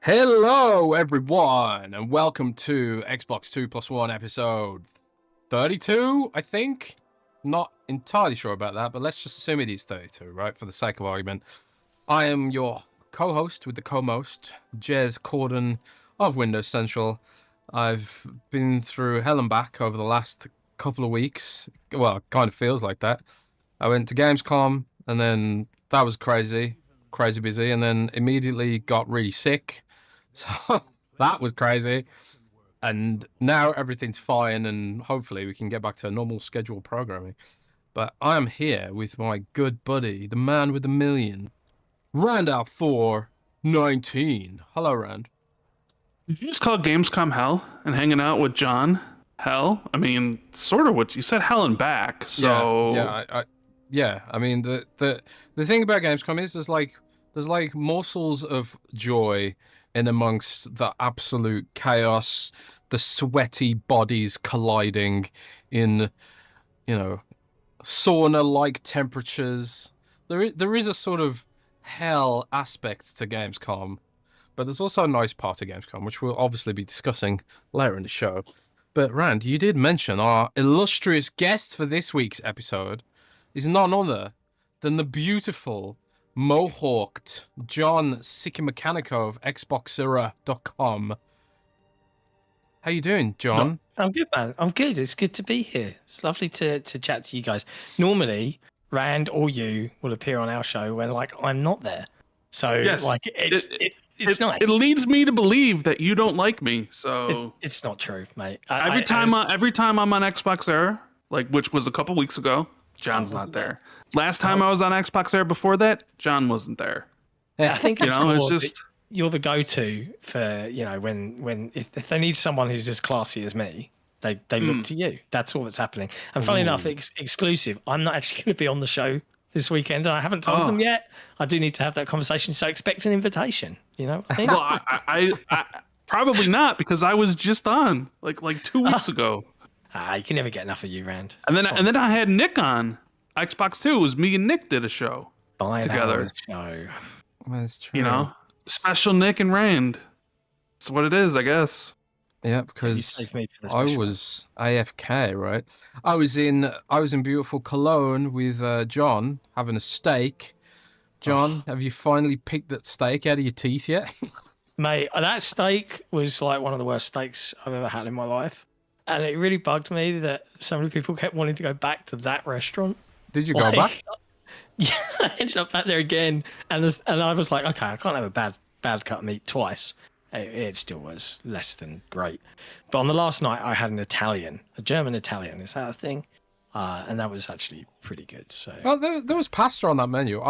Hello, everyone, and welcome to Xbox 2+1 episode 32, I think. Not entirely sure about that, but let's just assume it is 32, right, for the sake of argument. I am your co-host with the co-most, Jez Corden of Windows Central. I've been through hell and back over the last couple of weeks. Well, it kind of feels like that. I went to Gamescom, and then that was crazy busy, and then immediately got really sick. So that was crazy. And now everything's fine, and hopefully we can get back to normal scheduled programming. But I am here with my good buddy, the man with the million, Randall 419. Hello, Rand. Did you just call Gamescom hell and hanging out with John hell? I mean, sort of what you said, hell and back. So Yeah. I mean, the thing about Gamescom is there's like morsels of joy in amongst the absolute chaos, the sweaty bodies colliding in, sauna-like temperatures. There is a sort of hell aspect to Gamescom, but there's also a nice part of Gamescom, which we'll obviously be discussing later in the show. But Rand, you did mention our illustrious guest for this week's episode is none other than the beautiful, mohawked JON SIKAMIKANICO of XBOXERA.com. How you doing, John? I'm good, man. I'm good. It's good to be here. It's lovely to chat to you guys. Normally, Rand or you will appear on our show when I'm not there. So yes, it's nice. It leads me to believe that you don't like me. So it's not true, mate. Every time I'm on Xbox Era, which was a couple weeks ago, John's not there. Last time I was on Xbox Era before that, John wasn't there. I think it's just you're the go-to for when if they need someone who's as classy as me, they look to you. That's all that's happening. And funny enough, exclusive. I'm not actually going to be on the show this weekend, and I haven't told them yet. I do need to have that conversation, so expect an invitation. Well, I probably not, because I was just on like 2 weeks ago. You can never get enough of you, Rand. And then I had Nick on Xbox 2. It was me and Nick did a show together. That's true. Special Nick and Rand. That's what it is, I guess. Yeah, because I was AFK, right? I was in beautiful Cologne with John having a steak. John, have you finally picked that steak out of your teeth yet? Mate, that steak was like one of the worst steaks I've ever had in my life. And it really bugged me that so many people kept wanting to go back to that restaurant. Did you go back? Yeah, I ended up back there again. And I was like, okay, I can't have a bad cut of meat twice. It still was less than great. But on the last night, I had a German Italian. Is that a thing? And that was actually pretty good. So. Well, there was pasta on that menu.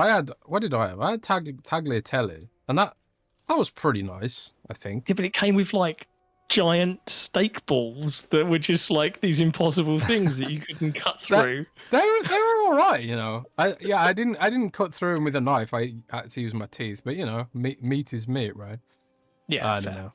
What did I have? I had tagliatelle. And that was pretty nice, I think. Yeah, but it came with giant steak balls that were just these impossible things that you couldn't cut through. They were all right, I didn't cut through them with a knife. I had to use my teeth, but meat is meat, right? Yeah, fair.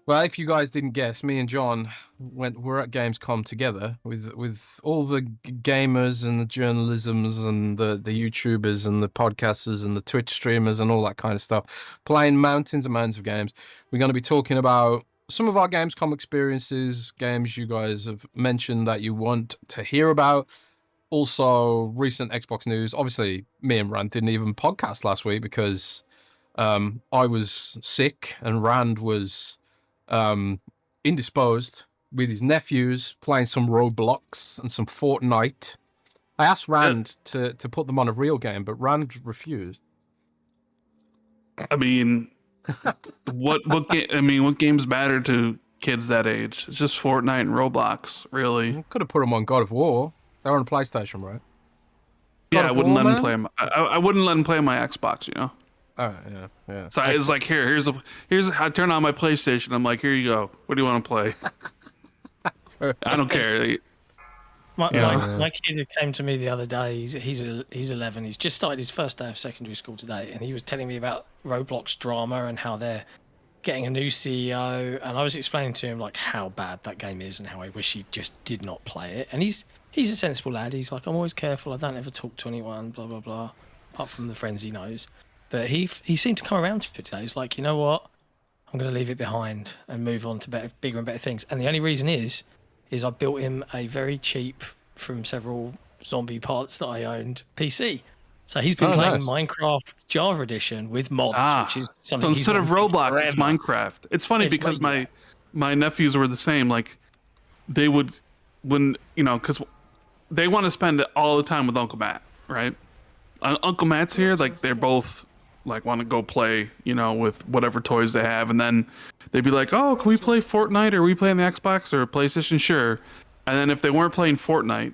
Well, if you guys didn't guess, me and John were at Gamescom together with all the gamers and the journalisms and the YouTubers and the podcasters and the Twitch streamers and all that kind of stuff, playing mountains and mountains of games. We're going to be talking about some of our Gamescom experiences, games you guys have mentioned that you want to hear about. Also, recent Xbox news. Obviously, me and Rand didn't even podcast last week because I was sick and Rand was indisposed with his nephews playing some Roblox and some Fortnite. I asked Rand to put them on a real game, but Rand refused. I mean, what games matter to kids that age? It's just Fortnite and Roblox, really. Could have put them on God of War. They're on PlayStation, right? I wouldn't let them play them. I wouldn't let them play my Xbox, Oh, yeah. So it's like, here's I turn on my PlayStation. I'm like, here you go. What do you want to play? I don't care. My kid who came to me the other day, he's 11. He's just started his first day of secondary school today, and he was telling me about Roblox drama and how they're getting a new CEO. And I was explaining to him how bad that game is and how I wish he just did not play it. And he's a sensible lad. He's like, I'm always careful. I don't ever talk to anyone. Blah blah blah. Apart from the friends he knows. But he seemed to come around to it today. He's like, you know what? I'm going to leave it behind and move on to bigger and better things. And the only reason is I built him a very cheap, from several zombie parts that I owned, PC. So he's been playing Minecraft Java Edition with mods, which is something. So instead of Roblox, it's Minecraft. It's funny because my nephews were the same. Like, they would, when because they want to spend all the time with Uncle Matt, right? Uncle Matt's here. Like, they're both like want to go play, with whatever toys they have, and then they'd be like, "Oh, can we play Fortnite, or we play on the Xbox or PlayStation?" Sure. And then if they weren't playing Fortnite,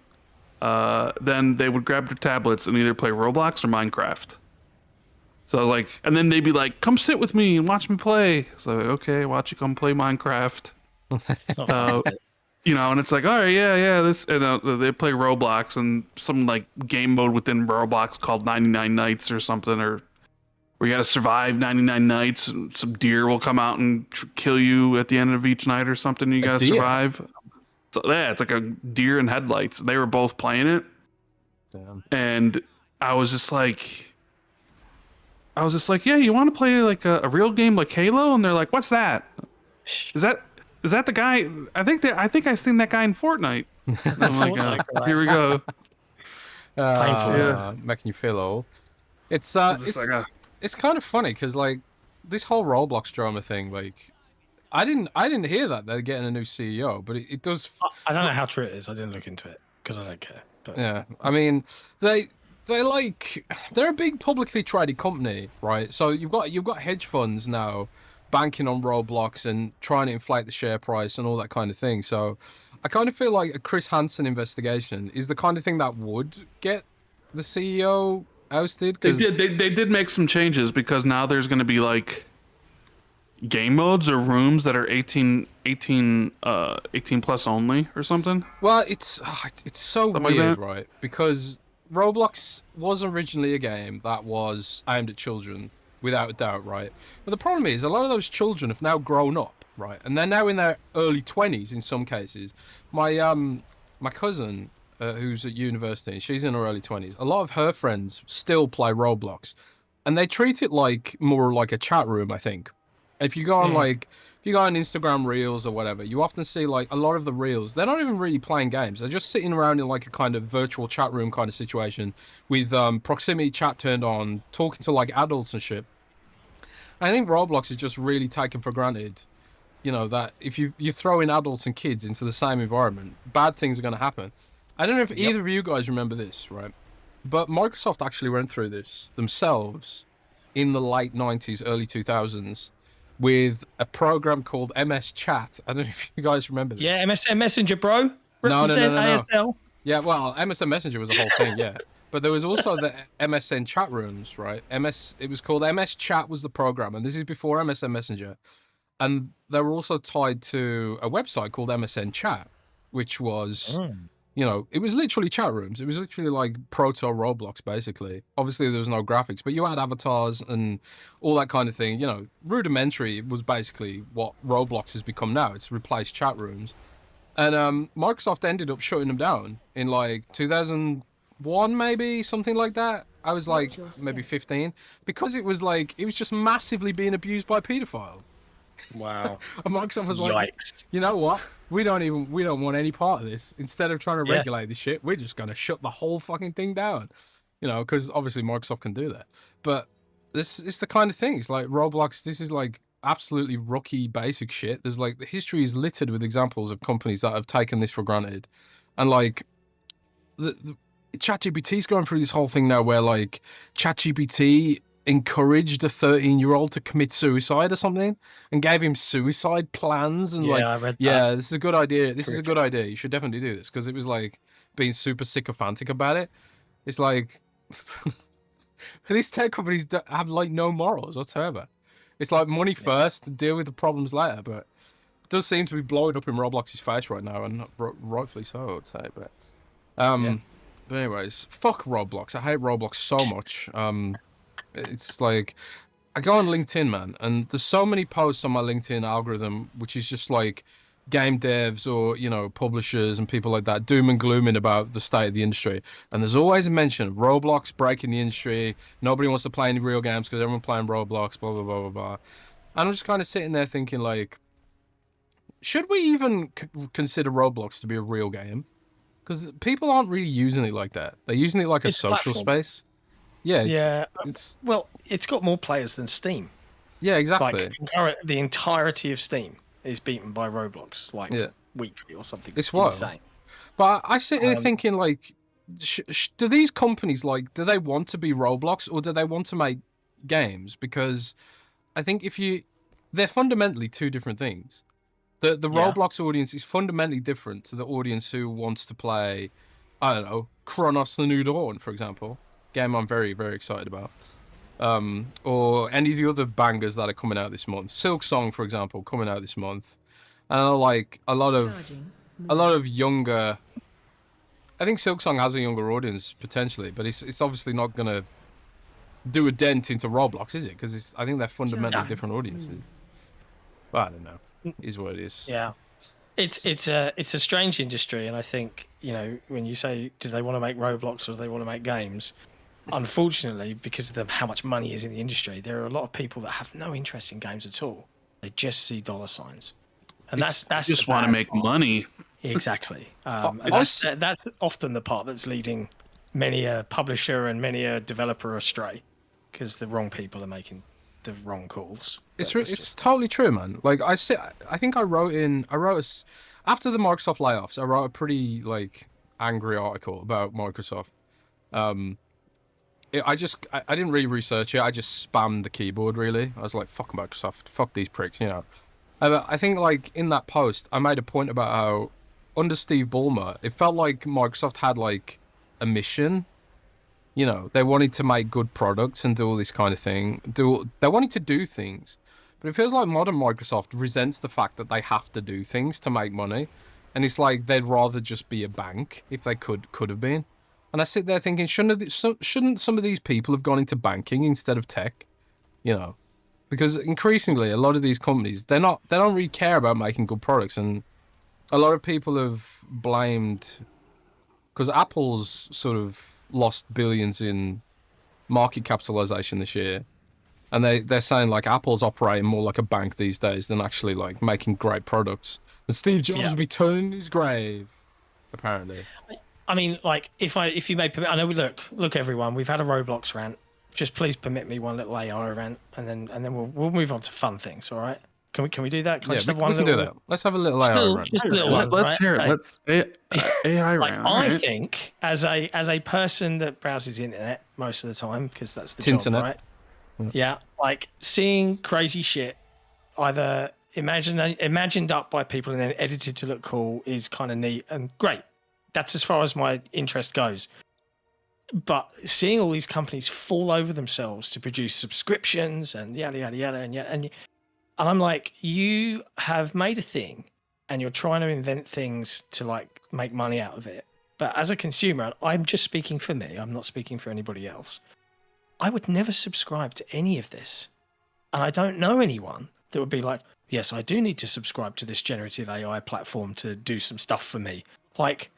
then they would grab their tablets and either play Roblox or Minecraft. So like, and then they'd be like, "Come sit with me and watch me play." So okay, watch you come play Minecraft. And it's like, all right, yeah, this, and they play Roblox and some like game mode within Roblox called 99 Nights or something, or where you got to survive 99 nights and some deer will come out and kill you at the end of each night or something. You got to survive. So yeah, it's like a deer in headlights. They were both playing it. Damn. And I was just like, yeah, you want to play like a real game like Halo? And they're like, what's that? Is that the guy? I think I seen that guy in Fortnite. And I'm like, here we go. Painful. Making you feel old. It's kind of funny because like this whole Roblox drama thing, like I didn't hear that they're getting a new CEO, but it does. I don't know how true it is. I didn't look into it because I don't care. But yeah, I mean they're a big publicly traded company, right? So you've got hedge funds now banking on Roblox and trying to inflate the share price and all that kind of thing. So I kind of feel like a Chris Hansen investigation is the kind of thing that would get the CEO ousted. They did make some changes because now there's going to be like game modes or rooms that are 18 plus only or something. Well, it's so something weird, like right? Because Roblox was originally a game that was aimed at children, without a doubt, right? But the problem is a lot of those children have now grown up, right? And they're now in their early 20s in some cases. My cousin, who's at university, and she's in her early 20s. A lot of her friends still play Roblox, and they treat it like more like a chat room, I think. If you go on if you go on Instagram Reels or whatever, you often see like a lot of the Reels, they're not even really playing games. They're just sitting around in like a kind of virtual chat room kind of situation with proximity chat turned on, talking to like adults and shit. I think Roblox is just really taken for granted, that if you throw in adults and kids into the same environment, bad things are going to happen. I don't know if either of you guys remember this, right? But Microsoft actually went through this themselves in the late 90s, early 2000s with a program called MS Chat. I don't know if you guys remember this. Yeah, MSN Messenger, bro. Represent no. ASL. Yeah, well, MSN Messenger was a whole thing, yeah. But there was also the MSN chat rooms, right? It was called MS Chat was the program, and this is before MSN Messenger. And they were also tied to a website called MSN Chat, which was, it was literally chat rooms. It was literally like proto Roblox, basically. Obviously, there was no graphics, but you had avatars and all that kind of thing. Rudimentary was basically what Roblox has become now. It's replaced chat rooms. And Microsoft ended up shutting them down in like 2001, maybe, something like that. I was like maybe 15, because it was just massively being abused by pedophiles. Wow. And Microsoft was like, yikes. You know what? We don't want any part of this. Instead of trying to regulate this shit, we're just going to shut the whole fucking thing down. Because obviously Microsoft can do that. But this is the kind of thing. It's like Roblox, this is like absolutely rookie basic shit. There's like, the history is littered with examples of companies that have taken this for granted. And like, the ChatGPT's going through this whole thing now where like ChatGPT encouraged a 13-year-old to commit suicide or something and gave him suicide plans and I read that. Yeah, this is a good idea. This is a good idea. You should definitely do this, because it was like being super sycophantic about it. It's like these tech companies have like no morals whatsoever. It's like money first, deal with the problems later. But it does seem to be blowing up in Roblox's face right now, and rightfully so, I'd say. But but anyways, fuck Roblox. I hate Roblox so much. It's like, I go on LinkedIn, man, and there's so many posts on my LinkedIn algorithm, which is just like game devs or, publishers and people like that, doom and glooming about the state of the industry. And there's always a mention of Roblox breaking the industry. Nobody wants to play any real games because everyone's playing Roblox, blah, blah, blah, blah, blah. And I'm just kind of sitting there thinking, like, should we even consider Roblox to be a real game? Because people aren't really using it like that. They're using it like a social space. Yeah, well, it's got more players than Steam. Yeah, exactly. Like, the entirety of Steam is beaten by Roblox, like weekly or something. It's wild. Insane. But I sit here thinking, like, do these companies, like, do they want to be Roblox or do they want to make games? Because I think they're fundamentally two different things. The Roblox audience is fundamentally different to the audience who wants to play, I don't know, Chronos: The New Dawn, for example. Game I'm very, very excited about. Or any of the other bangers that are coming out this month. Silk Song, for example, coming out this month. And like a lot of younger. I think Silk Song has a younger audience potentially, but it's obviously not gonna do a dent into Roblox, is it? Because I think they're fundamentally different audiences. But I don't know. It is what it is. Yeah, it's a strange industry, and I think, you know, when you say do they want to make Roblox or do they want to make games, unfortunately, because of how much money is in the industry, there are a lot of people that have no interest in games at all. They just see dollar signs, and that's just want to make money. Exactly. And that's often the part that's leading many a publisher and many a developer astray, because the wrong people are making the wrong calls. It's totally true, man. Like I think I wrote after the Microsoft layoffs, I wrote a pretty like angry article about Microsoft. I didn't really research it. I just spammed the keyboard, really. I was like, fuck Microsoft, fuck these pricks, you know. I think, like, in that post, I made a point about how, under Steve Ballmer, it felt like Microsoft had, like, a mission. You know, they wanted to make good products and do all this kind of thing. They wanted to do things. But it feels like modern Microsoft resents the fact that they have to do things to make money. And it's like they'd rather just be a bank if they could have been. And I sit there thinking, shouldn't some of these people have gone into banking instead of tech? You know, because increasingly a lot of these companies, they don't really care about making good products. And a lot of people have blamed, because Apple's sort of lost billions in market capitalization this year. And they're saying like Apple's operating more like a bank these days than actually like making great products. And Steve Jobs will be turning in his grave, apparently. I mean, like, if you may permit, I know look, everyone, we've had a Roblox rant. Just please permit me one little AI rant, and then we'll move on to fun things. All right? Can we do that? Can we can do that. Let's have a little AI rant. Just a little one, let's hear it. Let's AI rant. I think as a person that browses the internet most of the time, because that's the job, right? Yeah, like seeing crazy shit, either imagined up by people and then edited to look cool, is kind of neat and great. That's as far as my interest goes. But seeing all these companies fall over themselves to produce subscriptions and yada yada yada and I'm like, you have made a thing and you're trying to invent things to like make money out of it. But as a consumer, I'm just speaking for me, I'm not speaking for anybody else, I would never subscribe to any of this. And I don't know anyone that would be like, yes, I do need to subscribe to this generative AI platform to do some stuff for me. Like,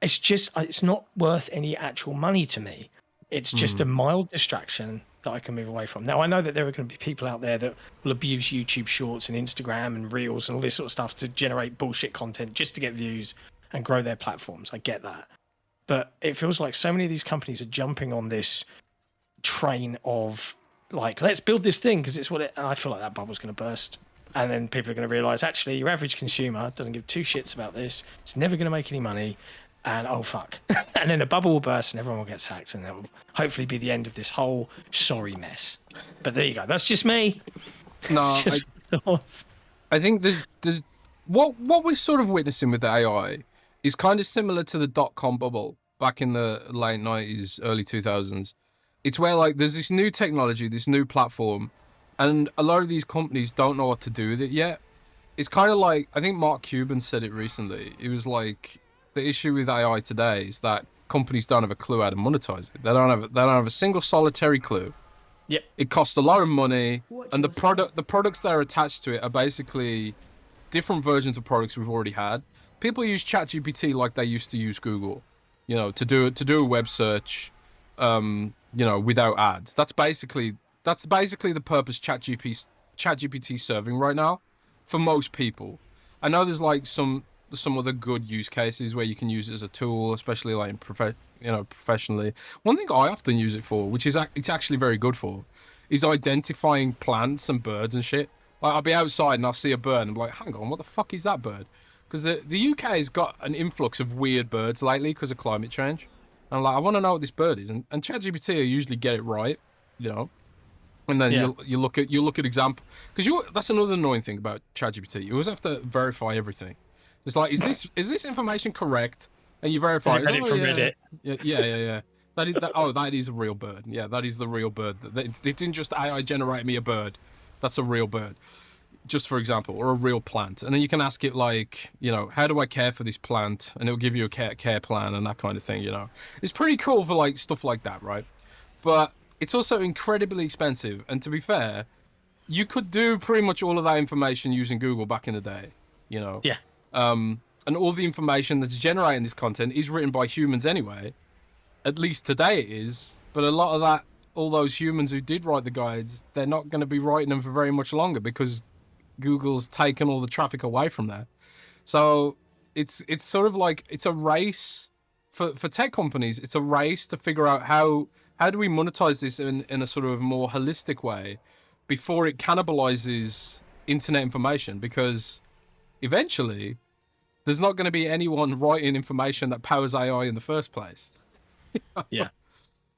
it's not worth any actual money to me. It's just a mild distraction that I can move away from. Now, I know that there are going to be people out there that will abuse YouTube Shorts and Instagram and Reels and all this sort of stuff to generate bullshit content just to get views and grow their platforms. I get that. But it feels like so many of these companies are jumping on this train of, like, let's build this thing because it's what it... And I feel like that bubble's going to burst. And then people are going to realise, actually, your average consumer doesn't give two shits about this. It's never going to make any money. And oh fuck, and then the bubble will burst and everyone will get sacked, and that will hopefully be the end of this whole sorry mess. But there you go. That's just me. No, just thoughts. I think there's what we're sort of witnessing with the AI is kind of similar to the .com bubble back in the late 90s, early 2000s. It's where like there's this new technology, this new platform, and a lot of these companies don't know what to do with it yet. It's kind of like, I think Mark Cuban said it recently. It was like, the issue with AI today is that companies don't have a clue how to monetize it. They don't have a single solitary clue. Yeah. It costs a lot of money, and the products that are attached to it are basically different versions of products we've already had. People use ChatGPT like they used to use Google, you know, to do a web search, you know, without ads. That's basically the purpose ChatGPT ChatGPT serving right now for most people. I know there's like some other good use cases where you can use it as a tool, especially like in professionally. One thing I often use it for, which is it's actually very good for, is identifying plants and birds and shit. Like I'll be outside and I'll see a bird and I'm like, hang on, what the fuck is that bird? Because the UK has got an influx of weird birds lately because of climate change. And I'm like, I want to know what this bird is, and ChatGPT will usually get it right, you know. And then you look at example, because that's another annoying thing about ChatGPT. You always have to verify everything. It's like, is this information correct? And you verify. Is it from Reddit? Yeah. That is a real bird. Yeah, that is the real bird. It didn't just AI generate me a bird. That's a real bird, just for example, or a real plant. And then you can ask it like, you know, how do I care for this plant? And it'll give you a care plan and that kind of thing. You know, it's pretty cool for like stuff like that, right? But it's also incredibly expensive. And to be fair, you could do pretty much all of that information using Google back in the day, you know? Yeah. And all the information that's generating this content is written by humans anyway. At least today it is. But a lot of that, all those humans who did write the guides, they're not going to be writing them for very much longer because Google's taken all the traffic away from that. So it's sort of like, it's a race for tech companies. It's a race to figure out how do we monetize this in a sort of more holistic way before it cannibalizes internet information, because eventually there's not going to be anyone writing information that powers AI in the first place. Yeah.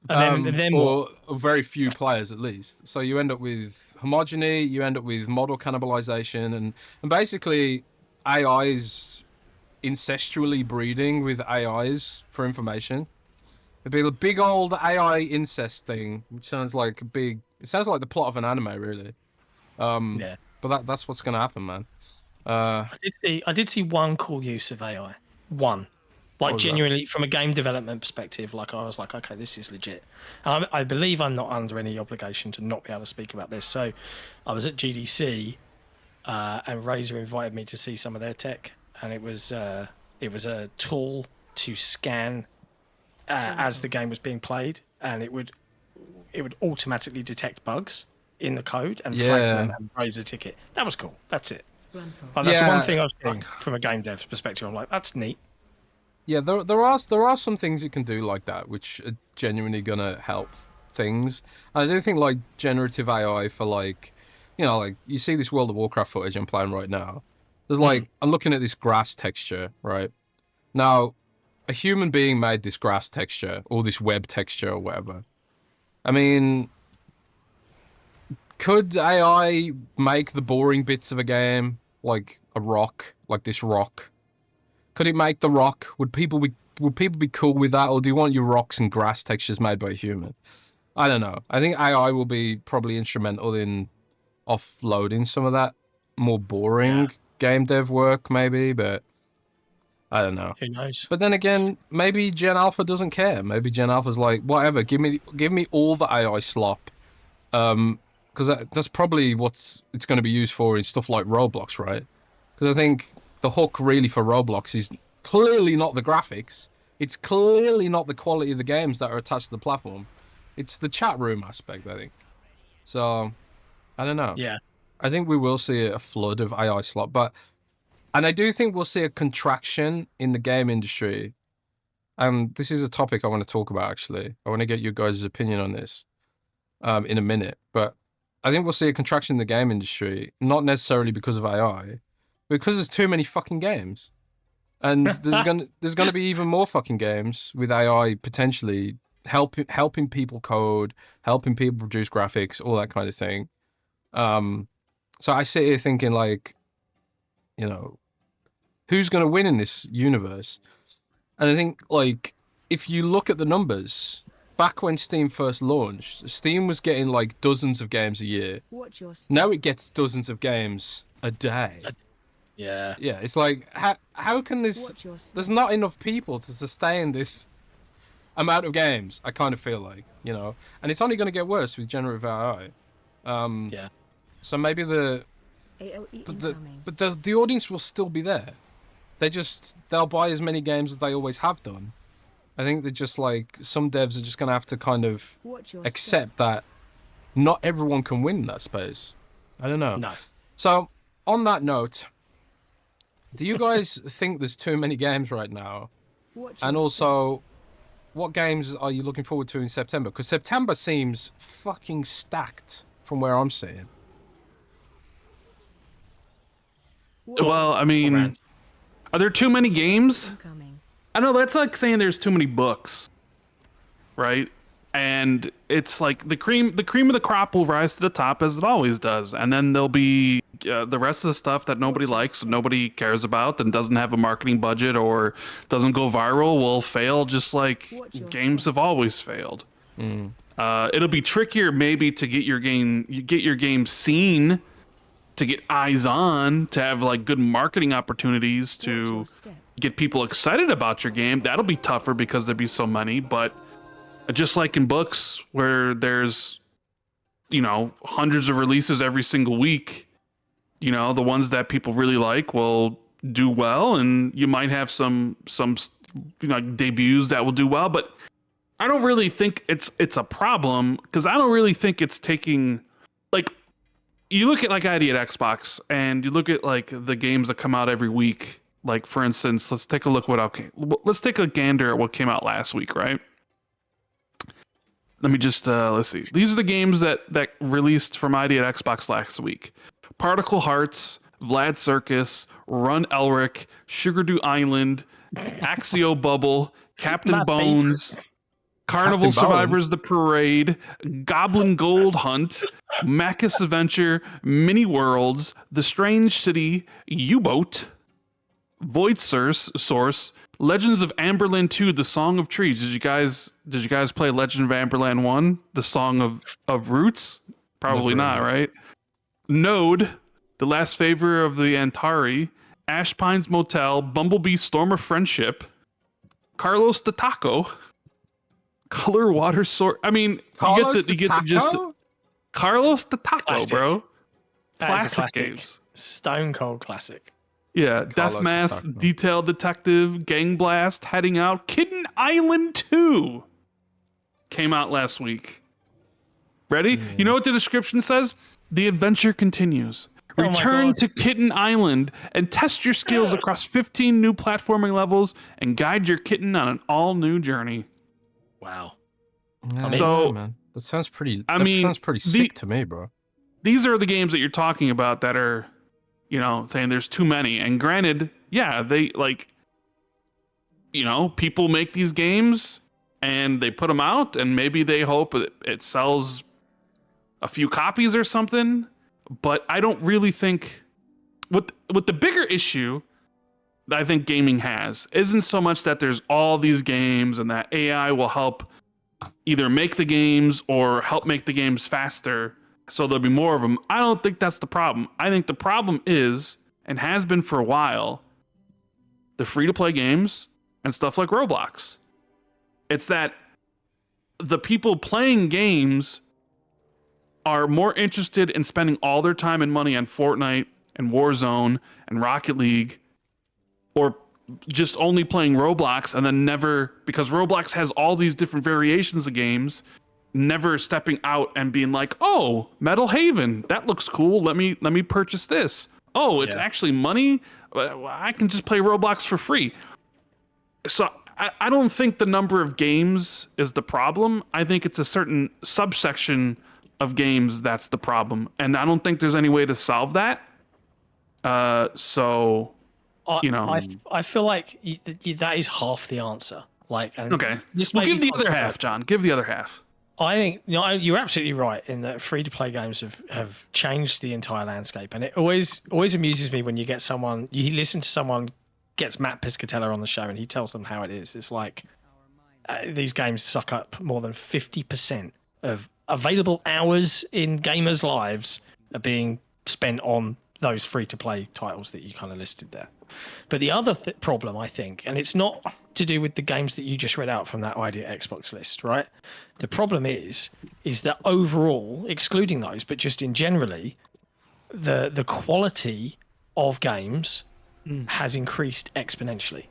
And then or very few players at least. So you end up with homogeny, you end up with model cannibalization, and basically AI is incestually breeding with AIs for information. It'd be a big old AI incest thing, which sounds like it sounds like the plot of an anime, really. yeah. But that's what's going to happen, man. I did see one cool use of AI. One. Like genuinely from a game development perspective, like I was like, okay, this is legit. And I believe I'm not under any obligation to not be able to speak about this. So I was at GDC and Razer invited me to see some of their tech, and it was a tool to scan as the game was being played, and it would automatically detect bugs in the code and flag them and raise a ticket. That was cool. That's it. But that's one thing I was doing from a game dev perspective. I'm like, that's neat. Yeah, there are some things you can do like that, which are genuinely gonna help things. And I do think like generative AI for like, you know, like you see this World of Warcraft footage I'm playing right now. There's like, I'm looking at this grass texture, right? Now, a human being made this grass texture or this web texture or whatever. I mean, could AI make the boring bits of a game, like a rock, like this rock? Could it make the rock? Would people be cool with that, or do you want your rocks and grass textures made by a human? I don't know. I think AI will be probably instrumental in offloading some of that more boring game dev work, maybe, but I don't know. Who knows? But then again, maybe Gen Alpha doesn't care. Maybe Gen Alpha's like, whatever, give me all the AI slop. Because that's probably what it's going to be used for in stuff like Roblox, right? Because I think the hook really for Roblox is clearly not the graphics. It's clearly not the quality of the games that are attached to the platform. It's the chat room aspect, I think. So, I don't know. Yeah. I think we will see a flood of AI slop, and I do think we'll see a contraction in the game industry. And this is a topic I want to talk about, actually. I want to get your guys' opinion on this in a minute. But I think we'll see a contraction in the game industry, not necessarily because of AI, because there's too many fucking games. And there's gonna be even more fucking games with AI potentially helping people code, helping people produce graphics, all that kind of thing. So I sit here thinking like, you know, who's gonna win in this universe? And I think like if you look at the numbers, back when Steam first launched, Steam was getting like dozens of games a year. Now it gets dozens of games a day. Yeah. Yeah, it's like, how can this... There's not enough people to sustain this amount of games, I kind of feel like, you know? And it's only going to get worse with generative AI. Yeah. So maybe the audience will still be there. They'll buy as many games as they always have done. I think they're just like, some devs are just going to have to kind of accept that not everyone can win in that space. I don't know. No. So, on that note, do you guys think there's too many games right now? And also, what games are you looking forward to in September? Because September seems fucking stacked from where I'm sitting. Well, I mean, are there too many games? I know that's like saying there's too many books, right? And it's like the cream of the crop will rise to the top as it always does, and then there'll be the rest of the stuff that nobody likes, nobody cares about, and doesn't have a marketing budget or doesn't go viral will fail, just like games have always failed. It'll be trickier maybe to get your game seen, to get eyes on, to have like good marketing opportunities to get people excited about your game. That'll be tougher because there'll be so many, but just like in books where there's, you know, hundreds of releases every single week, you know, the ones that people really like will do well, and you might have some you know, debuts that will do well, but I don't really think it's a problem, because I don't really think it's taking, like, you look at like ID at Xbox and you look at like the games that come out every week. Like, for instance, let's take a look let's take a gander at what came out last week, right? Let me just let's see. These are the games that released from ID at Xbox last week: Particle Hearts, Vlad Circus, Run Elric, Sugardew Island, Axio Bubble, Captain Bones, Carnival Survivors: The Parade, Goblin Gold Hunt, Macus Adventure, Mini Worlds, The Strange City, U-Boat, Void Source, Legends of Amberland 2, The Song of Trees. Did you guys play Legend of Amberland 1, The Song of Roots? Probably not, right? Node, The Last Favor of the Antari, Ash Pines Motel, Bumblebee Storm of Friendship, Carlos the Taco, Color Water Source. I mean, you get the gist. Carlos the Taco, classic. Bro. Classic games. Stone cold classic. Yeah, Death Mask, Detailed Detective, Gang Blast, Heading Out, Kitten Island 2 came out last week. Ready? You know what the description says? The adventure continues. Return to Kitten Island and test your skills across 15 new platforming levels and guide your kitten on an all-new journey. Wow. Yeah, so, man. That sounds pretty sick to me, bro. These are the games that you're talking about that are, you know, saying there's too many. And granted, yeah, they like, you know, people make these games and they put them out and maybe they hope it sells a few copies or something. But I don't really think what the bigger issue that I think gaming has isn't so much that there's all these games and that AI will help either make the games or help make the games faster, so there'll be more of them. I don't think that's the problem. I think the problem is, and has been for a while, the free-to-play games and stuff like Roblox. It's that the people playing games are more interested in spending all their time and money on Fortnite and Warzone and Rocket League, or just only playing Roblox, and then never, because Roblox has all these different variations of games, never stepping out and being like, oh, Metal Haven, that looks cool, let me purchase this. Oh, it's actually money, I can just play Roblox for free. So I don't think the number of games is the problem. I think it's a certain subsection of games that's the problem, and I don't think there's any way to solve that. So you know, I feel like that is half the answer. Like, okay, well, give the other half, John. Give the other half. I think, you know, you're absolutely right in that free-to-play games have changed the entire landscape, and it always amuses me when you listen to someone gets Matt Piscatella on the show and he tells them how it is. It's like these games suck up more than 50% of available hours in gamers' lives are being spent on those free-to-play titles that you kind of listed there. But the other problem, I think, and it's not to do with the games that you just read out from that ID at Xbox list, right? The problem is that overall, excluding those, but just in generally, the quality of games has increased exponentially.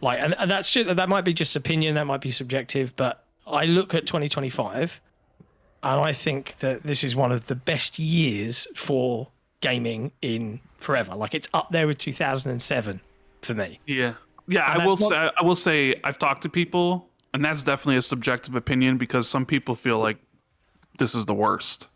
Like, and that might be just opinion, that might be subjective, but I look at 2025 and I think that this is one of the best years for gaming in forever. Like, it's up there with 2007 for me. Yeah, And I will say I've talked to people, and that's definitely a subjective opinion because some people feel like this is the worst.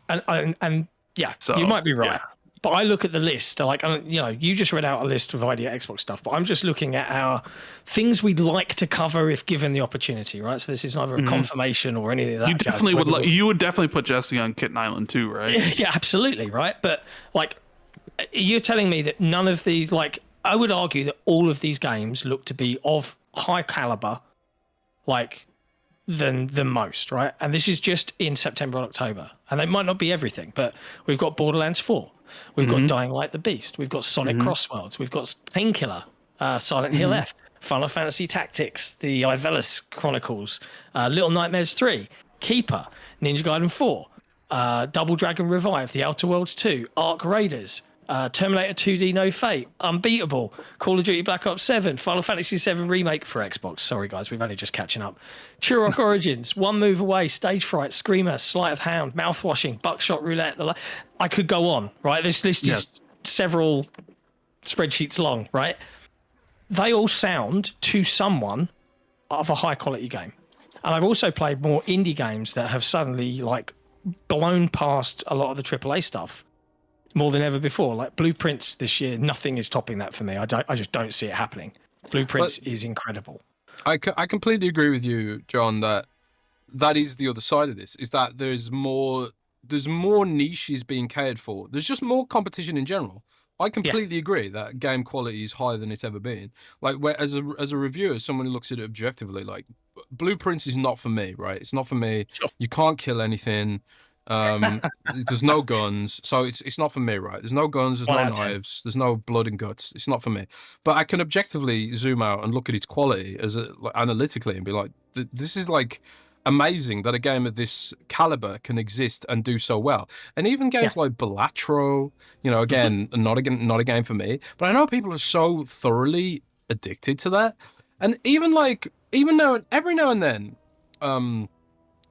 And yeah, So, you might be right. yeah. But I look at the list, like, you know, you just read out a list of idea Xbox stuff, but I'm just looking at our things we'd like to cover if given the opportunity, right? So this is neither a confirmation or any of that. You definitely you would definitely put Jesse on Kitten Island too, right? Yeah, absolutely, right? But like, you're telling me that none of these, like, I would argue that all of these games look to be of high caliber, like, than most, right? And this is just in September and October, and they might not be everything, but we've got Borderlands 4, we've got Dying Light the Beast, we've got Sonic Crossworlds, we've got Painkiller, Silent Hill F, Final Fantasy Tactics, the Ivellus Chronicles, Little Nightmares 3, Keeper, Ninja Gaiden 4, Double Dragon Revive, The Outer Worlds 2, Ark Raiders, Terminator 2D No Fate, Unbeatable, Call of Duty Black Ops 7, Final Fantasy 7 Remake for Xbox. Sorry, guys, we've only just catching up. Turok Origins, One Move Away, Stage Fright, Screamer, Sleight of Hand, Mouthwashing, Buckshot Roulette. I could go on, right? This list is several spreadsheets long, right? They all sound to someone of a high quality game. And I've also played more indie games that have suddenly, like, blown past a lot of the AAA stuff more than ever before. Like Blueprints this year, nothing is topping that for me. I just don't see it happening. Blueprints is incredible. I completely agree with you, John, that is the other side of this, is that there's more niches being catered for. There's just more competition in general. I completely agree that game quality is higher than it's ever been. Like, as a reviewer, someone who looks at it objectively, like, Blueprints is not for me, right? It's not for me. Sure. You can't kill anything. There's no guns, so it's not for me, right? There's no guns, there's no knives, there's no blood and guts. It's not for me. But I can objectively zoom out and look at its quality analytically and be like, this is like amazing that a game of this caliber can exist and do so well. And even games like Balatro, you know, again, not a game for me, but I know people are so thoroughly addicted to that. And even every now and then,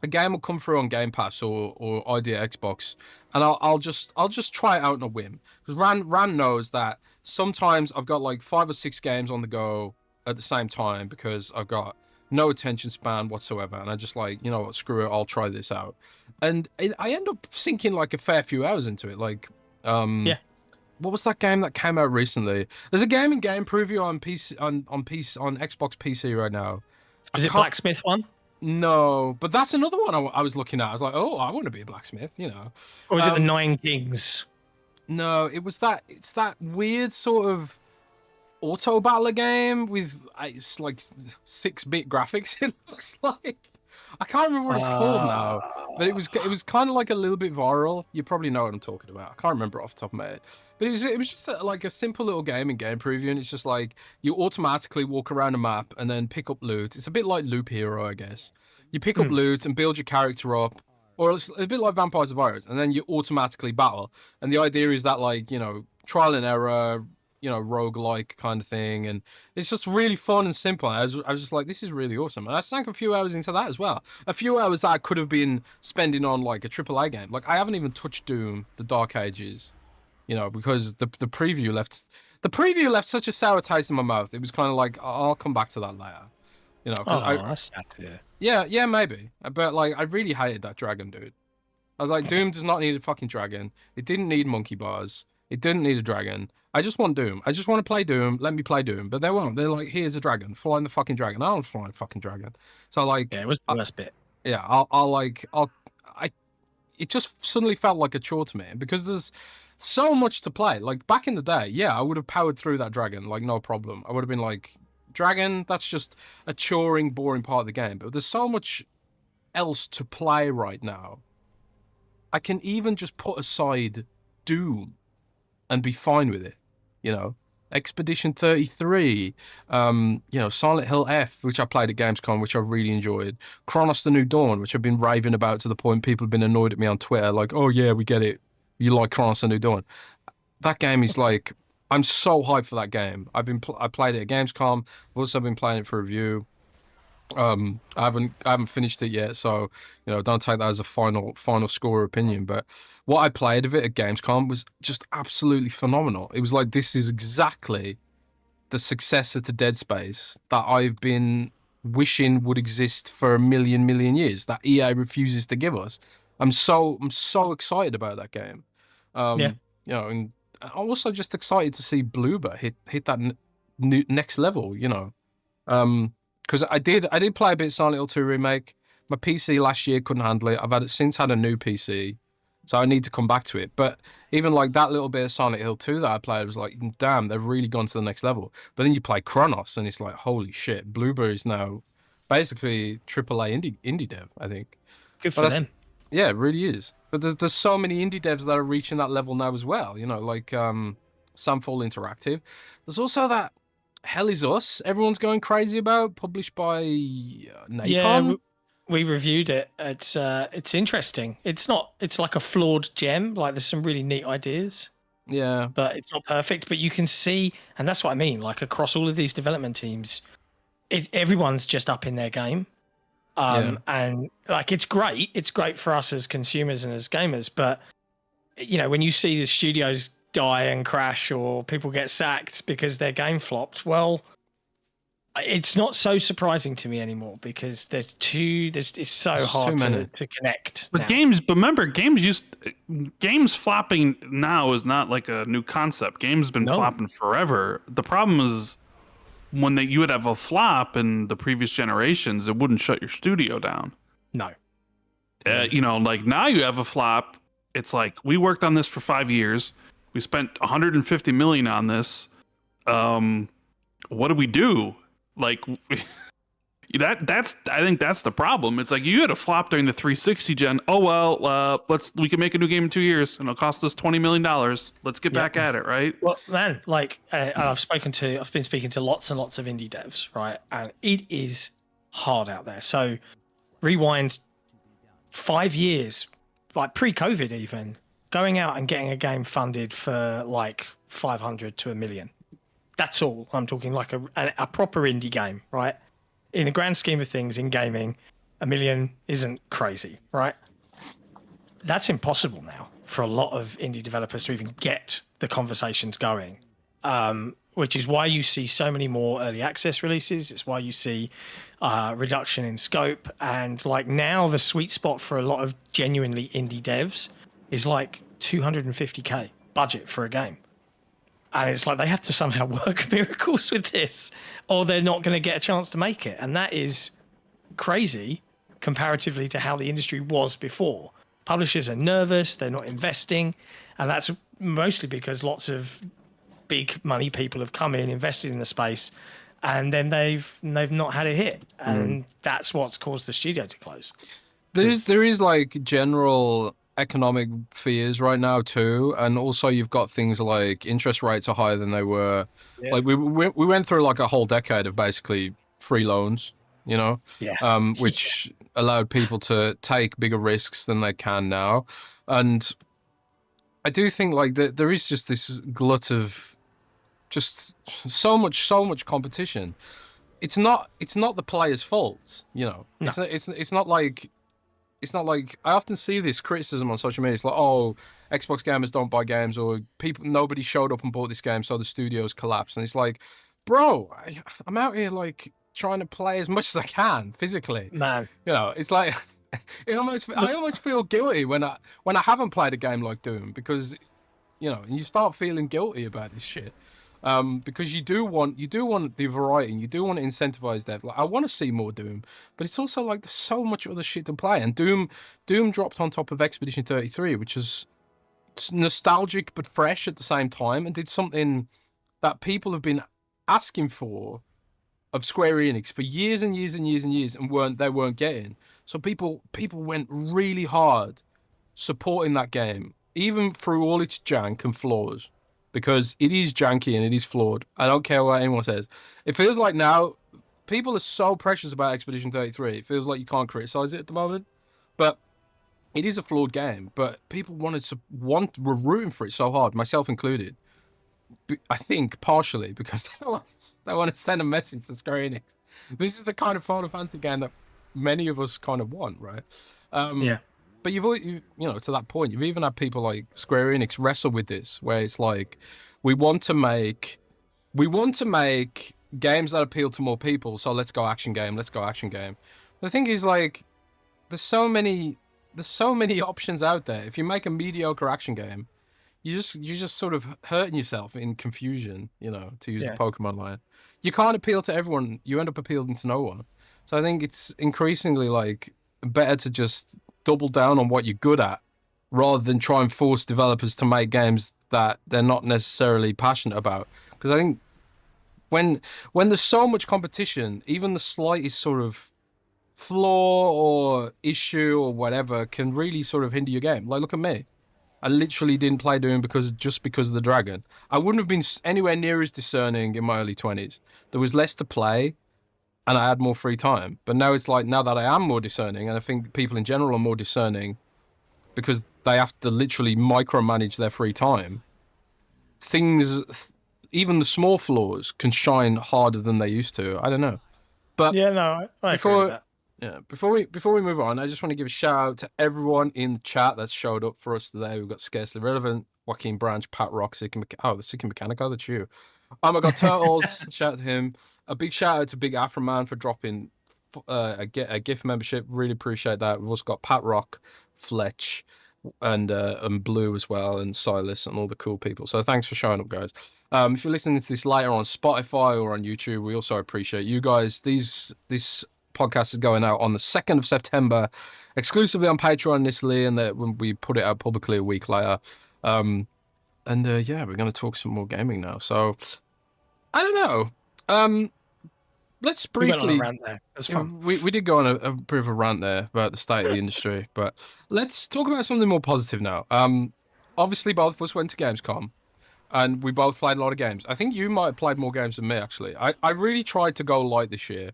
a game will come through on Game Pass or Idea Xbox, and I'll just try it out on a whim, because Ran knows that sometimes I've got like 5 or 6 games on the go at the same time because I've got no attention span whatsoever, and I just, like, you know what, screw it, I'll try this out, and I end up sinking like a fair few hours into it. Like, what was that game that came out recently? There's a game preview on PC on Xbox PC right now. Is it Blacksmith one? No, but that's another one I was looking at. I was like, oh, I want to be a blacksmith, you know. Or is it the Nine Kings? No, it's that weird sort of auto battler game with, it's like 6-bit graphics. It looks like, I can't remember what it's called now, but it was kind of like a little bit viral. You probably know what I'm talking about. I can't remember off the top of my head. But it was just like a simple little game preview, and it's just like you automatically walk around a map and then pick up loot. It's a bit like Loop Hero, I guess. You pick up loot and build your character up, or it's a bit like Vampire Survivors, and then you automatically battle. And the idea is that, like, you know, trial and error, you know, roguelike kind of thing, and it's just really fun and simple. I was just like, this is really awesome, and I sank a few hours into that as well. A few hours that I could have been spending on like a AAA game. Like, I haven't even touched Doom, the Dark Ages. You know, because the preview left such a sour taste in my mouth. It was kind of like, I'll come back to that later. You know, that's sad to hear. Yeah, maybe. But like, I really hated that dragon, dude. I was like, Doom does not need a fucking dragon. It didn't need monkey bars. It didn't need a dragon. I just want Doom. I just want to play Doom. Let me play Doom. But they won't. They're like, here's a dragon. Flying the fucking dragon. I don't want to fly the fucking dragon. So like, yeah, it was the worst bit. Yeah, it just suddenly felt like a chore to me, because there's so much to play. Like, back in the day, yeah, I would have powered through that dragon, like, no problem. I would have been like, dragon, that's just a choring, boring part of the game. But there's so much else to play right now. I can even just put aside Doom and be fine with it, you know. Expedition 33, you know, Silent Hill F, which I played at Gamescom, which I really enjoyed. Chronos: The New Dawn, which I've been raving about to the point people have been annoyed at me on Twitter, like, oh yeah, we get it. You like Chronos: The New Dawn. That game is like, I'm so hyped for that game. I played it at Gamescom. I've also been playing it for review. I haven't finished it yet, so don't take that as a final score or opinion. But what I played of it at Gamescom was just absolutely phenomenal. It was like, this is exactly the successor to Dead Space that I've been wishing would exist for a million years, that EA refuses to give us. I'm so excited about that game. Yeah. And I'm also just excited to see Bloober hit that next level. Because I did play a bit of Silent Hill 2 remake. My PC last year couldn't handle it. I've since had a new PC, so I need to come back to it. But even like that little bit of Silent Hill 2 that I played was like, damn, they've really gone to the next level. But then you play Chronos, and it's like, holy shit, Bloober is now basically AAA indie dev, I think. Good for them. Yeah, it really is. But there's so many indie devs that are reaching that level now as well. Like Samfall Interactive. There's also that Hell Is Us everyone's going crazy about, published by Nacon. Yeah, we reviewed it. It's interesting. It's like a flawed gem. Like, there's some really neat ideas. Yeah. But it's not perfect. But you can see, and that's what I mean, like across all of these development teams, everyone's just up in their game. And like, it's great. It's great for us as consumers and as gamers. But when you see the studios die and crash, or people get sacked because their game flopped, well, it's not so surprising to me anymore, because it's so hard to connect. But remember, games flopping now is not like a new concept. Games been flopping forever. The problem is, when you would have a flop in the previous generations, it wouldn't shut your studio down. No. Like, now you have a flop. It's like, we worked on this for 5 years. We spent 150 million on this. What do we do? Like, I think that's the problem. It's like, you had a flop during the 360 gen. Oh well, we can make a new game in 2 years, and it'll cost us $20 million. Let's get back at it, right? Well, man, like, I've been speaking to lots and lots of indie devs, right? And it is hard out there. So rewind 5 years, like pre-COVID even, going out and getting a game funded for like 500 to $1 million. That's all. I'm talking like a proper indie game, right? In the grand scheme of things in gaming, $1 million isn't crazy, right? That's impossible now for a lot of indie developers to even get the conversations going, which is why you see so many more early access releases. It's why you see reduction in scope. And like, now the sweet spot for a lot of genuinely indie devs is like $250K budget for a game. And it's like, they have to somehow work miracles with this, or they're not going to get a chance to make it. And that is crazy comparatively to how the industry was before. Publishers are nervous, they're not investing, and that's mostly because lots of big money people have come in, invested in the space, and then they've not had a hit. And that's what's caused the studio to close. There is like general economic fears right now too, and also you've got things like interest rates are higher than they were. Like, we went through like a whole decade of basically free loans, which allowed people to take bigger risks than they can now. And I do think like that there is just this glut of just so much competition. It's not the player's fault, No. It's not like I often see this criticism on social media. It's like, oh, Xbox gamers don't buy games, or nobody showed up and bought this game, so the studios collapsed. And it's like, bro, I'm out here like trying to play as much as I can physically. Man, it's like I almost feel guilty when I haven't played a game like Doom, because and you start feeling guilty about this shit. Because you do want the variety, and you do want to incentivize that. Like, I want to see more Doom, but it's also like there's so much other shit to play. And Doom dropped on top of Expedition 33, which is nostalgic but fresh at the same time, and did something that people have been asking for of Square Enix for years and years and years and years, and weren't getting. So people went really hard supporting that game, even through all its jank and flaws. Because it is janky and it is flawed. I don't care what anyone says. It feels like now people are so precious about Expedition 33. It feels like you can't criticize it at the moment. But it is a flawed game. But people were rooting for it so hard, myself included. I think partially because they want to send a message to Square Enix This is the kind of Final Fantasy game that many of us kind of want, right? Yeah. But you know, to that point, you've even had people like Square Enix wrestle with this, where it's like, we want to make games that appeal to more people, so let's go action game. The thing is, like, there's so many options out there. If you make a mediocre action game, you're just sort of hurting yourself in confusion, you know, to use the Pokemon line. You can't appeal to everyone. You end up appealing to no one. So I think it's increasingly like better to just double down on what you're good at, rather than try and force developers to make games that they're not necessarily passionate about. Because I think when there's so much competition, even the slightest sort of flaw or issue or whatever can really sort of hinder your game. Like, look at me. I literally didn't play Doom because of the dragon. I wouldn't have been anywhere near as discerning in my early 20s. There was less to play, and I had more free time. But now it's like, now that I am more discerning, and I think people in general are more discerning because they have to literally micromanage their free time, things, even the small flaws, can shine harder than they used to. I don't know. But yeah, no, I agree with that. Yeah, before we move on, I just want to give a shout out to everyone in the chat that's showed up for us today. We've got Scarcely Relevant, Joaquin Branch, Pat Rock, the SIKAMIKANICO, that's you. Oh my God, Turtles, shout out to him. A big shout out to Big Afro Man for dropping a gift membership. Really appreciate that. We've also got Pat Rock, Fletch, and Blue as well, and Silas, and all the cool people. So thanks for showing up, guys. If you're listening to this later on Spotify or on YouTube, we also appreciate you guys. This podcast is going out on the 2nd of September, exclusively on Patreon initially, and that when we put it out publicly a week later. Yeah, we're going to talk some more gaming now. So I don't know. Let's briefly. We went on a rant there. That's fun. We did go on a bit of a rant there about the state of the industry, but let's talk about something more positive now. Obviously, both of us went to Gamescom, and we both played a lot of games. I think you might have played more games than me, actually. I really tried to go light this year.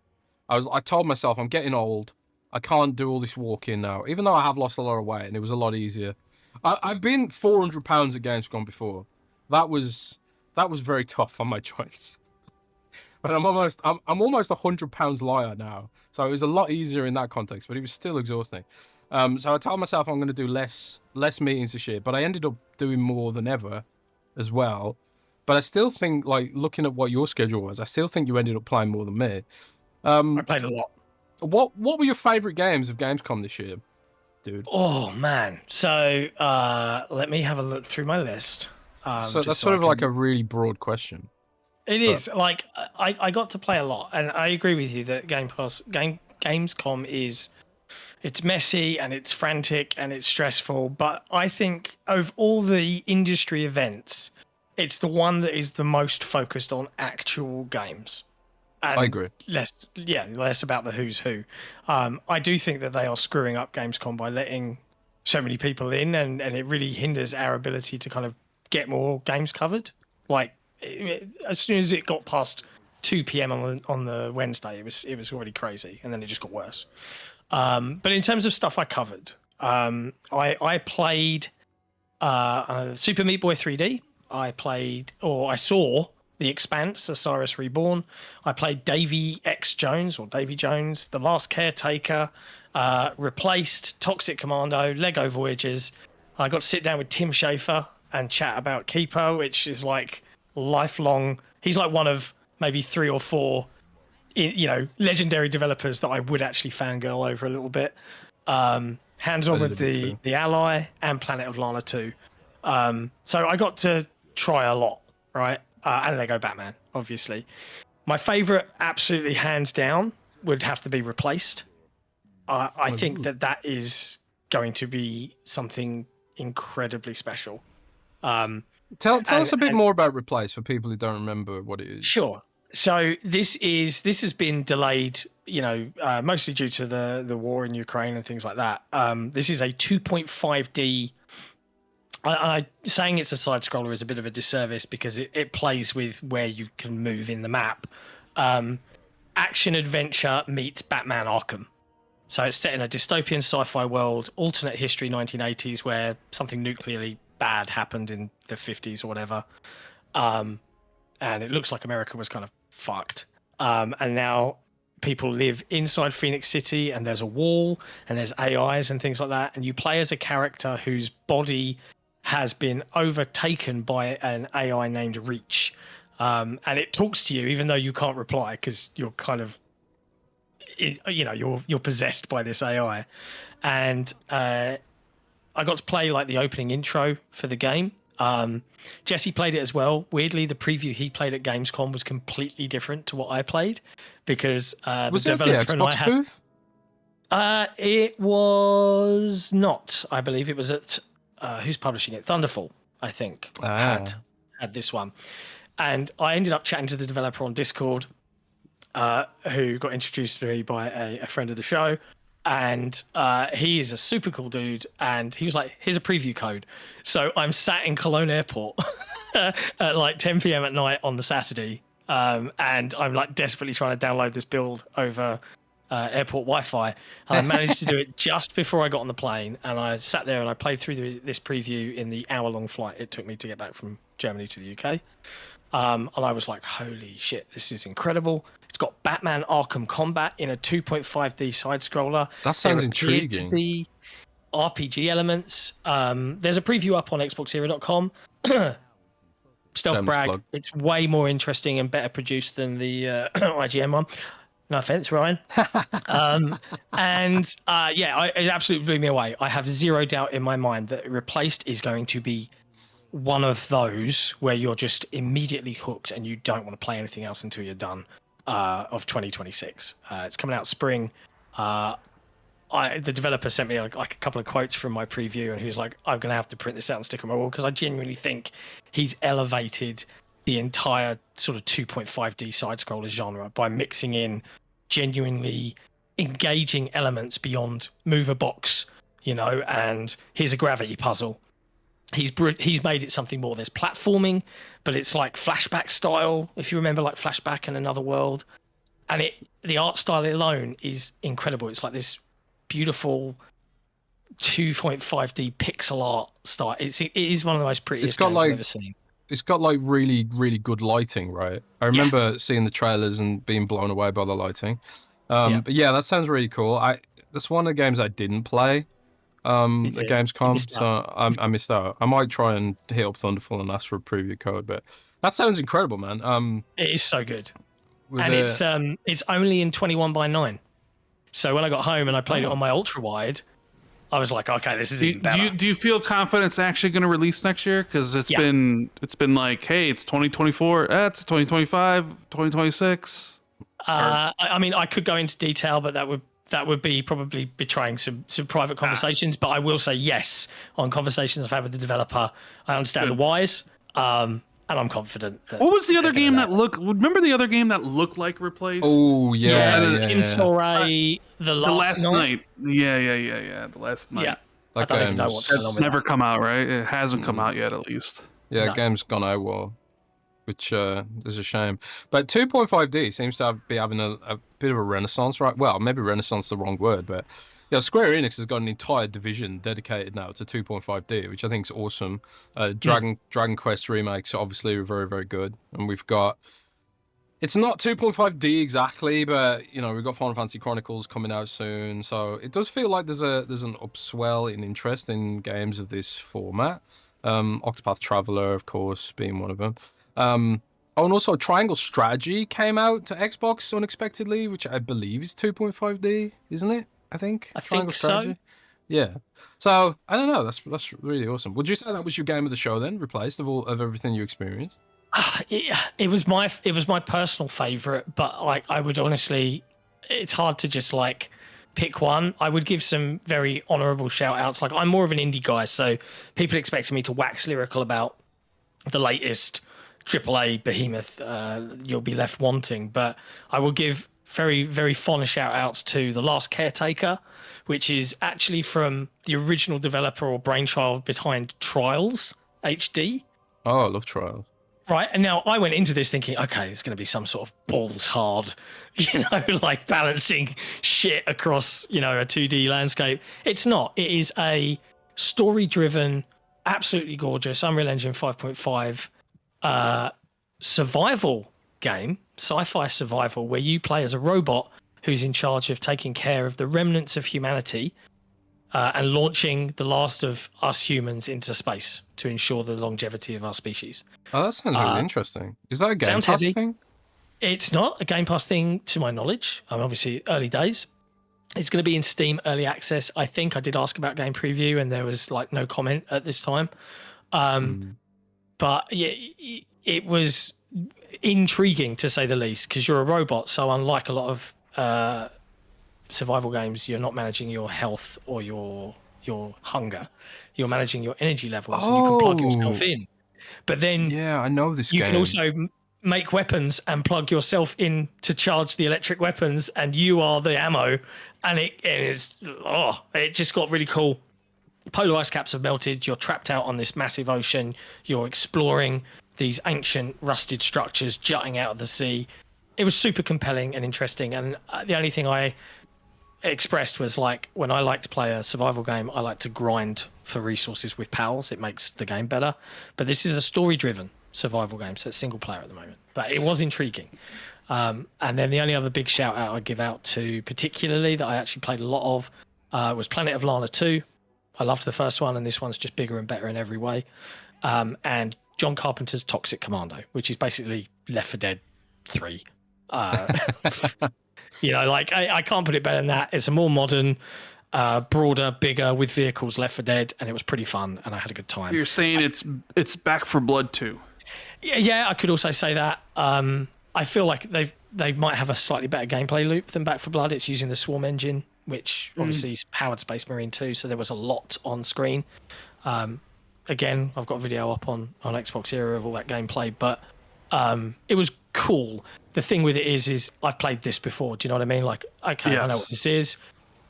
I told myself, I'm getting old. I can't do all this walking now, even though I have lost a lot of weight, and it was a lot easier. I've been 400 pounds at Gamescom before. That was very tough on my joints. But I'm almost 100 pounds lighter now, so it was a lot easier in that context. But it was still exhausting. So I told myself I'm going to do less meetings this year, but I ended up doing more than ever, as well. But I still think, like, looking at what your schedule was, I still think you ended up playing more than me. I played a lot. What were your favorite games of Gamescom this year, dude? Oh man, so let me have a look through my list. So that's sort of like a really broad question. It is. Like, I got to play a lot, and I agree with you that Gamescom it's messy and it's frantic and it's stressful, but I think of all the industry events, it's the one that is the most focused on actual games. And I agree. Less about the who's who. I do think that they are screwing up Gamescom by letting so many people in, and it really hinders our ability to kind of get more games covered. Like, as soon as it got past 2 p.m. on the Wednesday, it was already crazy, and then it just got worse. But in terms of stuff I covered, I played Super Meat Boy 3D. I saw The Expanse, Osiris Reborn. I played Davy X Jones, or Davy Jones, The Last Caretaker, Replaced, Toxic Commando, Lego Voyagers. I got to sit down with Tim Schafer and chat about Keeper, which is like lifelong. He's like one of maybe 3 or 4, legendary developers that I would actually fangirl over a little bit. Hands-on with the Ally and Planet of Lana 2. So I got to try a lot, right? And Lego Batman, obviously. My favorite, absolutely hands down, would have to be Replaced. I think that is going to be something incredibly special. Tell us a bit more about Replace for people who don't remember what it is. Sure. So this has been delayed, mostly due to the war in Ukraine and things like that. This is a 2.5D. Saying it's a side scroller is a bit of a disservice because it plays with where you can move in the map. Action adventure meets Batman Arkham. So it's set in a dystopian sci-fi world, alternate history 1980s, where something nuclearly bad happened in the 50s or whatever. And it looks like America was kind of fucked. And now people live inside Phoenix City, and there's a wall, and there's AIs and things like that, and you play as a character whose body has been overtaken by an AI named Reach, and it talks to you even though you can't reply because you're kind of, you're possessed by this AI. And I got to play like the opening intro for the game. Jesse played it as well. Weirdly, the preview he played at Gamescom was completely different to what I played because was it the Xbox booth? It was not. I believe it was at who's publishing it? Thunderful, I think, had this one. And I ended up chatting to the developer on Discord, who got introduced to me by a friend of the show. And he is a super cool dude. And he was like, here's a preview code. So I'm sat in Cologne Airport at like 10 p.m. at night on the Saturday. And I'm like desperately trying to download this build over airport Wi-Fi. And I managed to do it just before I got on the plane. And I sat there and I played through this preview in the hour-long flight it took me to get back from Germany to the UK. And I was like, holy shit, this is incredible. It's got Batman Arkham Combat in a 2.5D side-scroller. That sounds intriguing. The RPG elements. There's a preview up on XBOXERA.com. Stealth brag. Plug. It's way more interesting and better produced than the IGN one. No offense, Ryan. It absolutely blew me away. I have zero doubt in my mind that Replaced is going to be one of those where you're just immediately hooked and you don't want to play anything else until you're done of 2026. It's coming out spring. The developer sent me like a couple of quotes from my preview, and he was like, I'm going to have to print this out and stick on my wall because I genuinely think he's elevated the entire sort of 2.5D side-scroller genre by mixing in genuinely engaging elements beyond move a box, and here's a gravity puzzle. He's made it something more. There's platforming, but it's like flashback style, if you remember, like Flashback and Another World. And the art style alone is incredible. It's like this beautiful 2.5D pixel art style. It is one of the most prettiest games I've ever seen. It's got like really, really good lighting, right? I remember seeing the trailers and being blown away by the lighting. But yeah, that sounds really cool. That's one of the games I didn't play at Gamescom, so I missed out. I might try and hit up Thunderful and ask for a preview code, but that sounds incredible, man. It is so good. And it's only in 21:9. So when I got home and I played it on my ultra wide, I was like, okay, this is even better. Do you feel confident it's actually going to release next year? Because it's been like, hey, it's 2024, it's 2025, 2026. I mean, I could go into detail, but that would be probably betraying some private conversations. But I will say yes on conversations I've had with the developer. I understand the whys, and I'm confident. What was the other game that looked? Remember the other game that looked like Replaced? Oh yeah, in Soray, the last night. Yeah. The last night. Yeah, I don't even know what's going on with never come out, right? It hasn't come out yet, at least. Yeah, the game's gone AWOL, which is a shame. But 2.5D seems to be having a bit of a renaissance, right? Well, maybe renaissance is the wrong word, but yeah, Square Enix has got an entire division dedicated now to 2.5D, which I think is awesome. Dragon Quest remakes obviously are very, very good, and we've got. It's not 2.5D exactly, but we've got Final Fantasy Chronicles coming out soon, so it does feel like there's an upswell in interest in games of this format. Octopath Traveler, of course, being one of them. And also Triangle Strategy came out to Xbox unexpectedly, which I believe is 2.5D, isn't it? I think so. Yeah. So I don't know. That's really awesome. Would you say that was your game of the show then, Replaced of everything you experienced? It was my personal favorite, but like I would honestly, it's hard to just like pick one. I would give some very honorable shout outs. Like I'm more of an indie guy, so people expecting me to wax lyrical about the latest AAA behemoth, you'll be left wanting. But I will give very, very fond shout outs to The Last Caretaker, which is actually from the original developer or brainchild behind Trials HD. Oh, I love Trials. Right, and now I went into this thinking, okay, it's going to be some sort of balls hard, like balancing shit across, a 2D landscape. It's not. It is a story-driven, absolutely gorgeous Unreal Engine 5.5 survival game, sci-fi survival, where you play as a robot who's in charge of taking care of the remnants of humanity and launching the last of us humans into space to ensure the longevity of our species. Oh, that sounds really interesting. Is that a Game sounds Pass heavy. thing? It's not a Game Pass thing to my knowledge. I'm obviously early days. It's going to be in Steam early access. I think I did ask about game preview and there was like no comment at this time. But yeah, it was intriguing to say the least, because you're a robot. So unlike a lot of survival games, you're not managing your health or your hunger. You're managing your energy levels and you can plug yourself in. But then I know this you game. can also make weapons and plug yourself in to charge the electric weapons, and you are the ammo. And it just got really cool. Polar ice caps have melted. You're trapped out on this massive ocean. You're exploring these ancient rusted structures jutting out of the sea. It was super compelling and interesting. And the only thing I expressed was like, when I like to play a survival game, I like to grind for resources with pals. It makes the game better. But this is a story-driven survival game, so it's single player at the moment. But it was intriguing. And then the only other big shout out I'd give out to, particularly that I actually played a lot of, was Planet of Lana 2. I loved the first one, and this one's just bigger and better in every way. And John Carpenter's Toxic Commando, which is basically Left 4 Dead 3. You know, like I can't put it better than that. It's a more modern, broader, bigger with vehicles Left 4 Dead, and it was pretty fun, and I had a good time. You're saying it's Back 4 Blood 2. Yeah, I could also say that. I feel like they might have a slightly better gameplay loop than Back 4 Blood. It's using the Swarm engine, which obviously is powered Space Marine 2, so there was a lot on screen. Again, I've got a video up on XBOXERA of all that gameplay, but it was cool. The thing with it is I've played this before. Do you know what I mean? Like, okay, I know what this is.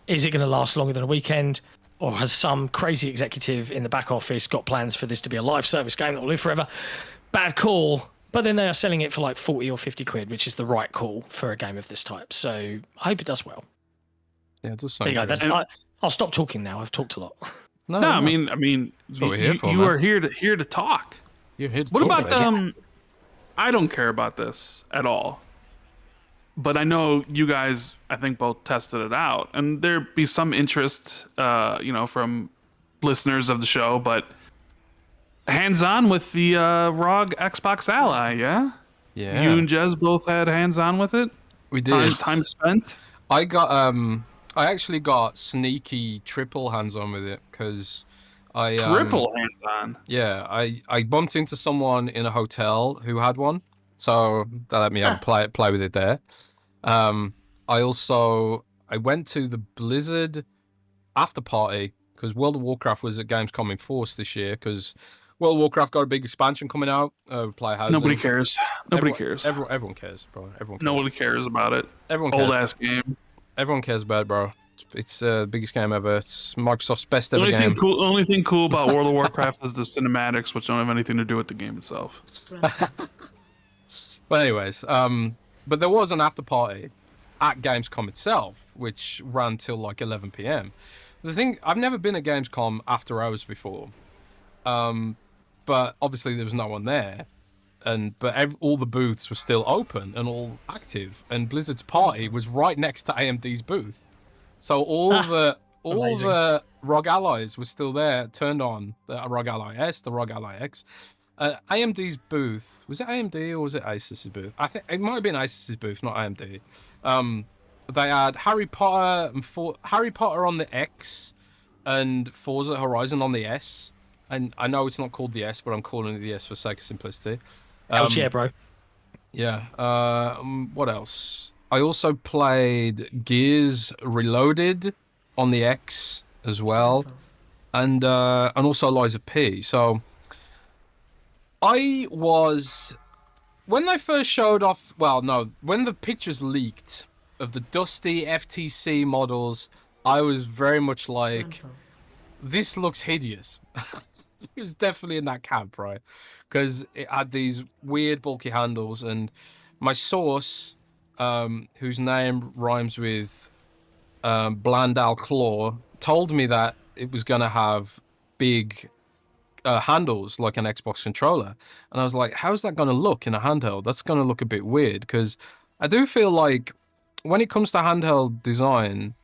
Is it going to last longer than a weekend? Or has some crazy executive in the back office got plans for this to be a live service game that will live forever? Bad call. But then they are selling it for like 40 or 50 quid, which is the right call for a game of this type. So I hope it does well. Yeah, it does There sound you go. good. I'll stop talking now. I've talked a lot. No, I mean, what we're here for, you man. are here to talk. You're here to What talk about I don't care about this at all. But I know you guys, I think, both tested it out, and there'd be some interest, from listeners of the show. But hands-on with the ROG Xbox Ally, yeah. Yeah. You and Jez both had hands-on with it. We did. Time spent. I actually got sneaky triple hands-on with it because I Triple hands-on. Yeah, I bumped into someone in a hotel who had one, so they let me have a play with it there. I went to the Blizzard after party because World of Warcraft was at Gamescom in force this year because World of Warcraft got a big expansion coming out. Player housing. Nobody cares. Nobody cares. Everyone cares, bro. Everyone cares. Nobody cares about it. Everyone cares. Old ass game. Everyone cares about it, bro. It's the biggest game ever. It's Microsoft's best ever game. Only thing cool about World of Warcraft is the cinematics, which don't have anything to do with the game itself. But anyways, but there was an after party at Gamescom itself, which ran till like 11 p.m. The thing, I've never been at Gamescom after hours before, but obviously there was no one there, but all the booths were still open and all active, and Blizzard's party was right next to AMD's booth, so all the ROG Allies were still there, turned on, the ROG Ally S, the ROG Ally X. AMD's booth, was it AMD or was it Asus's booth? I think it might have been Asus's booth, not AMD. They had Harry Potter on the X and Forza Horizon on the S. And I know it's not called the S, but I'm calling it the S for sake of simplicity. Yeah, bro. Yeah. What else? I also played Gears Reloaded on the X as well, and also Lies of P. So when they first showed off, when the pictures leaked of the dusty FTC models, I was very much like, this looks hideous. It was definitely in that camp, right? Because it had these weird bulky handles, and my source, whose name rhymes with Blandal Claw, told me that it was going to have big handles like an Xbox controller, and I was like, how's that going to look in a handheld? That's going to look a bit weird, because I do feel like when it comes to handheld design,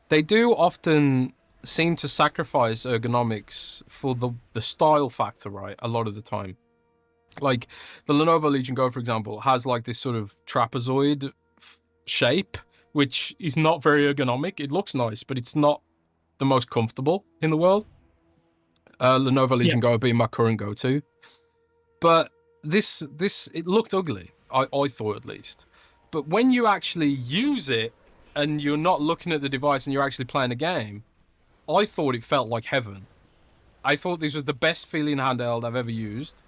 they do often seem to sacrifice ergonomics for the style factor, right? A lot of the time. Like the Lenovo Legion Go, for example, has like this sort of trapezoid shape, which is not very ergonomic. It looks nice, but it's not the most comfortable in the world. Lenovo Legion Go being my current go-to. But this it looked ugly, I thought at least. But when you actually use it and you're not looking at the device and you're actually playing a game, I thought it felt like heaven. I thought this was the best feeling handheld I've ever used.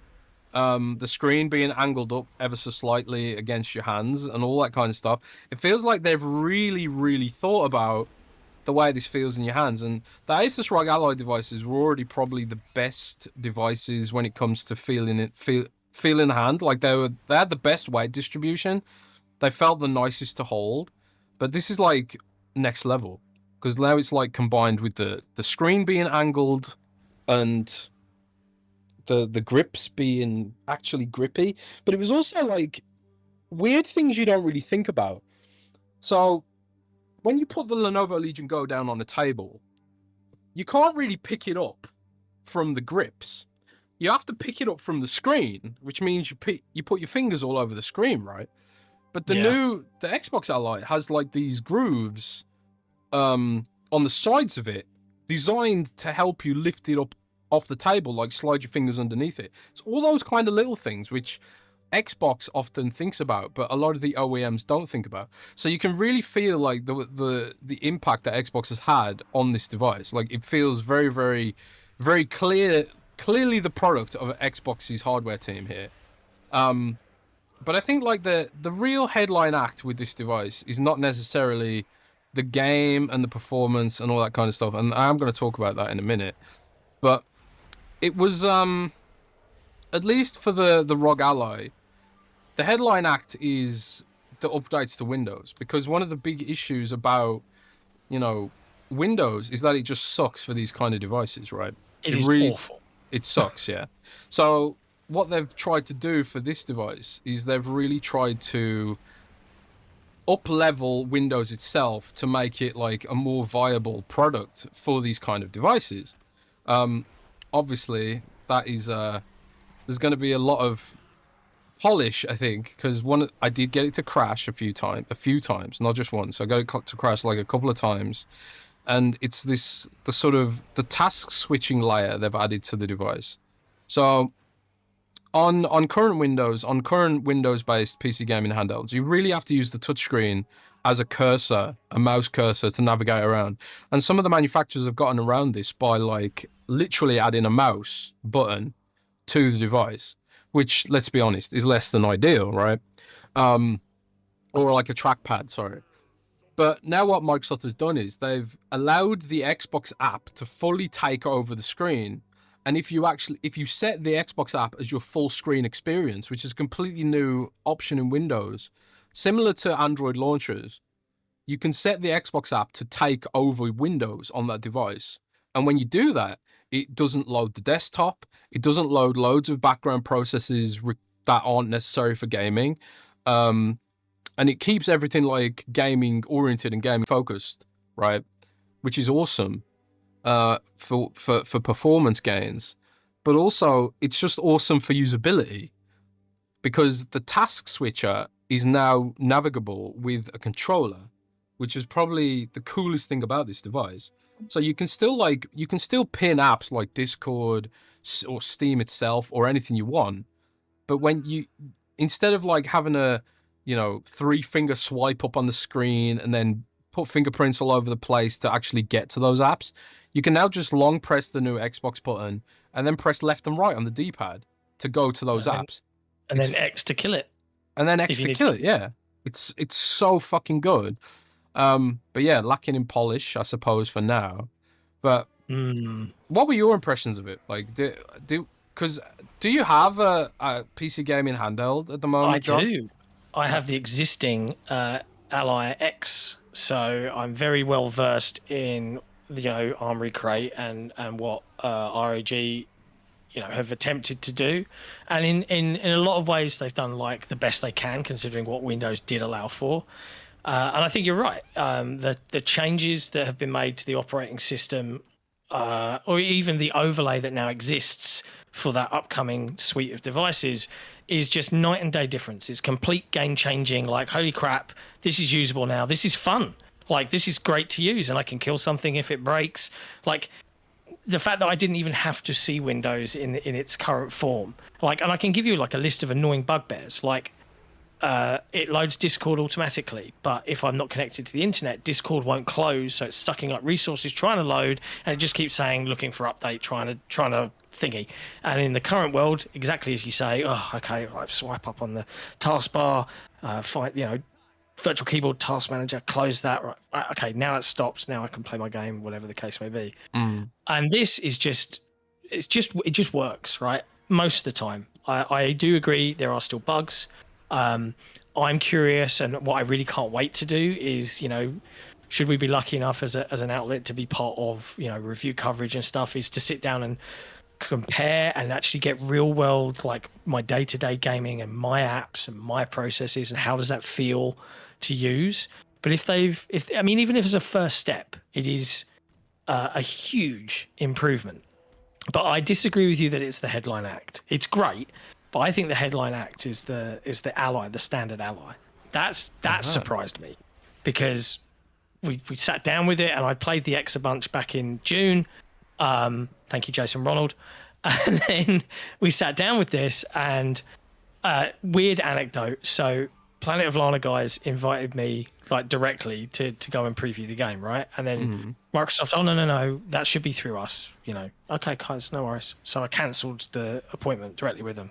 The screen being angled up ever so slightly against your hands and all that kind of stuff. It feels like they've really, really thought about the way this feels in your hands. And the Asus ROG Ally devices were already probably the best devices when it comes to feeling the hand. Like they had the best weight distribution. They felt the nicest to hold. But this is like next level, because now it's like combined with the screen being angled and the grips being actually grippy. But it was also like weird things you don't really think about. So when you put the Lenovo Legion Go down on the table, you can't really pick it up from the grips. You have to pick it up from the screen, which means you put your fingers all over the screen, right? But the Xbox Ally has like these grooves on the sides of it, designed to help you lift it up off the table, like slide your fingers underneath it. It's all those kind of little things which Xbox often thinks about, but a lot of the OEMs don't think about. So you can really feel like the impact that Xbox has had on this device. Like it feels very, very, very clearly the product of Xbox's hardware team here. But I think like the real headline act with this device is not necessarily the game and the performance and all that kind of stuff. And I'm going to talk about that in a minute. But it was, at least for the ROG Ally, the headline act is the updates to Windows. Because one of the big issues about, Windows is that it just sucks for these kind of devices, right? It is really awful. It sucks, yeah. So what they've tried to do for this device is they've really tried to up-level Windows itself to make it like a more viable product for these kind of devices. Obviously, that is there's going to be a lot of polish, I think, because I did get it to crash a few times, not just once. I got it to crash like a couple of times, and it's the task switching layer they've added to the device. So on current Windows-based PC gaming handhelds, you really have to use the touchscreen as a mouse cursor to navigate around. And some of the manufacturers have gotten around this by like literally adding a mouse button to the device, which, let's be honest, is less than ideal, right? Or like a trackpad, sorry. But now what Microsoft has done is they've allowed the Xbox app to fully take over the screen. And if you set the Xbox app as your full screen experience, which is a completely new option in Windows, similar to Android launchers, you can set the Xbox app to take over Windows on that device. And when you do that, it doesn't load the desktop. It doesn't load loads of background processes that aren't necessary for gaming. And it keeps everything like gaming oriented and gaming focused, right? Which is awesome for performance gains. But also, it's just awesome for usability, because the task switcher is now navigable with a controller, which is probably the coolest thing about this device. So you can still pin apps like Discord or Steam itself or anything you want, but instead of like having a 3-finger swipe up on the screen and then put fingerprints all over the place to actually get to those apps, you can now just long press the new Xbox button and then press left and right on the D-pad to go to those apps. And then X to kill it. And then X to kill it, yeah. It's so fucking good. But yeah, lacking in polish, I suppose, for now. But what were your impressions of it? Like, do you have a PC gaming handheld at the moment, John? I do. I have the existing Ally X, so I'm very well versed in Armory Crate and what ROG have attempted to do, and in a lot of ways they've done like the best they can considering what Windows did allow for. And I think you're right. The changes that have been made to the operating system, or even the overlay that now exists for that upcoming suite of devices, is just night and day difference. It's complete game changing. Like, holy crap, this is usable now. This is fun. Like, this is great to use, and I can kill something if it breaks. Like, the fact that I didn't even have to see Windows in its current form. Like, and I can give you like a list of annoying bugbears. Like, it loads Discord automatically, but if I'm not connected to the internet, Discord won't close, so it's sucking up resources trying to load, and it just keeps saying looking for update, trying to thingy. And in the current world, exactly as you say, oh, okay, right, swipe up on the taskbar, find, virtual keyboard task manager, close that. Right, okay, now it stops. Now I can play my game, whatever the case may be. And this is it just works, right? Most of the time. I do agree there are still bugs. I'm curious, and what I really can't wait to do is, should we be lucky enough as an outlet to be part of, review coverage and stuff, is to sit down and compare and actually get real world, like my day-to-day gaming and my apps and my processes, and how does that feel to use. But even if it's a first step, it is a huge improvement. But I disagree with you that it's the headline act. It's great, but I think the headline act is the Ally, the standard Ally. That surprised me, because we sat down with it, and I played the X a bunch back in June. Thank you, Jason Ronald. And then we sat down with this, and weird anecdote. So Planet of Lana guys invited me directly to go and preview the game, right? And then Microsoft, oh no, that should be through us. Okay, guys, no worries. So I cancelled the appointment directly with them.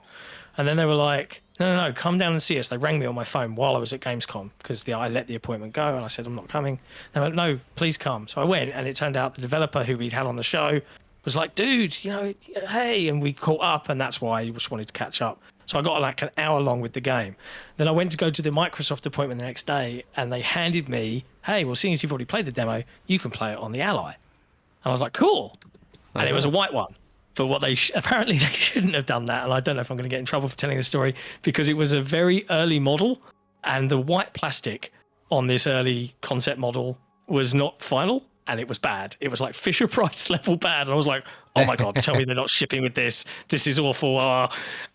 And then they were like, no, come down and see us. They rang me on my phone while I was at Gamescom, because I let the appointment go, and I said, I'm not coming. They went, no, please come. So I went, and it turned out the developer who we'd had on the show was like, dude, hey, and we caught up, and that's why I just wanted to catch up. So I got like an hour long with the game. Then I went to go to the Microsoft appointment the next day, and they handed me, hey, well, seeing as you've already played the demo, you can play it on the Ally. And I was like, cool. And it was a white one. But what apparently they shouldn't have done that, and I don't know if I'm going to get in trouble for telling the story, because it was a very early model, and the white plastic on this early concept model was not final, and it was bad. It was like Fisher Price level bad, and I was like, oh my god, tell me they're not shipping with this. This is awful.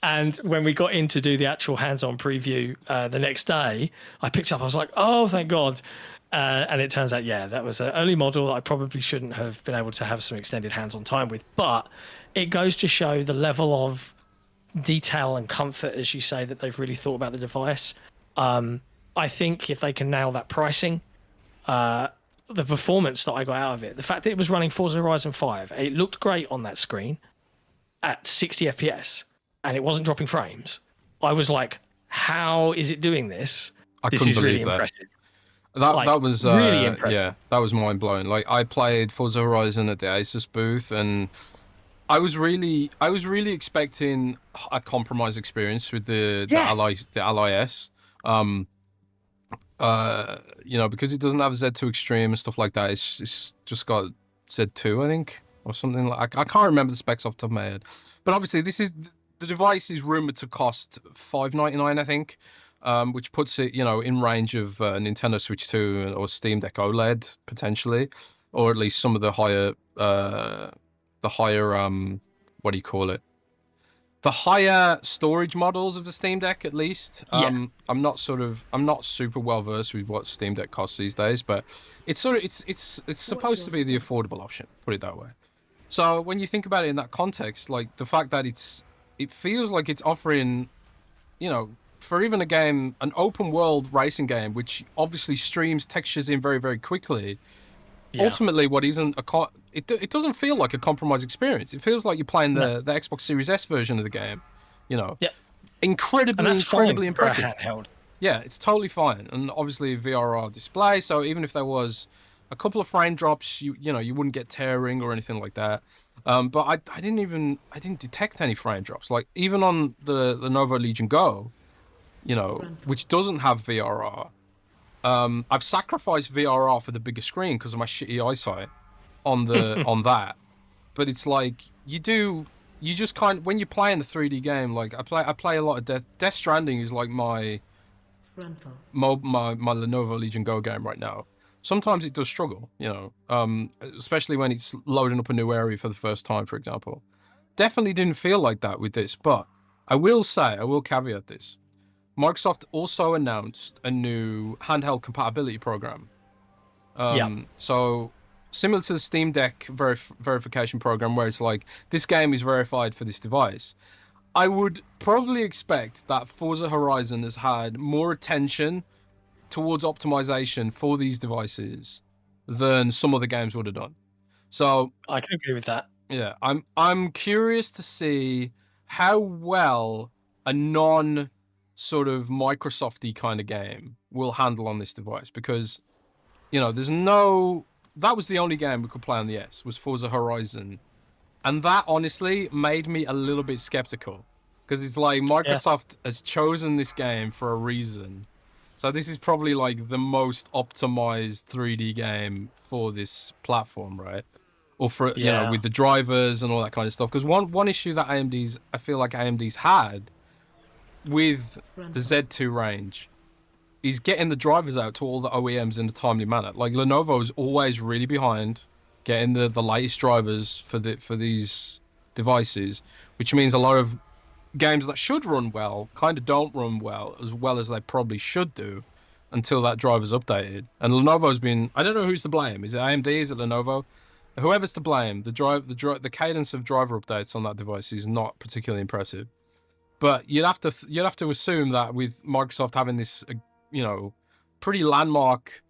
And when we got in to do the actual hands-on preview the next day, I picked up. I was like, oh, thank God. And it turns out, that was an early model that I probably shouldn't have been able to have some extended hands-on time with. But it goes to show the level of detail and comfort, as you say, that they've really thought about the device. I think if they can nail that pricing, the performance that I got out of it, the fact that it was running Forza Horizon 5, it looked great on that screen at 60 FPS, and it wasn't dropping frames. I was like, how is it doing this? This is really impressive. That was really impressive. Yeah, that was mind blowing. Like, I played Forza Horizon at the Asus booth, and I was really expecting a compromise experience with the Ally S. Because it doesn't have Z2 Extreme and stuff like that. It's just got Z2, I think, or something like. I can't remember the specs off the top of my head. But obviously, the device is rumored to cost $599, I think. Which puts it, in range of Nintendo Switch 2 or Steam Deck OLED potentially, or at least some of the higher, what do you call it? The higher storage models of the Steam Deck, at least. I'm not super well versed with what Steam Deck costs these days, but it's supposed to be the affordable option. Put it that way. So when you think about it in that context, like the fact that it feels like it's offering, for even a game, an open world racing game, which obviously streams textures in very, very quickly. Yeah. Ultimately, what isn't it doesn't feel like a compromised experience. It feels like you're playing the Xbox Series S version of the game. Incredibly impressive. Handheld. Yeah, it's totally fine, and obviously VRR display. So even if there was a couple of frame drops, you wouldn't get tearing or anything like that. But I didn't detect any frame drops. Like even on the Lenovo Legion Go, which doesn't have VRR. I've sacrificed VRR for the bigger screen because of my shitty eyesight on that. But it's like you just kind of, when you play in the 3D game, like I play a lot of Death Stranding is like my my Lenovo Legion Go game right now, sometimes it does struggle, you know, especially when it's loading up a new area for the first time, for example. Definitely didn't feel like that with this, but I will caveat this. Microsoft also announced a new handheld compatibility program. So similar to the Steam Deck verification program, where it's like, this game is verified for this device. I would probably expect that Forza Horizon has had more attention towards optimization for these devices than some other games would have done. So I can agree with that. Yeah, I'm curious to see how well a non sort of Microsofty kind of game will handle on this device, because, you know, that was the only game we could play on the S, was Forza Horizon. And that honestly made me a little bit skeptical, because it's like Microsoft has chosen this game for a reason. So this is probably like the most optimized 3D game for this platform, right? Or for, you know, with the drivers and all that kind of stuff. Because one issue that I feel like AMD's had with the Z2 range is getting the drivers out to all the OEMs in a timely manner. Like, Lenovo's always really behind getting the latest drivers for these devices, which means a lot of games that should run well kind of don't run well as they probably should do until that driver's updated. And Lenovo's been, I don't know who's to blame. Is it AMD? Is it Lenovo? Whoever's to blame, the cadence of driver updates on that device is not particularly impressive. But you'd have to assume that with Microsoft having this, you know, pretty landmark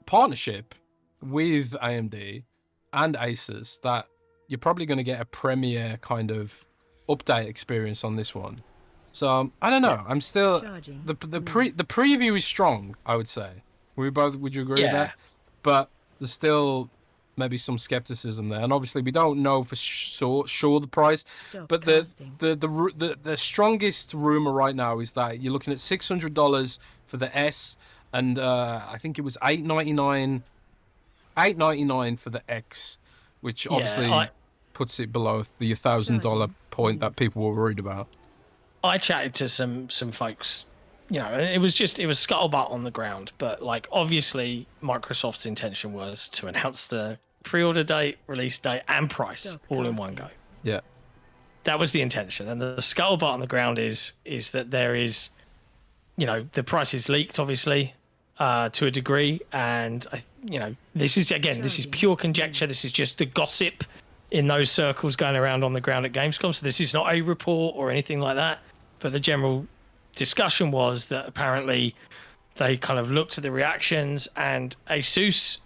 partnership with AMD and Asus, that you're probably going to get a premier kind of update experience on this one. So I don't know. I'm still the preview is strong, I would say. Would you agree with that? But there's still maybe some skepticism there, and obviously we don't know for sure the price. But the strongest rumor right now is that you're looking at $600 for the S, and I think it was $899 for the X, which obviously puts it below the $1,000 point that people were worried about. I chatted to some folks, you know, it was scuttlebutt on the ground, but like, obviously Microsoft's intention was to announce the pre-order date, release date, and price all in one go. Yeah, that was the intention. And the scuttlebutt on the ground is that there is, you know, the price is leaked, obviously, to a degree, and you know, this is pure conjecture. This is just the gossip in those circles going around on the ground at Gamescom. So this is not a report or anything like that. But the general discussion was that apparently they kind of looked at the reactions, and Asus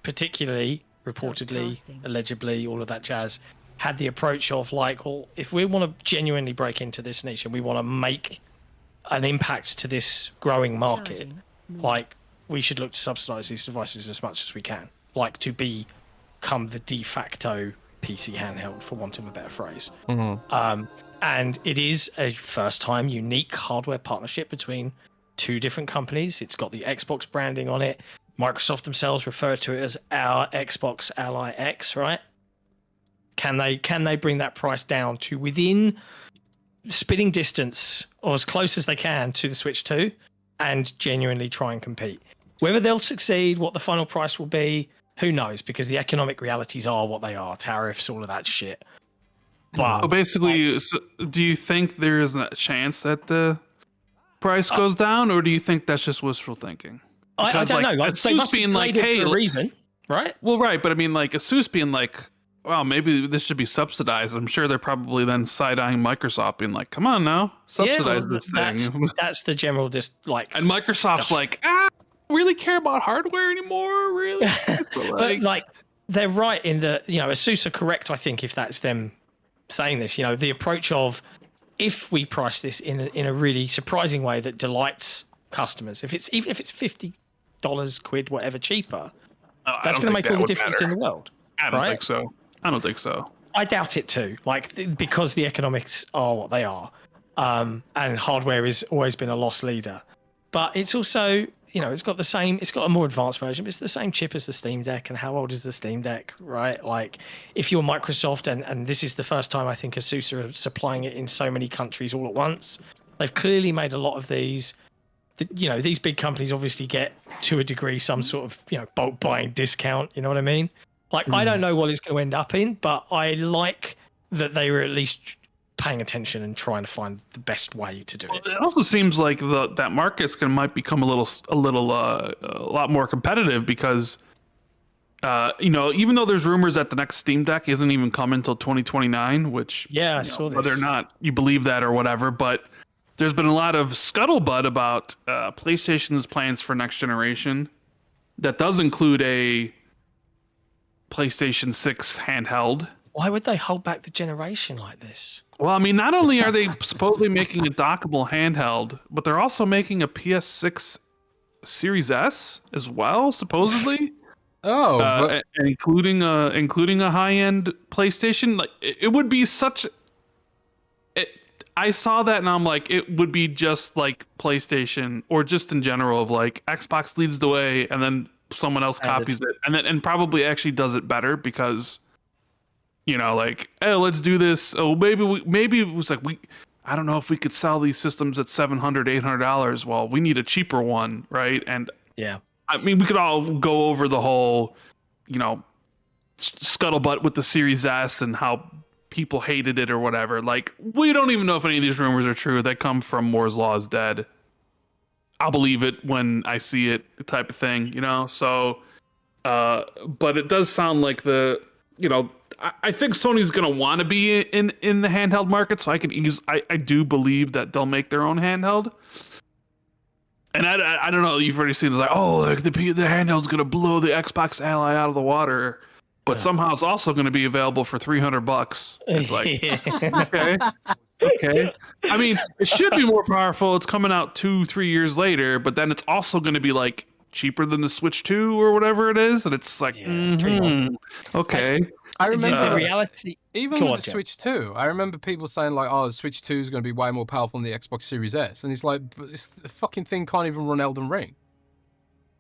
particularly, reportedly, allegedly, all of that jazz, had the approach of like, well, if we want to genuinely break into this niche and we want to make an impact to this growing market, like, we should look to subsidize these devices as much as we can, like to become the de facto PC handheld, for want of a better phrase. And it is a first-time unique hardware partnership between two different companies. It's got the Xbox branding on it. Microsoft themselves refer to it as our Xbox Ally X, right? Can they bring that price down to within spitting distance, or as close as they can, to the Switch 2, and genuinely try and compete? Whether they'll succeed, what the final price will be, who knows? Because the economic realities are what they are, tariffs, all of that shit. But so basically, do you think there is a chance that the price goes down, or do you think that's just wishful thinking? I don't know. Like, Asus being like, hey, for a reason, right? Well, right, but I mean, like, Asus being like, well, maybe this should be subsidized. I'm sure they're probably then side-eyeing Microsoft, being like, come on now, subsidize this thing. That's the general And Microsoft's like, really care about hardware anymore, really? But like, they're right in the, you know, Asus are correct, I think, if that's them saying this. You know, the approach of, if we price this in a really surprising way that delights customers, even if it's $50, quid, whatever, cheaper, that's going to make all the difference in the world. I don't think so. I don't think so. I doubt it too. Like, because the economics are what they are, and hardware has always been a loss leader. But it's also, you know, it's got a more advanced version, but it's the same chip as the Steam Deck. And how old is the Steam Deck, right? Like, if you're Microsoft, and this is the first time I think Asus are supplying it in so many countries all at once, they've clearly made a lot of these these big companies obviously get to a degree some sort of bulk buying discount. You know what I mean? Like I don't know what it's going to end up in, but I like that they were at least paying attention and trying to find the best way to do it. It also seems like that market's might become a lot more competitive because, even though there's rumors that the next Steam Deck isn't even coming until 2029, which I saw this. Whether or not you believe that or whatever, but there's been a lot of scuttlebutt about PlayStation's plans for next generation. That does include a PlayStation 6 handheld. Why would they hold back the generation like this? Well, I mean, not only are they supposedly making a dockable handheld, but they're also making a PS6 Series S as well, supposedly. Including a high-end PlayStation. Like it would be such. I saw that and I'm like, it would be just like PlayStation or just in general of like Xbox leads the way and then someone else copies it and probably actually does it better because. Like, hey, let's do this. Oh, maybe it was like I don't know if we could sell these systems at $700, $800. Well, we need a cheaper one, right? And I mean, we could all go over the whole, scuttlebutt with the Series S and how people hated it or whatever. Like, we don't even know if any of these rumors are true. They come from Moore's Law is dead. I'll believe it when I see it, type of thing, So, but it does sound like I think Sony's gonna want to be in the handheld market, so I do believe that they'll make their own handheld. And I don't know, you've already seen it, like the handheld's gonna blow the Xbox Ally out of the water, but somehow it's also gonna be available for $300. It's like okay. I mean, it should be more powerful. It's coming out 2-3 years later, but then it's also gonna be like cheaper than the Switch 2 or whatever it is, and it's like okay. I remember the reality. Even with the Switch 2, I remember people saying like, "Oh, the Switch 2 is going to be way more powerful than the Xbox Series S," and it's like, but the fucking thing can't even run Elden Ring.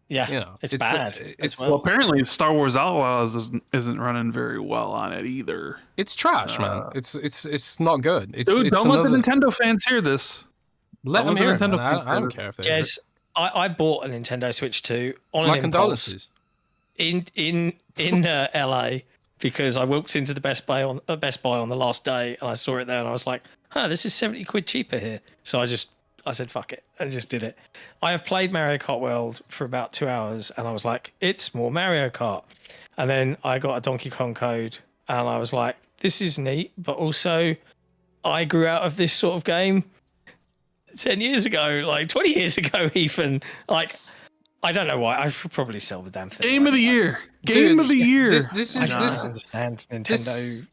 Yeah, it's bad. Well, apparently, Star Wars Outlaws isn't running very well on it either. It's trash, man. It's not good. Dude, don't let the Nintendo fans hear this. Let them hear it. I don't care if they. Jez, I bought a Nintendo Switch 2 on my an condolences. In LA. Because I walked into the Best Buy on the last day and I saw it there and I was like, this is 70 quid cheaper here. So I said, fuck it, and just did it. I have played Mario Kart World for about 2 hours and I was like, it's more Mario Kart. And then I got a Donkey Kong code and I was like, this is neat, but also I grew out of this sort of game 10 years ago, like 20 years ago even. Like, I don't know why. I should probably sell the damn thing. Game of the year. Game of the year. I understand Nintendo.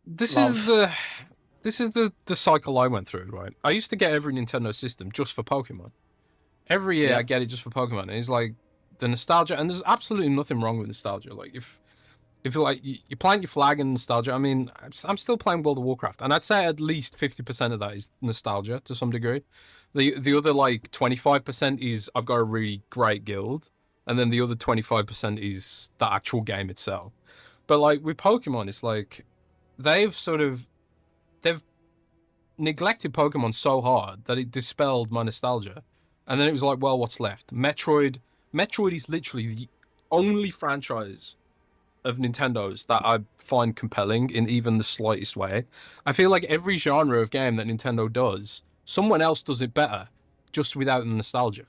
This is the cycle I went through, right? I used to get every Nintendo system just for Pokemon. Every year I get it just for Pokemon. And it's like the nostalgia, and there's absolutely nothing wrong with nostalgia. Like if you're like you plant your flag in nostalgia, I mean, I'm still playing World of Warcraft, and I'd say at least 50% of that is nostalgia to some degree. The other like 25% is I've got a really great guild, and then the other 25% is the actual game itself. But like with Pokemon, it's like they've neglected Pokemon so hard that it dispelled my nostalgia. And then it was like, well, what's left? Metroid is literally the only franchise of Nintendo's that I find compelling in even the slightest way. I feel like every genre of game that Nintendo does, someone else does it better, just without the nostalgia.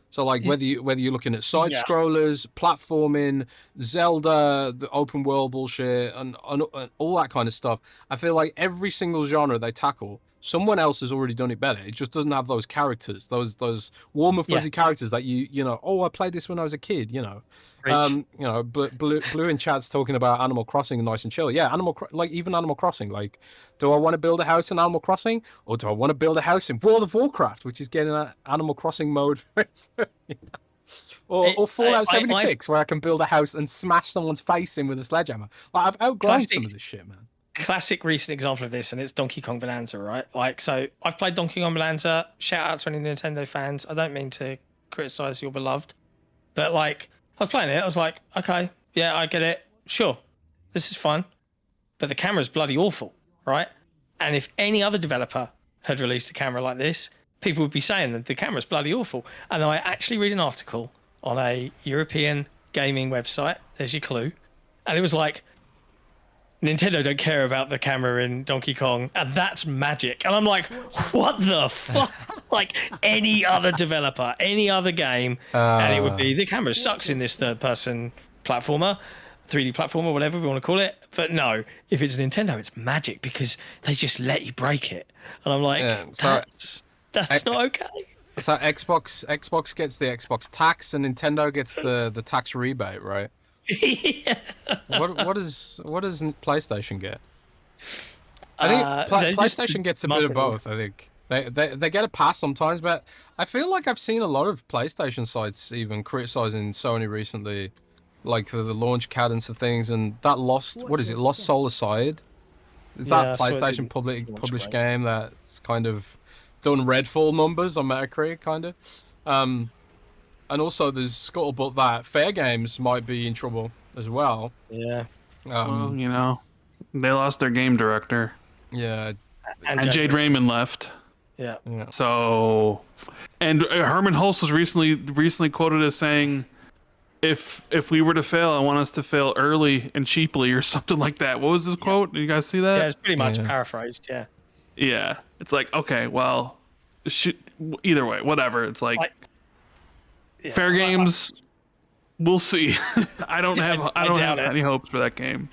So like whether you're looking at side scrollers, platforming, Zelda, the open world bullshit, and all that kind of stuff, I feel like every single genre they tackle, someone else has already done it better. It just doesn't have those characters, those warm and fuzzy characters that you know. Oh, I played this when I was a kid. You know, Blue in chat's talking about Animal Crossing and nice and chill. Yeah, even Animal Crossing. Like, do I want to build a house in Animal Crossing, or do I want to build a house in World of Warcraft, which is getting an Animal Crossing mode, or Fallout 76, where I can build a house and smash someone's face in with a sledgehammer. Like, I've outgrown some of this shit, man. Classic recent example of this, and it's Donkey Kong Bonanza, right? Like, so I've played Donkey Kong Bonanza. Shout out to any Nintendo fans. I don't mean to criticize your beloved, but like, I was playing it. I was like, okay, yeah, I get it. Sure, this is fun, but the camera's bloody awful, right? And if any other developer had released a camera like this, people would be saying that the camera's bloody awful. And I actually read an article on a European gaming website. There's your clue. And it was like, Nintendo don't care about the camera in Donkey Kong, and that's magic. And I'm like, what the fuck? Like any other developer, any other game, and it would be the camera sucks in this third-person platformer, 3D platformer, whatever we want to call it. But no, if it's Nintendo, it's magic because they just let you break it. And I'm like, that's not okay. So Xbox gets the Xbox tax, and Nintendo gets the tax rebate, right? Yeah. What does PlayStation get? I think PlayStation gets a bit of both. I think they get a pass sometimes, but I feel like I've seen a lot of PlayStation sites even criticizing Sony recently, like for the launch cadence of things, and that Lost Soul Aside? Is that PlayStation published game that's kind of done Redfall numbers on Metacritic, kind of? And also, there's scuttlebutt that Fair Games might be in trouble as well. Yeah. Well, you know, they lost their game director. Yeah. And Jade Raymond left. Yeah. So, and Herman Hulst was recently quoted as saying, "If we were to fail, I want us to fail early and cheaply," or something like that. What was his quote? Did you guys see that? Yeah, it's pretty much paraphrased. Yeah. Yeah. It's like, okay, well, either way, whatever. It's like. Fair Games, we'll see. I don't have any hopes for that game.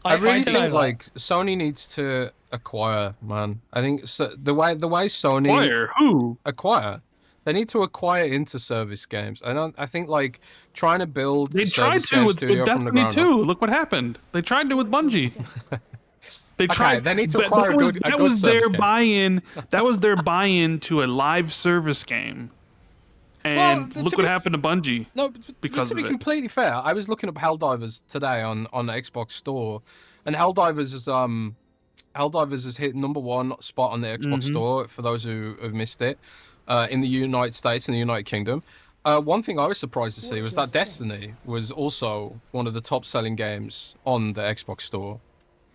I really think like Sony needs to acquire, man. I think the way Sony acquire, they need to acquire into service games. I think like trying to build. They tried to with Destiny 2. Look what happened. They tried to with Bungie. They tried. They need to acquire a good That was their buy-in. That was their buy-in to a live service game. And look what happened to Bungie. No, but to be completely fair, I was looking up Helldivers today on the Xbox Store, and Helldivers has hit #1 spot on the Xbox Store for those who have missed it in the United States and the United Kingdom. One thing I was surprised to see was that Destiny was also one of the top-selling games on the Xbox Store.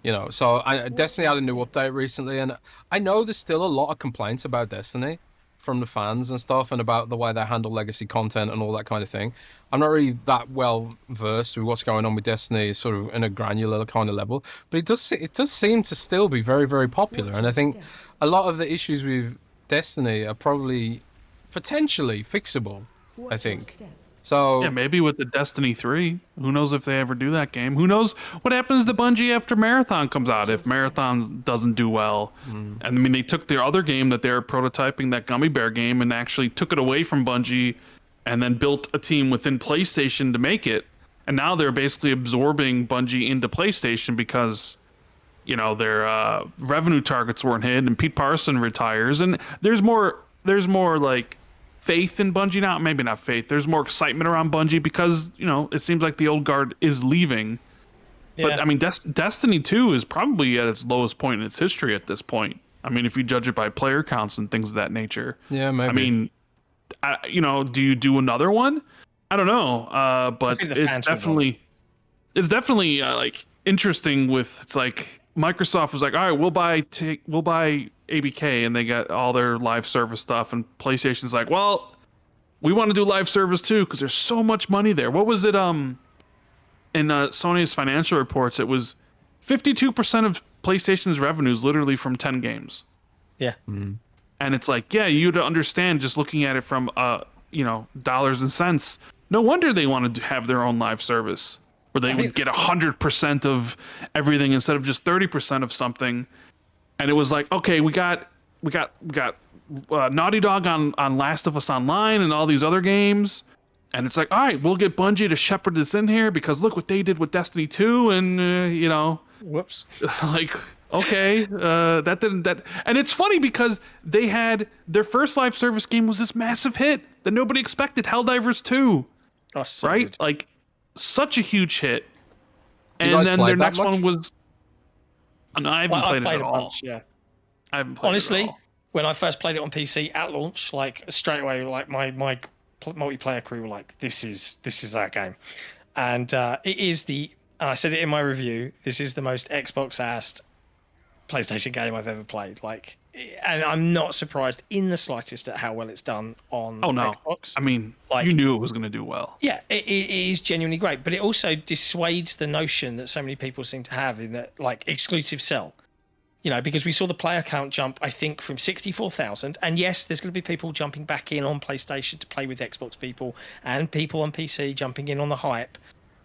You know, so Destiny had a new update recently, and I know there's still a lot of complaints about Destiny from the fans and stuff, and about the way they handle legacy content and all that kind of thing. I'm not really that well versed with what's going on with Destiny, sort of in a granular kind of level, but it does seem to still be very, very popular. And I think a lot of the issues with Destiny are probably potentially fixable. I think. So yeah, maybe with the Destiny 3. Who knows if they ever do that game? Who knows what happens to Bungie after Marathon comes out if Marathon doesn't do well? And I mean, they took their other game that they're prototyping, that Gummy Bear game, and actually took it away from Bungie, and then built a team within PlayStation to make it. And now they're basically absorbing Bungie into PlayStation because, you know, their revenue targets weren't hit, and Pete Parson retires, and there's more like faith in Bungie now. Maybe not faith. There's more excitement around Bungie because, you know, it seems like the old guard is leaving. Yeah. But I mean, Destiny 2 is probably at its lowest point in its history at this point. I mean, if you judge it by player counts and things of that nature. Yeah, maybe. I mean, you know, do you do another one? I don't know. But it's definitely like interesting. With it's like Microsoft was like, all right, we'll buy ABK, and they got all their live service stuff, and PlayStation's like, well, we want to do live service too because there's so much money there. What was it? In Sony's financial reports, it was 52% of PlayStation's revenues literally from 10 games. Yeah. And it's like, yeah, you'd understand just looking at it from you know, dollars and cents. No wonder they wanted to have their own live service where they would get 100% of everything instead of just 30% of something. And it was like, okay, we got Naughty Dog on Last of Us Online and all these other games, and it's like, all right, we'll get Bungie to shepherd this in here because look what they did with Destiny 2, and you know, whoops, like, okay, and it's funny because they had their first live service game was this massive hit that nobody expected, Helldivers 2, right? Good. Like, such a huge hit, and then their next one was. No, I haven't played it at all. Yeah. I haven't played Honestly, it at all. When I first played it on PC at launch, like straight away, like my multiplayer crew were like, "This is that game," and it is and I said it in my review. This is the most Xbox-assed PlayStation game I've ever played. Like, and I'm not surprised in the slightest at how well it's done on Xbox. I mean, like, you knew it was going to do well. Yeah, it is genuinely great, but it also dissuades the notion that so many people seem to have in that, like, exclusive sell. You know, because we saw the player count jump, I think, from 64,000. And yes, there's going to be people jumping back in on PlayStation to play with Xbox people and people on PC jumping in on the hype.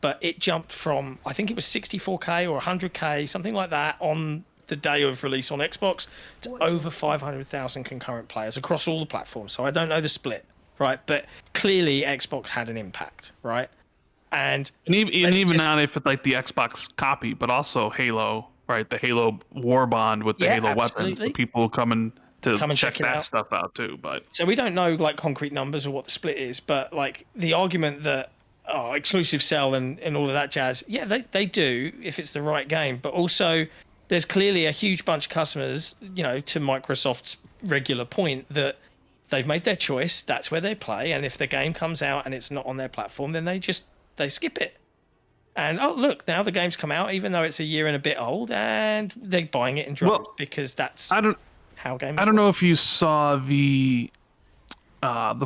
But it jumped from, I think it was 64K or 100K, something like that, on the day of release on Xbox to over 500,000 concurrent players across all the platforms. So I don't know the split, right? But clearly Xbox had an impact, right? And even not if it's like the Xbox copy, but also Halo. Right, the Halo War Bond with the Halo weapons, the people coming to check that stuff out too. But so we don't know like concrete numbers or what the split is, but like the argument that exclusive sell and all of that jazz, yeah, they do if it's the right game. But also, there's clearly a huge bunch of customers, you know, to Microsoft's regular point that they've made their choice. That's where they play, and if the game comes out and it's not on their platform, then they skip it. And oh look, now the game's come out, even though it's a year and a bit old, and they're buying it in droves because that's how games. I don't know if you saw the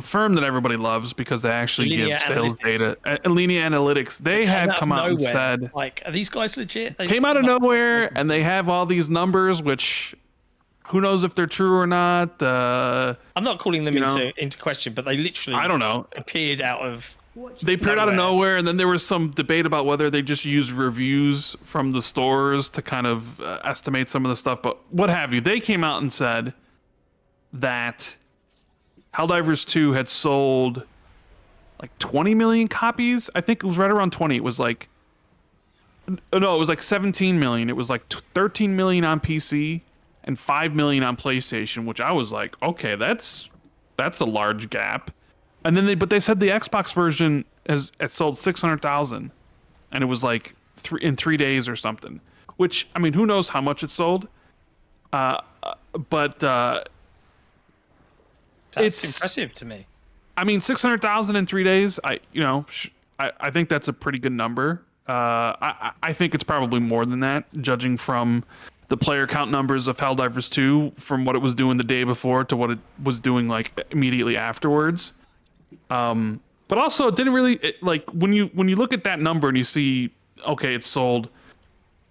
firm that everybody loves because they actually give sales data. Alinea Analytics. They had come out and said, like, are these guys legit? They came out of nowhere, and they have all these numbers, which who knows if they're true or not. I'm not calling them into question, but they literally appeared out of. They appeared out of nowhere, and then there was some debate about whether they just used reviews from the stores to kind of estimate some of the stuff, but what have you. They came out and said that Helldivers 2 had sold like 20 million copies. I think it was right around 20. It was like, no, it was like 17 million. It was like 13 million on PC and 5 million on PlayStation, which I was like, okay, that's a large gap. And then they said the Xbox version it sold 600,000, and it was like in 3 days or something. Which, I mean, who knows how much it sold? But that's impressive to me. I mean, 600,000 in 3 days. I think that's a pretty good number. I think it's probably more than that, judging from the player count numbers of Helldivers 2, from what it was doing the day before to what it was doing like immediately afterwards. But also it didn't really like when you look at that number and you see, okay, it sold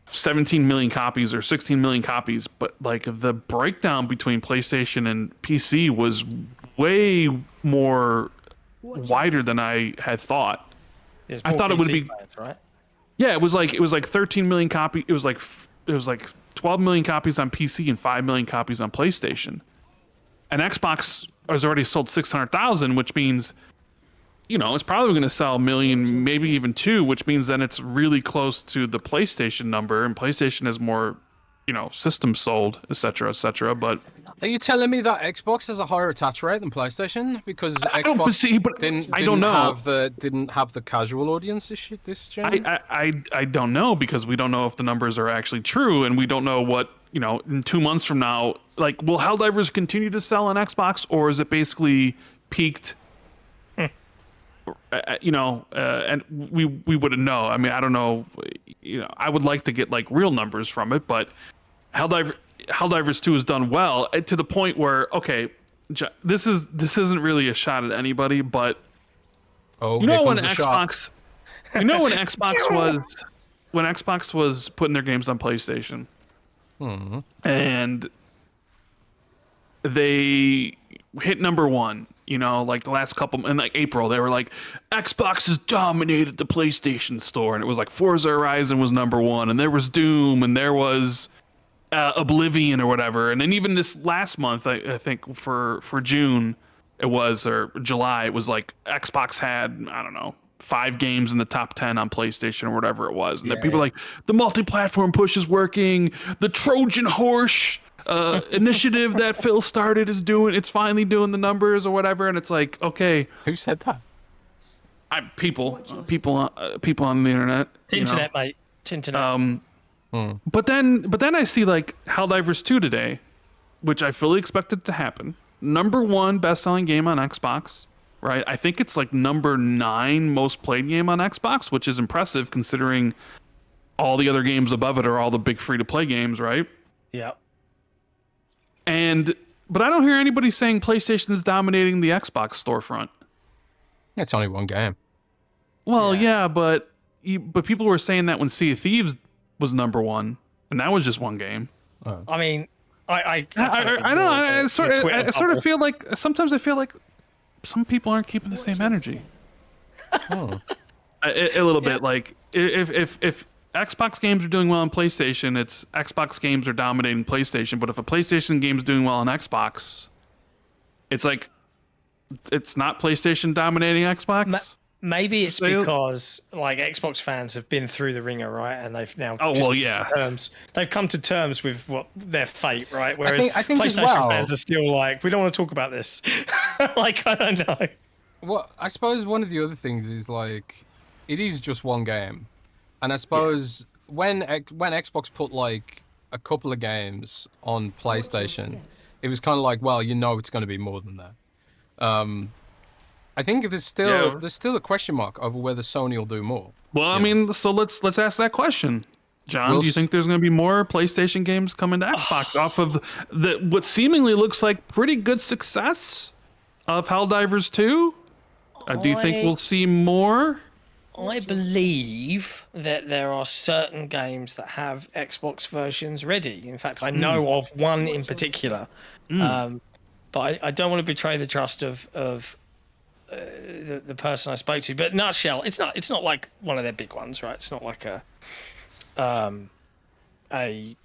17 million copies or 16 million copies, but like the breakdown between PlayStation and PC was way more wider than I had thought. I thought it would be players, right? Yeah, it was like 13 million copies. It was like 12 million copies on PC and 5 million copies on PlayStation. And Xbox has already sold 600,000, which means, it's probably going to sell a million, maybe even 2, which means then it's really close to the PlayStation number, and PlayStation has more, systems sold, etc., etc. But are you telling me that Xbox has a higher attach rate than PlayStation because Xbox didn't have the casual audience this gen? I don't know, because we don't know if the numbers are actually true, and we don't know what, in 2 months from now, like, will Helldivers continue to sell on Xbox, or is it basically peaked? And we wouldn't know. I mean, I don't know. I would like to get like real numbers from it, but Helldivers 2 has done well to the point where, okay, this isn't really a shot at anybody, but when Xbox was putting their games on PlayStation, and they hit number 1, like the last couple in like April, they were like, Xbox has dominated the PlayStation store, and it was like Forza Horizon was number 1, and there was Doom, and there was Oblivion or whatever. And then even this last month, I think for June it was, or July, it was like Xbox had, I don't know, 5 games in the top 10 on PlayStation or whatever it was. And then people like, the multi-platform push is working, the Trojan horse initiative that Phil started it's finally doing the numbers or whatever. And it's like, okay, who said that? People on the internet. Internet, mate. Internet. But then I see like Helldivers 2 today, which I fully expected to happen. Number 1 best-selling game on Xbox, right? I think it's like number 9 most played game on Xbox, which is impressive considering all the other games above it are all the big free-to-play games, right? Yeah. But I don't hear anybody saying PlayStation is dominating the Xbox storefront. It's only one game. Well, yeah, but people were saying that when Sea of Thieves was #1, and that was just one game. Oh. I mean, I know. I sort of feel like sometimes I feel like some people aren't keeping the same energy. Oh. A little bit. Like if Xbox games are doing well on PlayStation, it's Xbox games are dominating PlayStation. But if a PlayStation game is doing well on Xbox, it's like it's not PlayStation dominating Xbox. Maybe it's because like Xbox fans have been through the ringer, right? And they've now they've come to terms with what their fate, right? Whereas I think PlayStation fans are still like, we don't want to talk about this. Like, I don't know. Well, I suppose one of the other things is like, it is just one game, and I suppose when Xbox put like a couple of games on PlayStation, it was kind of like, well, you know, it's going to be more than that. I think there's still a question mark over whether Sony will do more. Well, I mean, so let's ask that question, John. Do you think there's going to be more PlayStation games coming to Xbox off of what seemingly looks like pretty good success of Helldivers 2? Do you think we'll see more? I believe that there are certain games that have Xbox versions ready. In fact, I know of one in particular, but I don't want to betray the trust of the person I spoke to. But nutshell, it's not like one of their big ones, right? It's not like a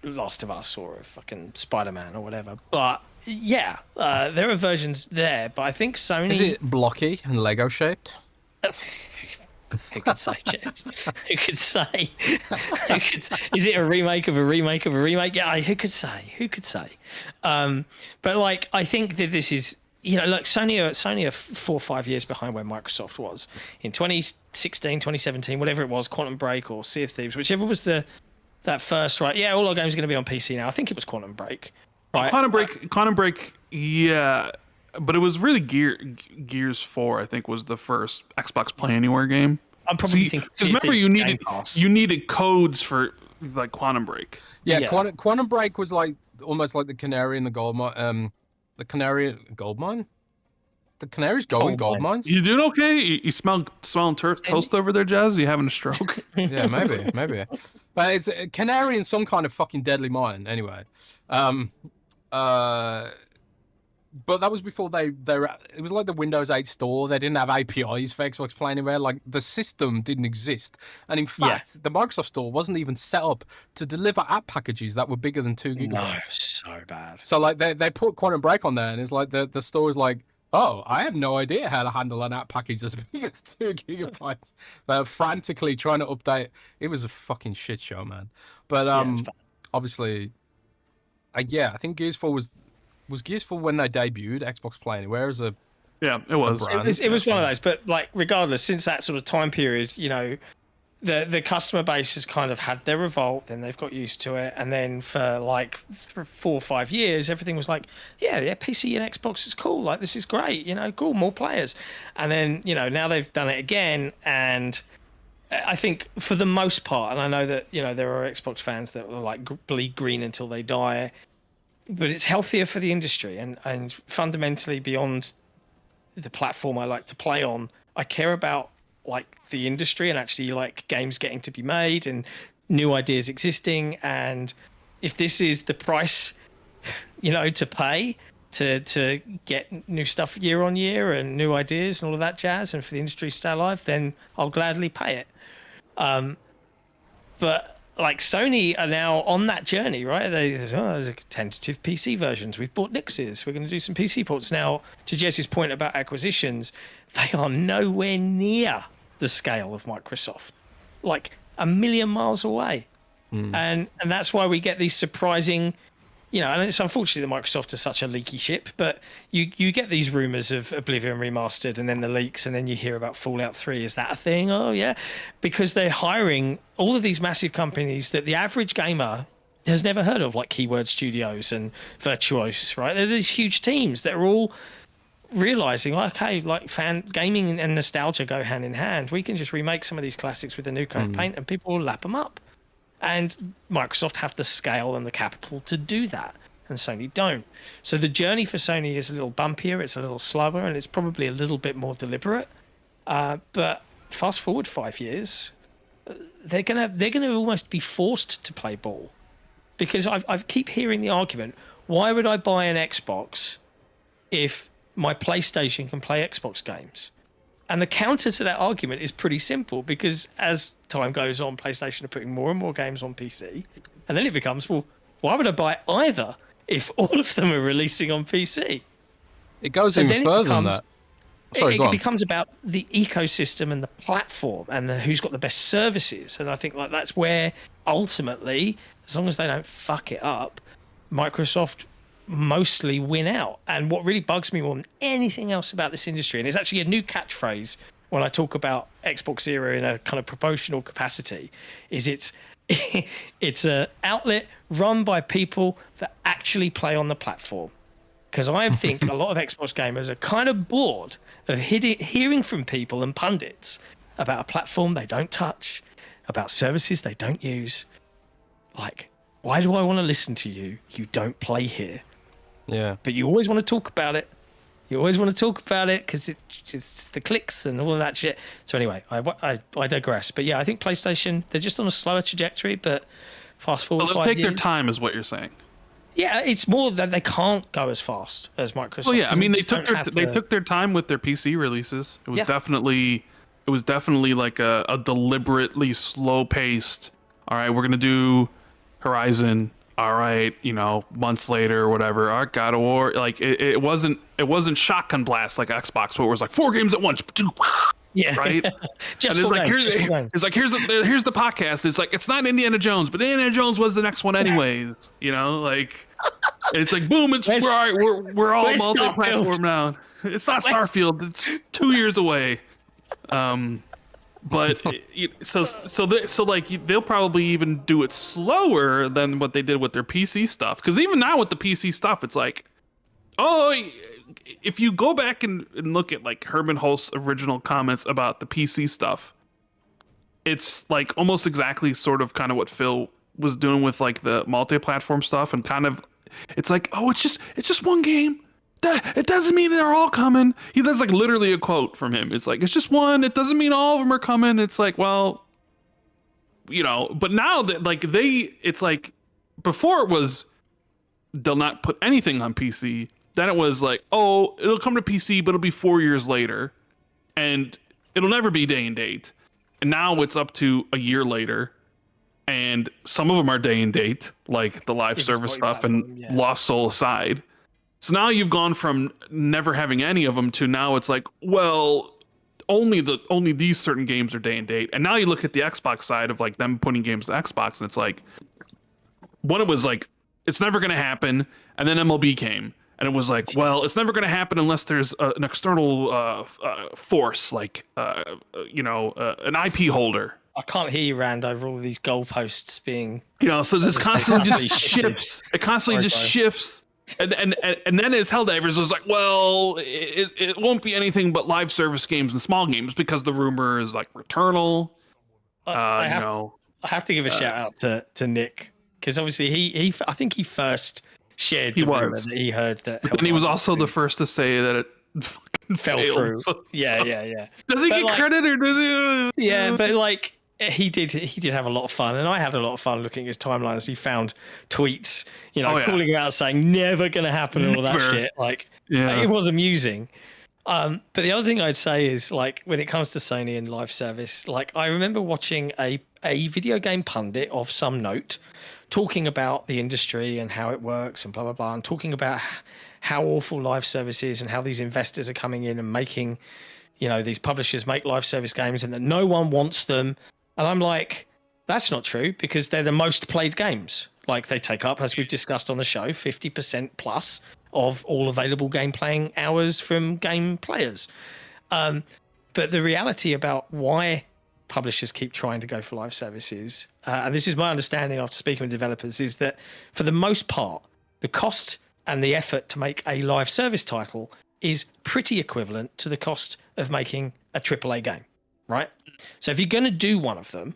Last of Us or a fucking Spider-Man or whatever. But yeah, there are versions there. But I think Sony... Is it blocky and Lego shaped? Who could say, Jets? Who could say? Is it a remake of a remake of a remake? Yeah, who could say? Who could say? But like, I think that this is, you know, like Sony are 4 or 5 years behind where Microsoft was in 2016, 2017, whatever it was, Quantum Break or Sea of Thieves, whichever was that first, right? Yeah, all our games are going to be on PC now. I think it was Quantum Break. Right? Quantum Break, yeah. But it was really Gears 4, I think, was the first Xbox Play Anywhere game. I'm probably thinking. Because remember, you needed codes for like Quantum Break. Yeah. Quantum Break was like almost like the canary in the gold mine. The canary gold mine. The canaries go in gold mines. You doing okay? You smelling toast over there, Jazz? You having a stroke? Yeah, maybe. But it's a canary in some kind of fucking deadly mine. Anyway, but that was before it was like the Windows 8 store. They didn't have APIs for Xbox Play Anywhere. Like, the system didn't exist. And in fact, the Microsoft store wasn't even set up to deliver app packages that were bigger than 2 gigabytes. No, so bad. So like they put Quantum Break on there, and it's like the store is like, oh, I have no idea how to handle an app package as big as 2 gigabytes. They're frantically trying to update. It was a fucking shit show, man. But obviously, I think Gears 4 was Gears 4 when they debuted Xbox Play Anywhere as a it was. It was one of those. But like, regardless, since that sort of time period, you know, the customer base has kind of had their revolt, then they've got used to it, and then for like 4 or 5 years, everything was like, yeah, PC and Xbox is cool, like, this is great, you know, cool, more players. And then, you know, now they've done it again, and I think for the most part, and I know that, you know, there are Xbox fans that will like bleed green until they die, but it's healthier for the industry, and fundamentally, beyond the platform I like to play on, I care about like the industry and actually like games getting to be made and new ideas existing. And if this is the price, you know, to pay to get new stuff year on year and new ideas and all of that jazz, and for the industry to stay alive, then I'll gladly pay it. But like, Sony are now on that journey, right? There's tentative PC versions. We've bought Nixes. We're going to do some PC ports. Now, to Jesse's point about acquisitions, they are nowhere near the scale of Microsoft, like a million miles away. And that's why we get these surprising, you know, and it's unfortunate that Microsoft is such a leaky ship, but you get these rumors of Oblivion Remastered, and then the leaks, and then you hear about Fallout 3. Is that a thing? Oh, yeah. Because they're hiring all of these massive companies that the average gamer has never heard of, like Keyword Studios and Virtuos, right? They're these huge teams that are all realizing, like, hey, like, fan gaming and nostalgia go hand in hand. We can just remake some of these classics with a new coat of paint, and people will lap them up. And Microsoft have the scale and the capital to do that, and Sony don't. So the journey for Sony is a little bumpier, it's a little slower, and it's probably a little bit more deliberate. But fast forward 5 years, they're gonna almost be forced to play ball, because I keep hearing the argument: why would I buy an Xbox if my PlayStation can play Xbox games? And the counter to that argument is pretty simple, because as time goes on, PlayStation are putting more and more games on PC. And then it becomes, well, why would I buy either if all of them are releasing on PC? It goes even further than that. Sorry, it becomes about the ecosystem and the platform and who's got the best services. And I think like that's where ultimately, as long as they don't fuck it up, Microsoft mostly win out. And what really bugs me more than anything else about this industry, and it's actually a new catchphrase when I talk about XBOXERA in a kind of promotional capacity, is it's a outlet run by people that actually play on the platform. Because I think a lot of Xbox gamers are kind of bored of hearing from people and pundits about a platform they don't touch, about services they don't use. Like, why do I want to listen to you? You don't play here. Yeah. But you always want to talk about it. You always want to talk about it because it's the clicks and all of that shit. So anyway, I digress. But yeah, I think PlayStation, they're just on a slower trajectory, but fast forward 5 They'll take years, their time is what you're saying. Yeah, it's more that they can't go as fast as Microsoft. Well, yeah, I mean they took their time with their PC releases. It was definitely like a deliberately slow paced. All right, we're gonna do Horizon. All right, months later or whatever. All right, God of War. Like it wasn't shotgun blast like Xbox, where it was like 4 games at once. Yeah, right. Just and it's like here's here's the podcast. It's like it's not Indiana Jones, but Indiana Jones was the next one anyways. Like it's like boom. It's we're all multi-platform now. It's not Starfield. It's 2 years away. But so like they'll probably even do it slower than what they did with their PC stuff. Because even now with the PC stuff, it's like, if you go back and look at like Herman Hulst's original comments about the PC stuff, it's like almost exactly sort of kind of what Phil was doing with like the multi-platform stuff, and kind of it's like, it's just one game. It doesn't mean they're all coming. That's like literally a quote from him. It's like, it's just one. It doesn't mean all of them are coming. It's like, well, but now that like it's like before it was they'll not put anything on PC. Then it was like, it'll come to PC, but it'll be 4 years later, and it'll never be day and date. And now it's up to a year later, and some of them are day and date, like the live service stuff and Lost Soul aside. So now you've gone from never having any of them to now it's like, well, only these certain games are day and date. And now you look at the Xbox side of like them putting games to Xbox, and it's like, one, it was like, it's never going to happen. And then MLB came, and it was like, well, it's never going to happen unless there's an external force, like, an IP holder. I can't hear you, Rand, over all of these goalposts being... so this constantly just shifts. It constantly just shifts. And then it's held Evers was like, well, it won't be anything but live service games and small games because the rumor is like Returnal. I have to give a shout out to Nick, because obviously I think he first shared the rumor that he heard that. And he was also the first to say that it fucking fell through. Yeah. Does he get credit or does he? Yeah, but like he did have a lot of fun, and I had a lot of fun looking at his timeline as he found tweets, calling him out, saying never gonna happen and all that shit. Like, it was amusing. But the other thing I'd say is, like, when it comes to Sony and live service, like, I remember watching a video game pundit of some note talking about the industry and how it works and blah blah blah, and talking about how awful live service is and how these investors are coming in and making, these publishers make live service games and that no one wants them. And I'm like, that's not true, because they're the most played games. Like, they take up, as we've discussed on the show, 50% plus of all available game playing hours from game players. But the reality about why publishers keep trying to go for live services, and this is my understanding after speaking with developers, is that for the most part, the cost and the effort to make a live service title is pretty equivalent to the cost of making a AAA game. Right? So if you're going to do one of them,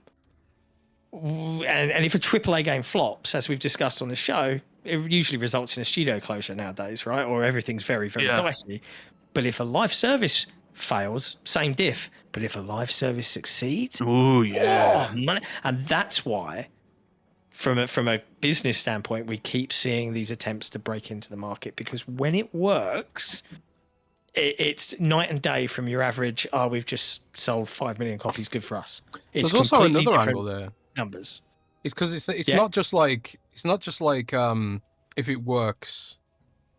And if a AAA game flops, as we've discussed on the show, it usually results in a studio closure nowadays, right? Or everything's very, very dicey. But if a live service fails, same diff. But if a live service succeeds, money. And that's why, from a business standpoint, we keep seeing these attempts to break into the market, because when it works, it's night and day from your average. We've just sold 5 million copies. Good for us. There's also another angle there. Numbers. It's because it's not just like if it works,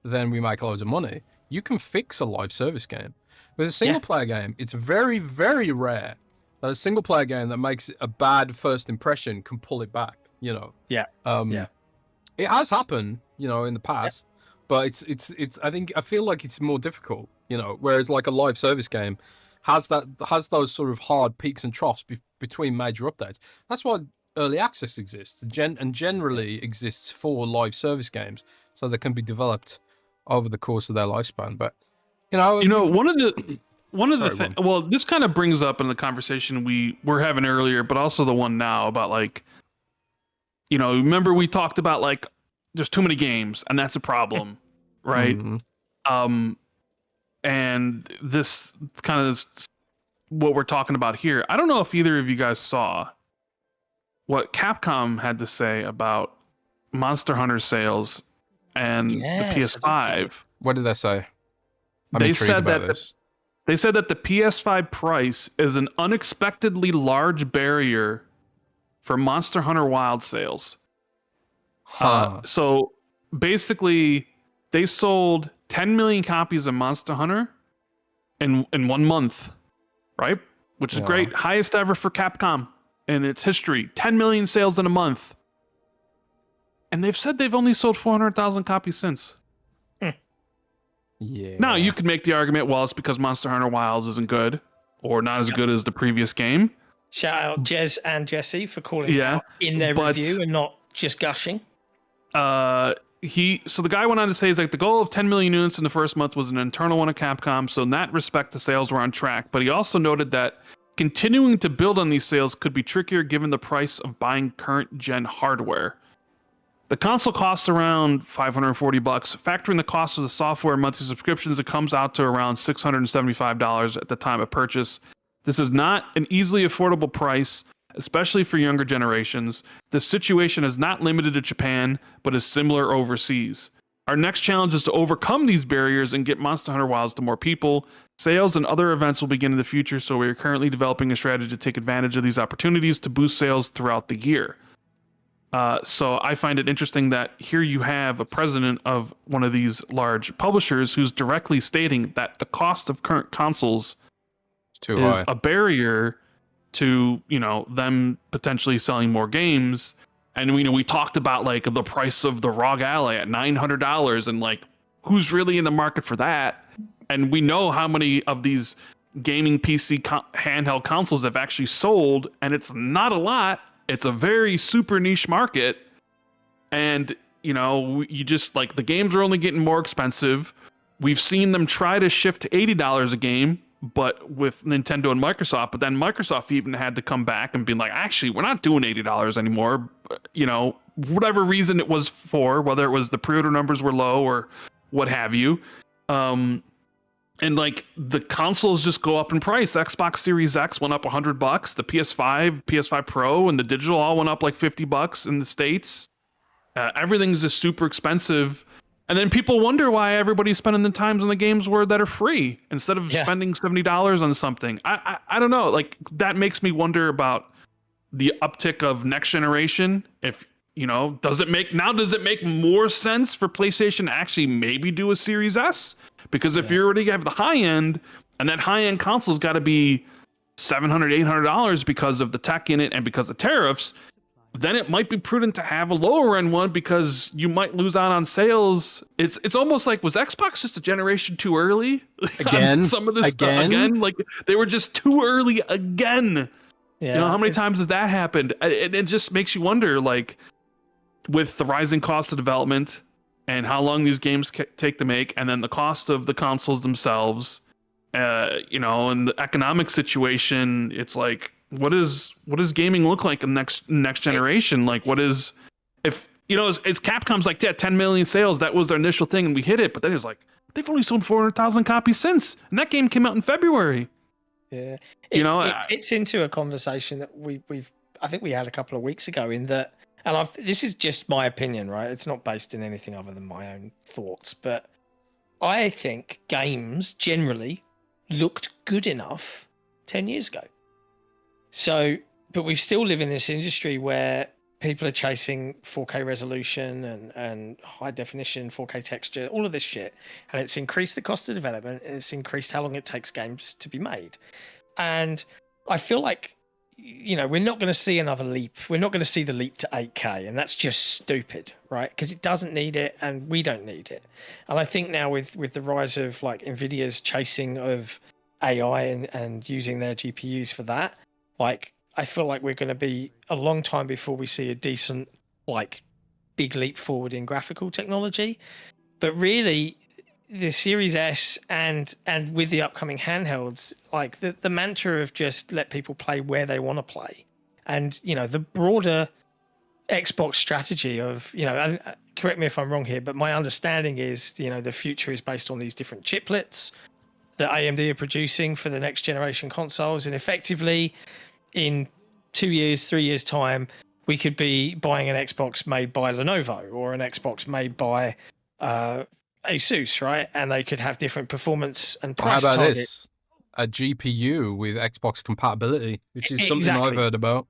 then we make loads of money. You can fix a live service game. With a single player game, it's very, very rare that a single player game that makes a bad first impression can pull it back. You know. It has happened, you know, in the past, but it's. I feel like it's more difficult, you know. Whereas like a live service game has those sort of hard peaks and troughs between major updates. That's why early access exists, and generally exists for live service games, so they can be developed over the course of their lifespan. But you know, one of the things. Well, this kind of brings up in the conversation we were having earlier, but also the one now about like, you know, remember we talked about like there's too many games and that's a problem, right? Mm-hmm. And this kind of is what we're talking about here. I don't know if either of you guys saw what Capcom had to say about Monster Hunter sales and the PS5. What did they say? They said that the PS5 price is an unexpectedly large barrier for Monster Hunter Wild sales. So basically, they sold 10 million copies of Monster Hunter in 1 month, right? Which is great. Highest ever for Capcom in its history. 10 million sales in a month. And they've said they've only sold 400,000 copies since. Yeah. Now, you could make the argument, well, it's because Monster Hunter Wilds isn't good or not as good as the previous game. Shout out Jez and Jesse for calling it out in their review and not just gushing. So the guy went on to say, is like the goal of 10 million units in the first month was an internal one of Capcom. So in that respect, the sales were on track. But he also noted that continuing to build on these sales could be trickier given the price of buying current gen hardware. The console costs around $540. Factoring the cost of the software and monthly subscriptions, it comes out to around $675 at the time of purchase. This is not an easily affordable price, especially for younger generations. The situation is not limited to Japan, but is similar overseas. Our next challenge is to overcome these barriers and get Monster Hunter Wilds to more people. Sales and other events will begin in the future, so we are currently developing a strategy to take advantage of these opportunities to boost sales throughout the year. So I find it interesting that here you have a president of one of these large publishers who's directly stating that the cost of current consoles is a barrier to, you know, them potentially selling more games. And we talked about like the price of the ROG Ally at $900 and like who's really in the market for that. And we know how many of these gaming PC handheld consoles have actually sold, and it's not a lot. It's a very super niche market. And, you know, you just like the games are only getting more expensive. We've seen them try to shift to $80 a game, but with Nintendo and Microsoft, but then Microsoft even had to come back and be like, actually, we're not doing $80 anymore. You know, whatever reason it was for, whether it was the pre-order numbers were low or what have you. And like the consoles just go up in price. Xbox Series X went up $100. The PS5, PS5 Pro, and the digital all went up like $50 in the States. Everything's just super expensive. And then people wonder why everybody's spending the times on the games that are free instead of spending $70 on something. I don't know. Like that makes me wonder about the uptick of next generation. If, you know, does it make more sense for PlayStation to actually maybe do a Series S? Because if you already have the high end, and that high end console's got to be $700, $800 because of the tech in it and because of tariffs, then it might be prudent to have a lower end one because you might lose out on sales. It's almost like, was Xbox just a generation too early? Again? Some of this stuff again? Like they were just too early again. Yeah. You know, how many times has that happened? It just makes you wonder, like, with the rising cost of development and how long these games take to make, and then the cost of the consoles themselves, you know, and the economic situation, it's like, what does gaming look like in next generation? Like, what is, if it's Capcom's like, yeah, 10 million sales, that was their initial thing, and we hit it, but then it's like they've only sold 400,000 copies since, and that game came out in February. Yeah, it fits into a conversation that I think we had a couple of weeks ago, in that, and this is just my opinion, right? It's not based in anything other than my own thoughts, but I think games generally looked good enough 10 years ago. So, but we still live in this industry where people are chasing 4K resolution and high definition 4K texture, all of this shit. And it's increased the cost of development, and it's increased how long it takes games to be made. And I feel like, we're not going to see another leap. We're not going to see the leap to 8K, and that's just stupid, right? Because it doesn't need it, and we don't need it. And I think now with the rise of like Nvidia's chasing of AI and using their GPUs for that, like, I feel like we're going to be a long time before we see a decent, like, big leap forward in graphical technology. But really, the Series S and with the upcoming handhelds, like the mantra of just let people play where they want to play, and the broader Xbox strategy of and correct me if I'm wrong here, but my understanding is the future is based on these different chiplets that AMD are producing for the next generation consoles, and effectively in 2 years, 3 years time, we could be buying an Xbox made by Lenovo or an Xbox made by Asus, right? And they could have different performance and price How about targets. this? A GPU with Xbox compatibility, which is something I've heard about.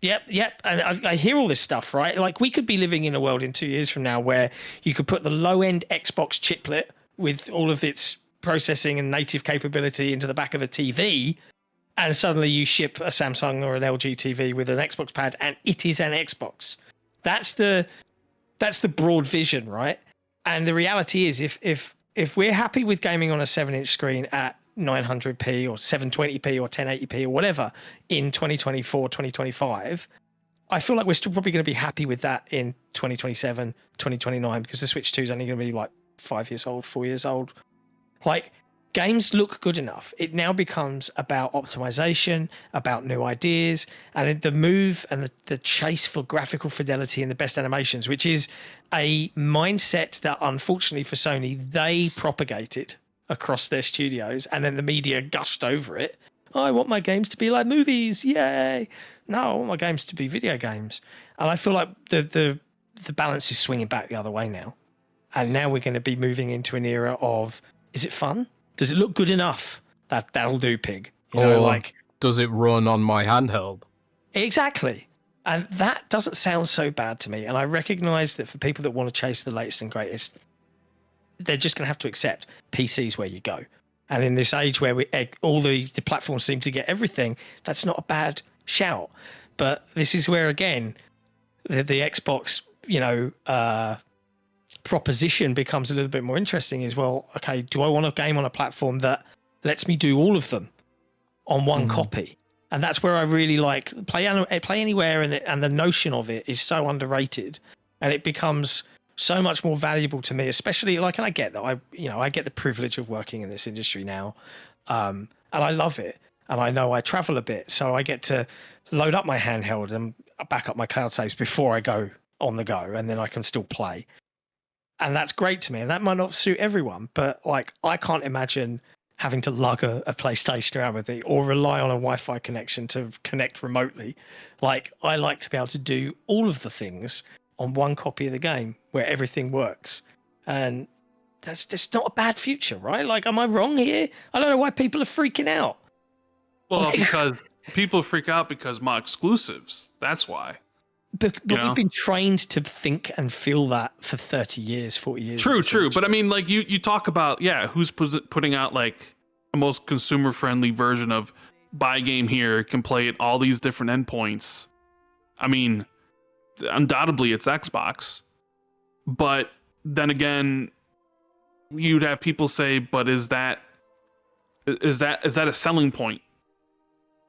Yep. And I hear all this stuff, right? Like, we could be living in a world in 2 years from now where you could put the low-end Xbox chiplet with all of its processing and native capability into the back of a TV, and suddenly you ship a Samsung or an LG TV with an Xbox pad, and it is an Xbox. That's the broad vision, right? And the reality is, if we're happy with gaming on a 7-inch screen at 900p or 720p or 1080p or whatever in 2024, 2025, I feel like we're still probably going to be happy with that in 2027, 2029, because the Switch 2 is only going to be like 5 years old, 4 years old. Like, games look good enough. It now becomes about optimization, about new ideas, and the move and the chase for graphical fidelity and the best animations, which is a mindset that, unfortunately for Sony, they propagated across their studios, and then the media gushed over it. Oh, I want my games to be like movies, yay! No, I want my games to be video games. And I feel like the balance is swinging back the other way now. And now we're going to be moving into an era of, is it fun? Does it look good enough? That'll do, pig. Does it run on my handheld? Exactly. And that doesn't sound so bad to me. And I recognize that for people that want to chase the latest and greatest, they're just going to have to accept PC's where you go. And in this age where all the platforms seem to get everything, that's not a bad shout. But this is where, again, the Xbox, proposition becomes a little bit more interesting. Is, well, okay, do I want a game on a platform that lets me do all of them on one copy? And that's where I really like play anywhere, and the notion of it is so underrated, and it becomes so much more valuable to me, especially and I get that I get the privilege of working in this industry now, and I love it, and I know I travel a bit, so I get to load up my handheld and back up my cloud saves before I go on the go, and then I can still play. And that's great to me. And that might not suit everyone, but like, I can't imagine having to lug a PlayStation around with me or rely on a Wi-Fi connection to connect remotely. Like, I like to be able to do all of the things on one copy of the game where everything works. And that's just not a bad future, right? Like, am I wrong here? I don't know why people are freaking out. Well, because people freak out because my exclusives. That's why. But we've been trained to think and feel that for 30 years, 40 years. True. But I mean, like, you talk about, who's putting out like a most consumer friendly version of buy game here, can play at all these different endpoints. I mean, undoubtedly it's Xbox. But then again, you'd have people say, but is that a selling point?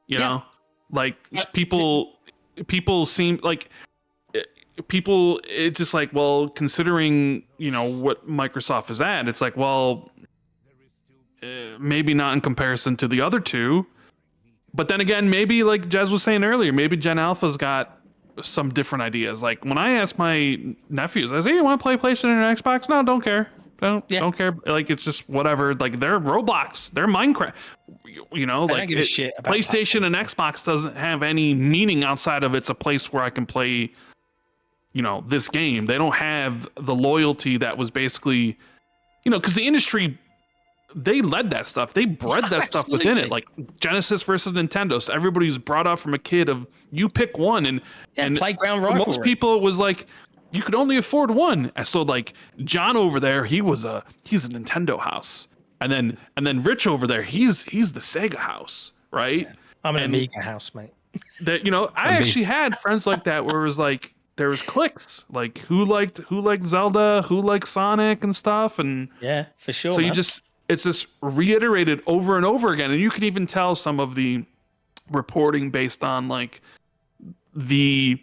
You know, like people seem like it's just like, well, considering what Microsoft is at, it's like, well, maybe not in comparison to the other two, But then again, maybe like Jez was saying earlier, maybe Gen Alpha's got some different ideas. Like when I ask my nephews, I say, "Hey, you want to play PlayStation or Xbox?" No, don't care. Don't care. Like it's just whatever. Like they're Roblox, they're Minecraft. You know, I like don't give a shit about PlayStation and Xbox doesn't have any meaning outside of it's a place where I can play, you know, this game. They don't have the loyalty that was basically, you know, because the industry, they led that stuff. They bred that stuff within it. Like Genesis versus Nintendo. So everybody's brought up from a kid of you pick one, and playground for rivalry. most people it was like you could only afford one. And so like John over there, he's a Nintendo house, and then Rich over there, he's the Sega house, right? Yeah. I'm an Amiga house, mate. That, you know, I actually had friends like that where it was like there was cliques, like who liked Zelda, who liked Sonic and stuff, and yeah, for sure. So it's just reiterated over and over again, and you can even tell some of the reporting based on like the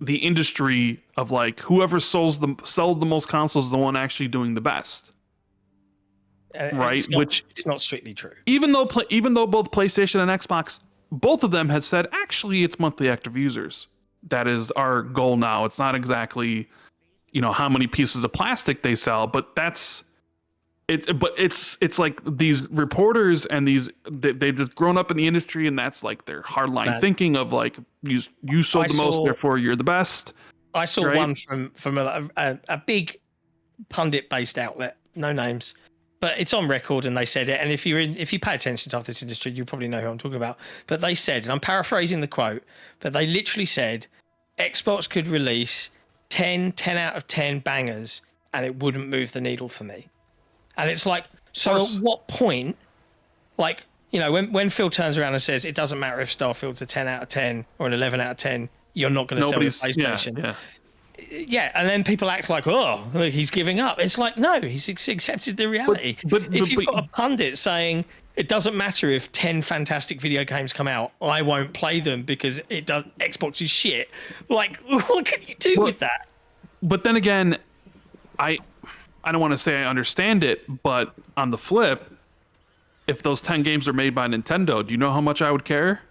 industry of like whoever sold the most consoles is the one actually doing the best, right? It's not strictly true. Even though both PlayStation and Xbox, both of them had said actually it's monthly active users. That is our goal now. It's not exactly, you know, how many pieces of plastic they sell, but it's like these reporters and they've just grown up in the industry, and that's like their hardline thinking of like you sold the most, therefore you're the best. I saw one from a big pundit based outlet, no names, but it's on record, and they said it. And if you pay attention to this industry, you probably know who I'm talking about. But they said, and I'm paraphrasing the quote, but they literally said Xbox could release 10 out of 10 bangers and it wouldn't move the needle for me. And it's like, so at what point, like, you know, when Phil turns around and says it doesn't matter if Starfield's a 10 out of 10 or an 11 out of 10, you're not going to sell the PlayStation. Yeah, and then people act like, oh, look, he's giving up. It's like, no, he's accepted the reality. But if you've got a pundit saying it doesn't matter if 10 fantastic video games come out, I won't play them because Xbox is shit. Like, what can you do with that? But then again, I don't want to say I understand it, but on the flip, if those 10 games are made by Nintendo, do you know how much I would care?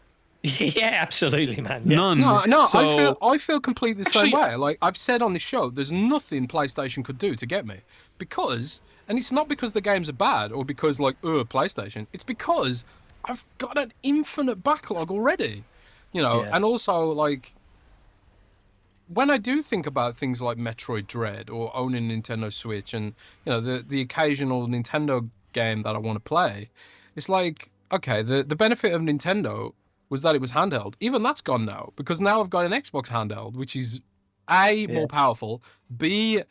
Yeah, absolutely, man. Yeah. None. No, so, I feel completely the same way. Like I've said on the show, there's nothing PlayStation could do to get me. Because, and it's not because the games are bad or because like, PlayStation. It's because I've got an infinite backlog already. You know, and also like, when I do think about things like Metroid Dread or owning Nintendo Switch and, you know, the occasional Nintendo game that I want to play, it's like, okay, the benefit of Nintendo was that it was handheld. Even that's gone now, because now I've got an Xbox handheld, which is A, more powerful, B,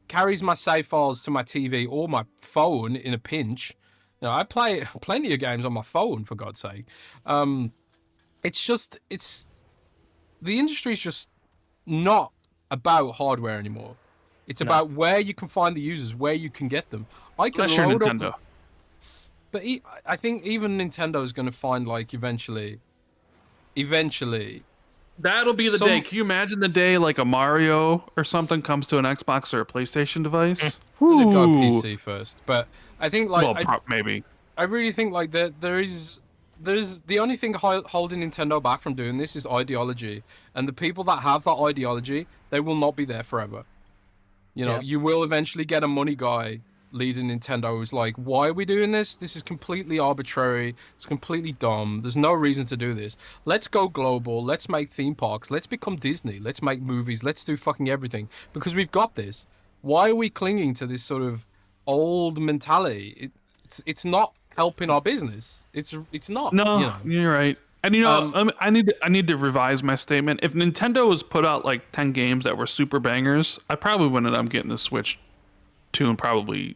carries my save files to my TV or my phone in a pinch. You know, I play plenty of games on my phone, for God's sake. It's the industry's just not about hardware anymore. It's about where you can find the users, where you can get them. I can load Nintendo. But I think even Nintendo is going to find like eventually. That'll be the day. Can you imagine the day like a Mario or something comes to an Xbox or a PlayStation device? They've got PC first, but I think like maybe. I really think like there's the only thing holding Nintendo back from doing this is ideology, and the people that have that ideology, they will not be there forever. You know, you will eventually get a money guy leading Nintendo who's like, why are we doing this? This is completely arbitrary. It's completely dumb. There's no reason to do this. Let's go global. Let's make theme parks. Let's become Disney. Let's make movies. Let's do fucking everything because we've got this. Why are we clinging to this sort of old mentality? It's not helping our business. It's not. No, you know. You're right. And you know, I need to revise my statement. If Nintendo was put out like 10 games that were super bangers, I probably would end up getting the Switch 2 and probably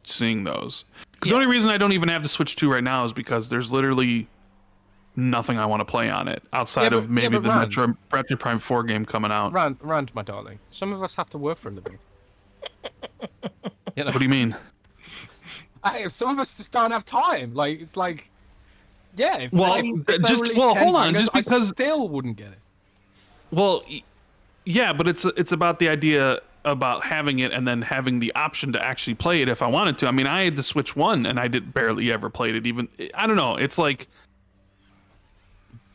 seeing those. Because the only reason I don't even have the Switch 2 right now is because there's literally nothing I want to play on it outside of maybe the Metroid Prime 4 game coming out. Rand, my darling. Some of us have to work for a living. You know? What do you mean? Some of us just don't have time. Like it's like, yeah. Hold on. Just because I still wouldn't get it. Well, yeah, but it's about the idea about having it and then having the option to actually play it if I wanted to. I mean, I had the Switch 1 and I barely ever played it. Even I don't know. It's like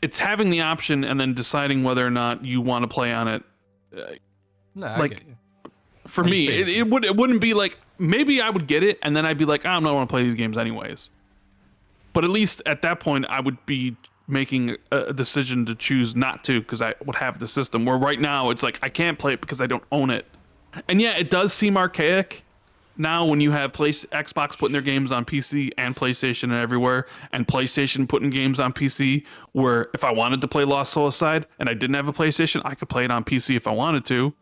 it's having the option and then deciding whether or not you want to play on it. No, I Like, get you. for me, it wouldn't be like, maybe I would get it and then I'd be like, I don't want to play these games anyways. But at least at that point, I would be making a decision to choose not to, because I would have the system. Where right now it's like I can't play it because I don't own it. And yeah, it does seem archaic now when you have Xbox putting their games on PC and PlayStation and everywhere, and PlayStation putting games on PC, where if I wanted to play Lost Suicide and I didn't have a PlayStation, I could play it on PC if I wanted to,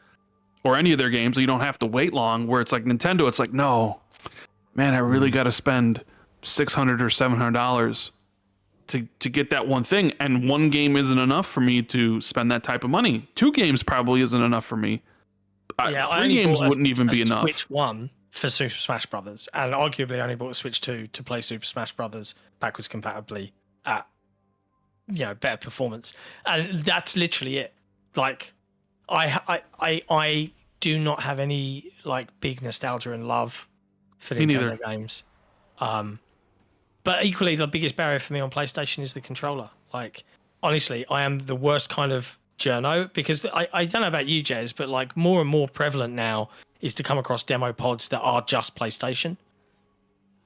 or any of their games. You don't have to wait long. Where it's like Nintendo, it's like, no, man, I really got to spend $600 or $700 to get that one thing, and one game isn't enough for me to spend that type of money. 2 games probably isn't enough for me. 3 games wouldn't even be enough. Switch 1 for Super Smash Brothers, and arguably only bought a Switch 2 to play Super Smash Brothers backwards compatibly at, you know, better performance, and that's literally it. Like, I do not have any like big nostalgia and love for Nintendo games. But equally, the biggest barrier for me on PlayStation is the controller. Like, honestly, I am the worst kind of journo, because I don't know about you, Jez, but like more and more prevalent now is to come across demo pods that are just PlayStation,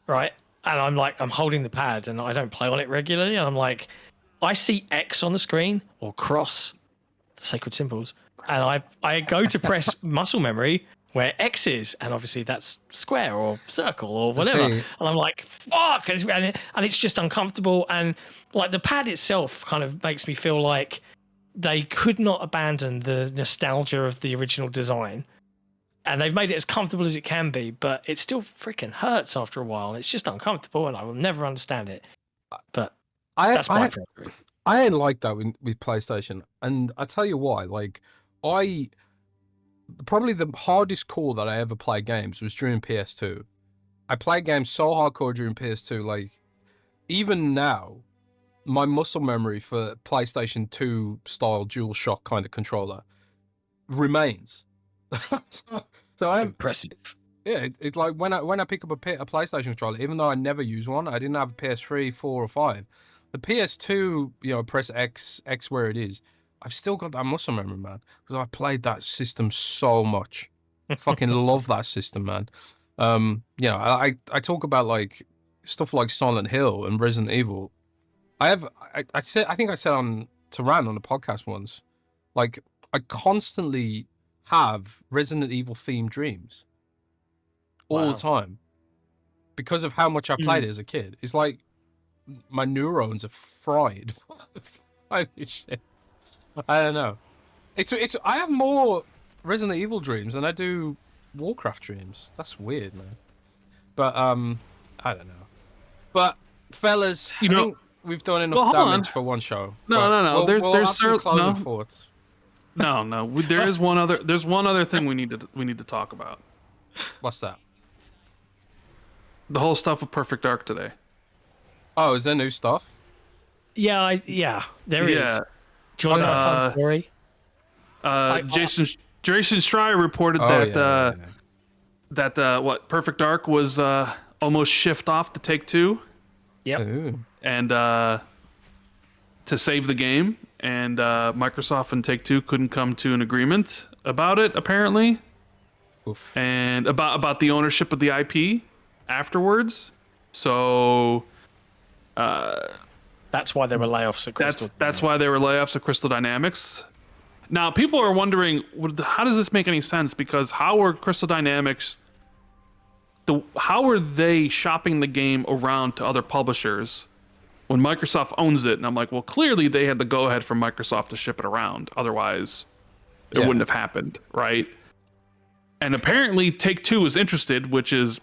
right? And I'm like, I'm holding the pad and I don't play on it regularly, and I'm like, I see X on the screen or cross, the sacred symbols, and I go to press muscle memory where X is, and obviously that's square or circle or whatever. And I'm like, fuck, and it's just uncomfortable. And like the pad itself kind of makes me feel like they could not abandon the nostalgia of the original design, and they've made it as comfortable as it can be, but it still freaking hurts after a while, and it's just uncomfortable, and I will never understand it. But that's my preference. I ain't like that with PlayStation, and I tell you why. Like, probably the hardest core that I ever played games was during PS2. I played games so hardcore during PS2. Like, even now, my muscle memory for PlayStation 2 style DualShock kind of controller remains. so I'm impressive. Yeah, it's like when I pick up a PlayStation controller, even though I never use one, I didn't have a PS3, 4, or 5. The PS2, you know, press X where it is. I've still got that muscle memory, man, because I played that system so much. I fucking love that system, man. You know, I talk about like stuff like Silent Hill and Resident Evil. I think I said on Taran on the podcast once, like, I constantly have Resident Evil themed dreams all the time because of how much I played it as a kid. It's like my neurons are fried. Holy shit. I don't know. It's I have more Resident Evil dreams than I do Warcraft dreams. That's weird, man. But I don't know. But fellas, I think we've done enough damage for one show. No. There's certain closing thoughts. No. There's one other thing we need to talk about. What's that? The whole stuff with Perfect Dark today. Oh, is there new stuff? Yeah, there is. Do you want a fun story? Jason Schreier reported that what Perfect Dark was almost shipped off to Take-Two. Yep. Ooh. And to save the game, and Microsoft and Take-Two couldn't come to an agreement about it, apparently. Oof. And about the ownership of the IP afterwards. So that's why there were layoffs at Crystal. That's why there were layoffs at Crystal Dynamics. Now, people are wondering, how does this make any sense? Because how are Crystal Dynamics, how are they shopping the game around to other publishers when Microsoft owns it? And I'm like, well, clearly they had the go-ahead from Microsoft to ship it around. Otherwise, it wouldn't have happened, right? And apparently Take-Two is interested, which is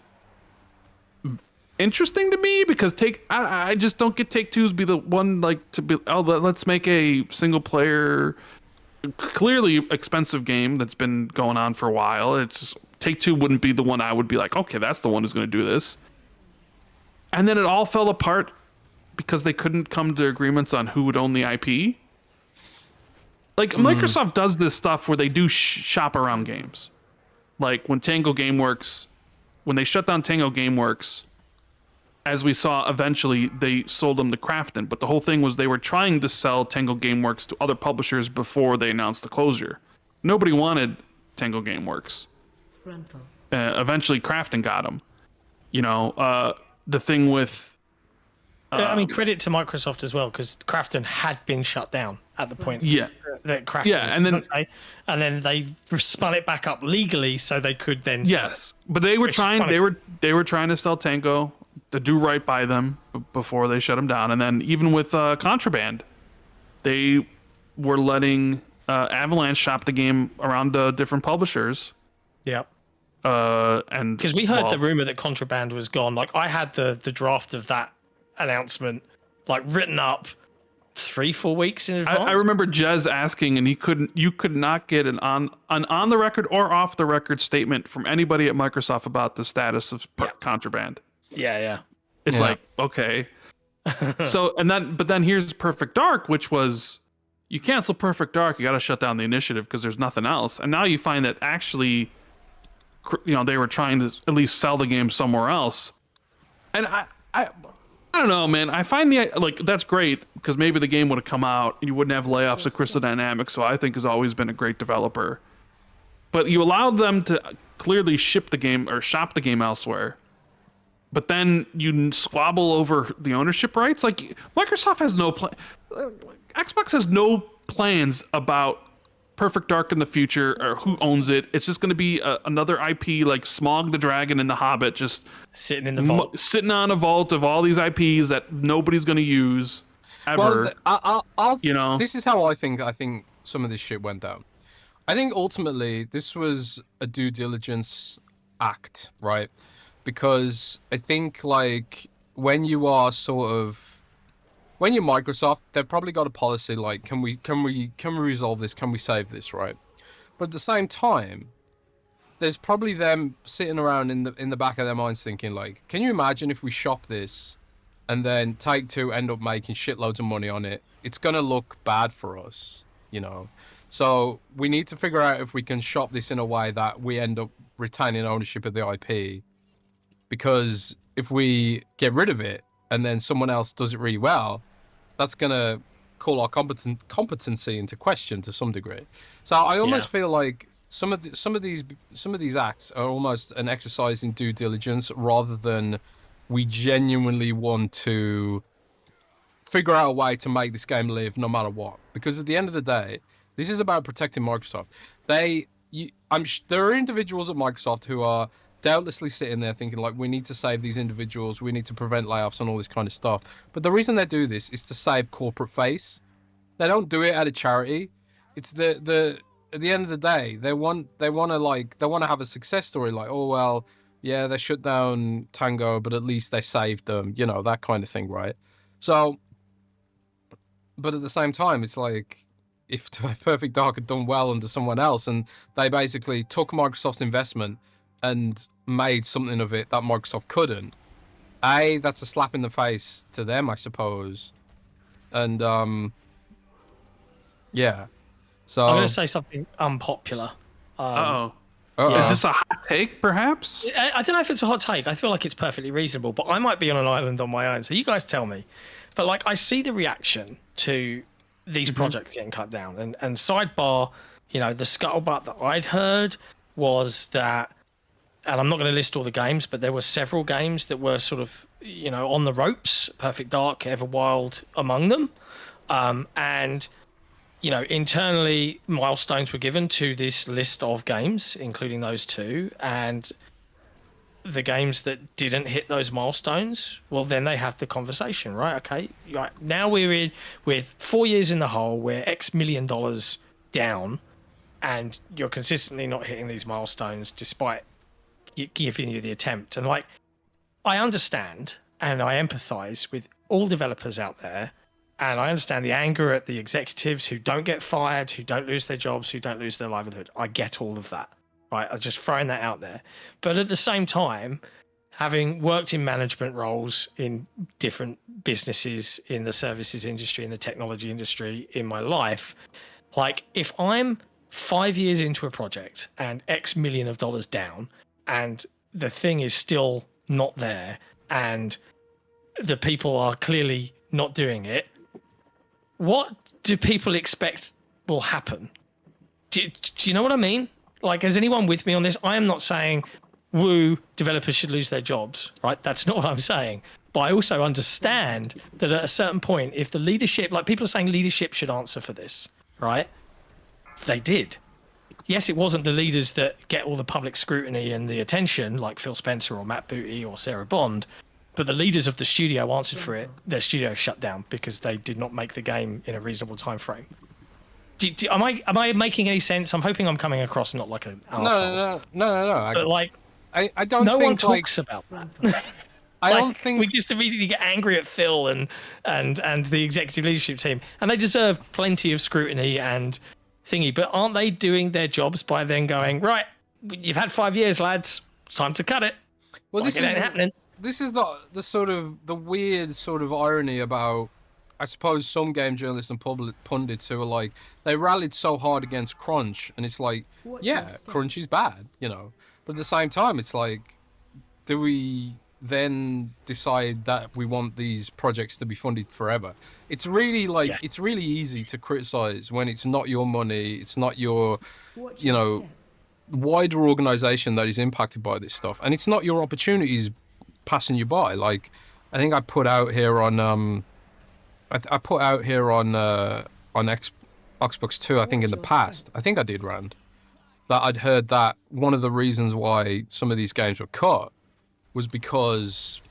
interesting to me, because I just don't get Take-Two's be the one like to be, let's make a single player, clearly expensive game that's been going on for a while. It's Take-Two wouldn't be the one I would be like, okay, that's the one who's going to do this. And then it all fell apart because they couldn't come to agreements on who would own the IP. Like Microsoft does this stuff where they do shop around games. Like when Tango Gameworks, when they shut down Tango Gameworks, as we saw, eventually they sold them to Krafton. But the whole thing was they were trying to sell Tango Gameworks to other publishers before they announced the closure. Nobody wanted Tango Gameworks. Eventually, Krafton got them. You know, the thing with... I mean, credit to Microsoft as well, because Krafton had been shut down at the point that Krafton... Yeah, and then they spun it back up legally so they could then... Yes, but they were trying to sell Tango, to do right by them before they shut them down. And then even with Contraband, they were letting Avalanche shop the game around different publishers. Yep. And because we heard the rumor that Contraband was gone. Like, I had the draft of that announcement like written up 3-4 weeks in advance. I remember Jez asking, and you could not get an on the record or off the record statement from anybody at Microsoft about the status of Contraband. Yeah. It's like, okay. So, but then here's Perfect Dark, which was, you cancel Perfect Dark, you got to shut down the initiative because there's nothing else. And now you find that actually, you know, they were trying to at least sell the game somewhere else. And I don't know, man. I find that's great because maybe the game would have come out and you wouldn't have layoffs at Crystal Dynamics, so I think has always been a great developer. But you allowed them to clearly ship the game or shop the game elsewhere. But then you squabble over the ownership rights. Like, Microsoft has no plan. Xbox has no plans about Perfect Dark in the future or who owns it. It's just going to be another IP like Smaug the Dragon and the Hobbit, just sitting in the vault, sitting on a vault of all these IPs that nobody's going to use ever. Well, you know, this is how I think some of this shit went down. I think ultimately this was a due diligence act, right? Because I think like when you're Microsoft, they've probably got a policy like, can we resolve this? Can we save this, right? But at the same time, there's probably them sitting around in the back of their minds thinking like, can you imagine if we shop this and then Take-Two end up making shitloads of money on it? It's gonna look bad for us, you know? So we need to figure out if we can shop this in a way that we end up retaining ownership of the IP. Because if we get rid of it and then someone else does it really well, that's gonna call our competency into question to some degree. So I almost feel like some of these acts are almost an exercise in due diligence rather than we genuinely want to figure out a way to make this game live no matter what. Because at the end of the day, this is about protecting Microsoft. There are individuals at Microsoft who are doubtlessly sitting there thinking like, we need to save these individuals, we need to prevent layoffs and all this kind of stuff. But the reason they do this is to save corporate face. They don't do it out of charity. It's at the end of the day, they want to have a success story like, oh well, yeah, they shut down Tango, but at least they saved them, you know, that kind of thing, right? So, but at the same time, it's like, if Perfect Dark had done well under someone else and they basically took Microsoft's investment and made something of it that Microsoft couldn't, that's a slap in the face to them, I suppose. And yeah. So I'm gonna say something unpopular. Is this a hot take, perhaps? I don't know if it's a hot take. I feel like it's perfectly reasonable, but I might be on an island on my own, so you guys tell me. But like, I see the reaction to these projects getting cut down, and sidebar, you know, the scuttlebutt that I'd heard was that, and I'm not going to list all the games, but there were several games that were sort of, you know, on the ropes, Perfect Dark, Everwild among them. And, you know, internally, milestones were given to this list of games, including those two. And the games that didn't hit those milestones, well, then they have the conversation, right? Okay, right, now we're 4 years in the hole, we're X million dollars down, and you're consistently not hitting these milestones despite giving you the attempt. And like, I understand and I empathize with all developers out there, and I understand the anger at the executives who don't get fired, who don't lose their jobs, who don't lose their livelihood. I get all of that, right? I'm just throwing that out there. But at the same time, having worked in management roles in different businesses in the services industry, in the technology industry in my life, like, if I'm 5 years into a project and X million of dollars down, and the thing is still not there, and the people are clearly not doing it. What do people expect will happen? Do you know what I mean? Like, is anyone with me on this? I am not saying, woo, developers should lose their jobs, right? That's not what I'm saying. But I also understand that at a certain point, if the leadership, like people are saying leadership should answer for this, right? They did. Yes, it wasn't the leaders that get all the public scrutiny and the attention, like Phil Spencer or Matt Booty or Sarah Bond, but the leaders of the studio answered for it. Their studio shut down because they did not make the game in a reasonable time frame. Am I making any sense? I'm hoping I'm coming across not like an arsehole. No. But like, I don't. No think, one talks about that. I don't think we just immediately get angry at Phil and the executive leadership team, and they deserve plenty of scrutiny and thingy. But aren't they doing their jobs by then going, right, you've had 5 years, lads, it's time to cut it? Well, like, this ain't happening. This is the sort of the weird sort of irony about, I suppose, some game journalists and pundits who are like, they rallied so hard against crunch, and it's like, yeah, crunch is bad, you know. But at the same time, it's like, do we then decide that we want these projects to be funded forever? It's really like, it's really easy to criticize when it's not your money, it's not your, you know, wider organization that is impacted by this stuff, and it's not your opportunities passing you by. Like, I think I put out here on I put out here on Xbox 2, I think in the past, I think I did, Rand, that I'd heard that one of the reasons why some of these games were cut was because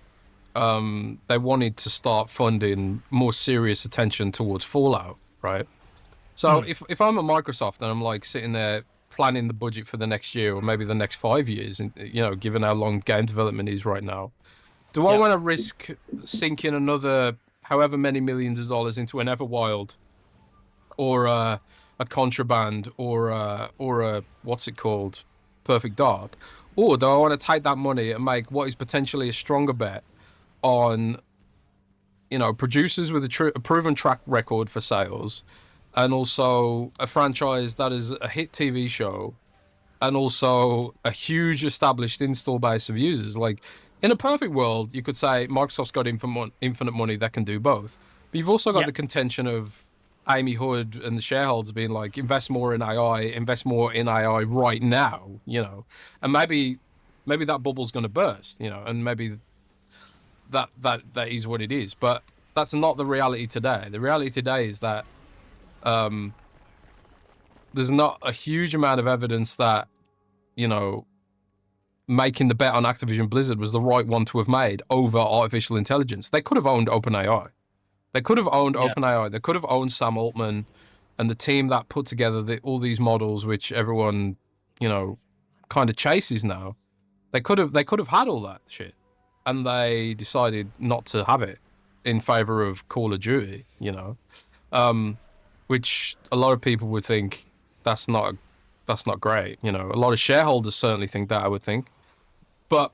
they wanted to start funding more serious attention towards Fallout, right? So if I'm at Microsoft and I'm like sitting there planning the budget for the next year or maybe the next 5 years, and you know, given how long game development is right now, do I want to risk sinking another however many millions of dollars into an Everwild or a Contraband or a what's it called, Perfect Dark, or do I want to take that money and make what is potentially a stronger bet on, you know, producers with a proven track record for sales, and also a franchise that is a hit TV show, and also a huge established install base of users? Like, in a perfect world, you could say Microsoft's got infinite money that can do both. But you've also got the contention of Amy Hood and the shareholders being like, invest more in AI right now, you know. And maybe that bubble's going to burst, you know, and maybe that is what it is. But that's not the reality today. The reality today is that there's not a huge amount of evidence that, you know, making the bet on Activision Blizzard was the right one to have made over artificial intelligence. They could have owned OpenAI. They could have owned OpenAI. They could have owned Sam Altman and the team that put together all these models, which everyone, you know, kind of chases now. They could have had all that shit, and they decided not to have it in favor of Call of Duty, you know, which a lot of people would think that's not great. You know, a lot of shareholders certainly think that, I would think. But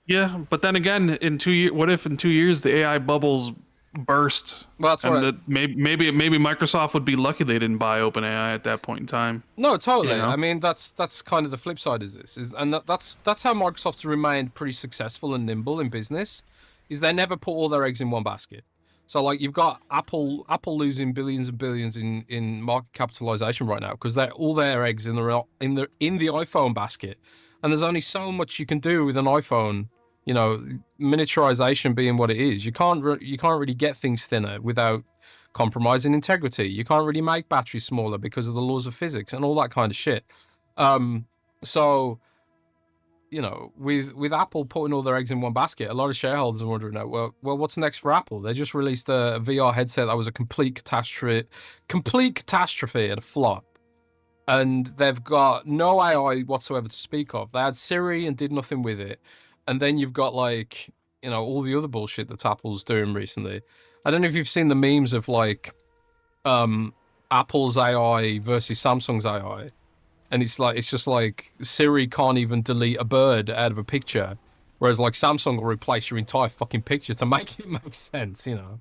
yeah, but then again, in 2 years, what if in 2 years the AI bubbles burst? Well, that's right. Maybe Microsoft would be lucky they didn't buy OpenAI at that point in time. No, totally. You know? I mean, that's kind of the flip side of this, and that's how Microsoft's remained pretty successful and nimble in business, is they never put all their eggs in one basket. So like, you've got Apple losing billions and billions in market capitalization right now because they're all their eggs in the iPhone basket. And there's only so much you can do with an iPhone, you know, miniaturization being what it is. You can't really get things thinner without compromising integrity. You can't really make batteries smaller because of the laws of physics and all that kind of shit. So, you know, with Apple putting all their eggs in one basket, a lot of shareholders are wondering, well, what's next for Apple? They just released a VR headset that was a complete catastrophe and a flop. And they've got no AI whatsoever to speak of. They had Siri and did nothing with it. And then you've got, like, you know, all the other bullshit that Apple's doing recently. I don't know if you've seen the memes of, like, Apple's AI versus Samsung's AI. And it's just like Siri can't even delete a bird out of a picture, whereas like Samsung will replace your entire fucking picture to make it make sense, you know.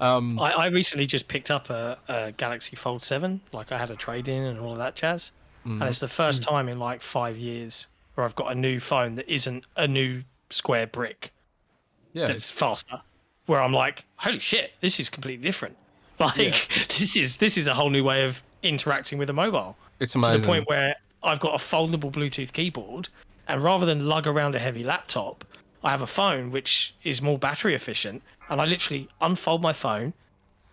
I recently just picked up a Galaxy Fold 7. Like, I had a trade-in and all of that jazz. And it's the first time in like 5 years where I've got a new phone that isn't a new square brick. Yeah, that's faster. where I'm like, holy shit, this is completely different. Like this is a whole new way of interacting with a mobile. It's amazing. To the point where I've got a foldable Bluetooth keyboard, and rather than lug around a heavy laptop, I have a phone which is more battery efficient, and I literally unfold my phone,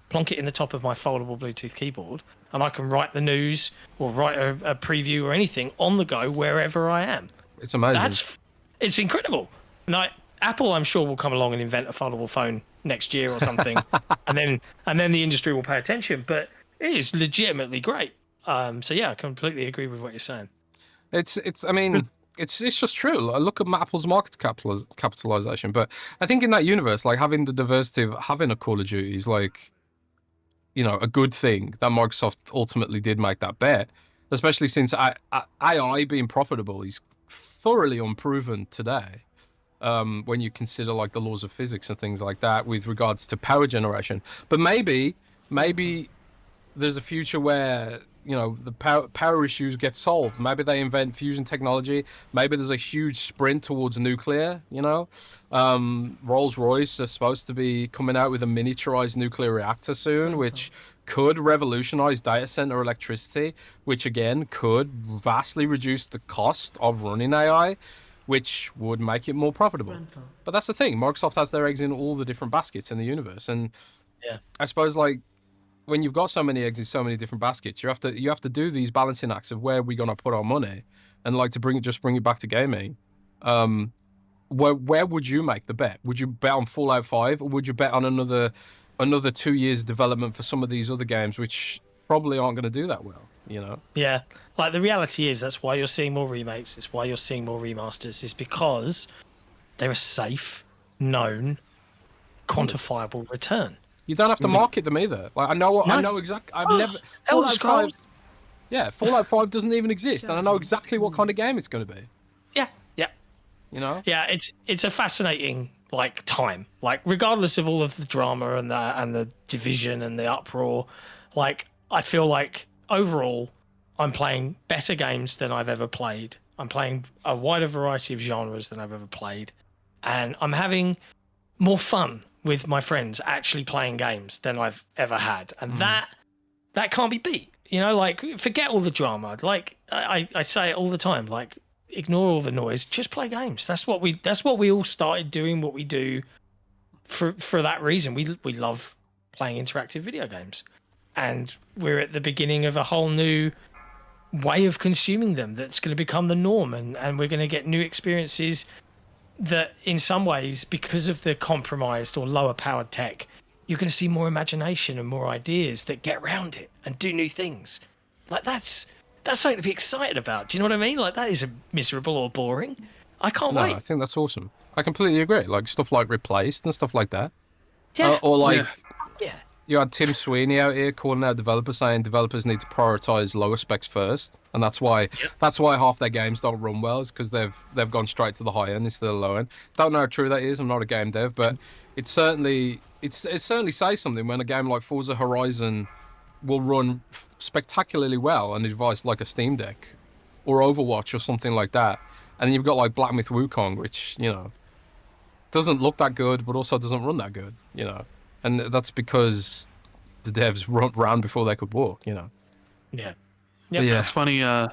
plonk it in the top of my foldable Bluetooth keyboard, and I can write the news or write a preview or anything on the go wherever I am. It's amazing. It's incredible. And Apple, I'm sure, will come along and invent a foldable phone next year or something, and then the industry will pay attention. But it is legitimately great. So yeah, I completely agree with what you're saying. I mean, it's just true. Look at Apple's market capitalization. But I think in that universe, like having the diversity of having a Call of Duty is like, you know, a good thing that Microsoft ultimately did make that bet, especially since AI being profitable is thoroughly unproven today. When you consider like the laws of physics and things like that with regards to power generation. But maybe there's a future where, you know, the power issues get solved. Maybe they invent fusion technology. Maybe there's a huge sprint towards nuclear, you know. Rolls-Royce are supposed to be coming out with a miniaturized nuclear reactor soon, which could revolutionize data center electricity, which again could vastly reduce the cost of running AI, which would make it more profitable. But that's the thing. Microsoft has their eggs in all the different baskets in the universe. And I suppose, like, when you've got so many eggs in so many different baskets, you have to do these balancing acts of where we're gonna put our money. And like, to bring it back to gaming, where would you make the bet? Would you bet on Fallout 5, or would you bet on another 2 years development for some of these other games, which probably aren't going to do that well, you know? Yeah, like the reality is that's why you're seeing more remakes. It's why you're seeing more remasters. Is because they're a safe, known, quantifiable return. You don't have to market them either. Like I know exactly. I've never Fallout 5. Yeah, Fallout 5 doesn't even exist, and I know exactly what kind of game it's going to be. Yeah. You know? Yeah, it's a fascinating like time. Like regardless of all of the drama and the division and the uproar, like I feel like overall I'm playing better games than I've ever played. I'm playing a wider variety of genres than I've ever played, and I'm having more fun with my friends actually playing games than I've ever had, and that can't be beat. You know, like forget all the drama. Like I say it all the time. Like ignore all the noise. Just play games. That's what we all started doing. What we do for that reason. We love playing interactive video games, and we're at the beginning of a whole new way of consuming them that's going to become the norm, and we're going to get new experiences that in some ways, because of the compromised or lower powered tech, you're going to see more imagination and more ideas that get around it and do new things. Like that's something to be excited about. Do you know what I mean? Like that isn't miserable or boring. I can't wait. I think that's awesome. I completely agree. Like stuff like Replaced and stuff like that. Yeah. Or like, yeah. You had Tim Sweeney out here calling out developers, saying developers need to prioritize lower specs first, and that's why half their games don't run well, is because they've gone straight to the high end instead of the low end. Don't know how true that is. I'm not a game dev, but it certainly says something when a game like Forza Horizon will run spectacularly well on a device like a Steam Deck or Overwatch or something like that, and then you've got like Black Myth Wukong, which, you know, doesn't look that good but also doesn't run that good, you know. And that's because the devs ran before they could walk, you know. Yeah. Yeah. It's funny. I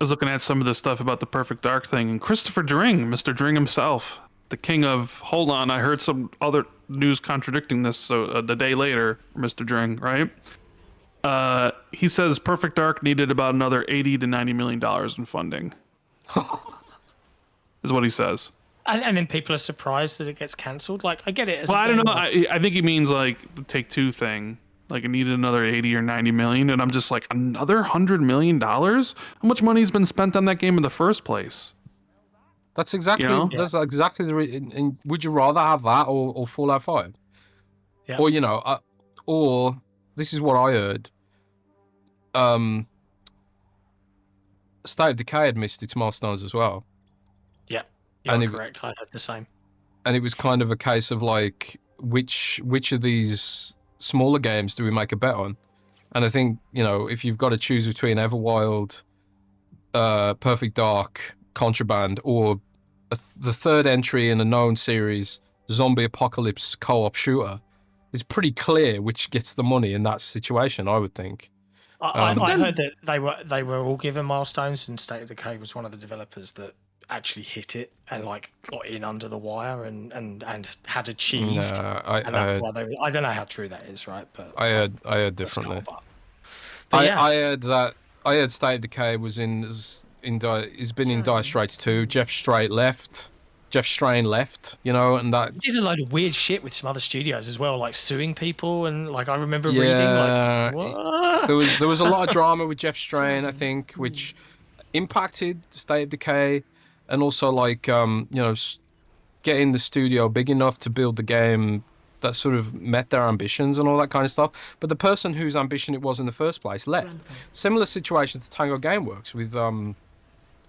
was looking at some of the stuff about the Perfect Dark thing, and Christopher Dring, Mr. Dring himself, the king of... Hold on, I heard some other news contradicting this. So the day later, Mr. Dring, right? He says Perfect Dark needed about another $80 to $90 million in funding. Is what he says. And then people are surprised that it gets cancelled. Like, I get it. I don't know. I think he means like the Take-Two thing. Like, it needed another 80 or 90 million, and I'm just like, another $100 million? How much money has been spent on that game in the first place? That's exactly that's exactly the reason. And would you rather have that or Fallout 5? Yeah. Or, you know, or this is what I heard. State of Decay had missed its milestones as well. Yeah. You're correct. I had the same. And it was kind of a case of like, which of these smaller games do we make a bet on? And I think, you know, if you've got to choose between Everwild, Perfect Dark, Contraband, or the third entry in a known series zombie apocalypse co-op shooter, it's pretty clear which gets the money in that situation, I would think. I heard that they were all given milestones, and State of Decay was one of the developers that actually hit it and like got in under the wire and had achieved. And that's why they. I don't know how true that is, right? But I heard differently. Yeah. I heard State of Decay was has been in Dire Straits 2. Jeff Strain left, you know, and that he did a load of weird shit with some other studios as well, like suing people, and like I remember reading like what? there was a lot of drama with Jeff Strain, I think, which impacted State of Decay, and also like you know, getting the studio big enough to build the game that sort of met their ambitions and all that kind of stuff. But the person whose ambition it was in the first place left. Similar situation to Tango Gameworks with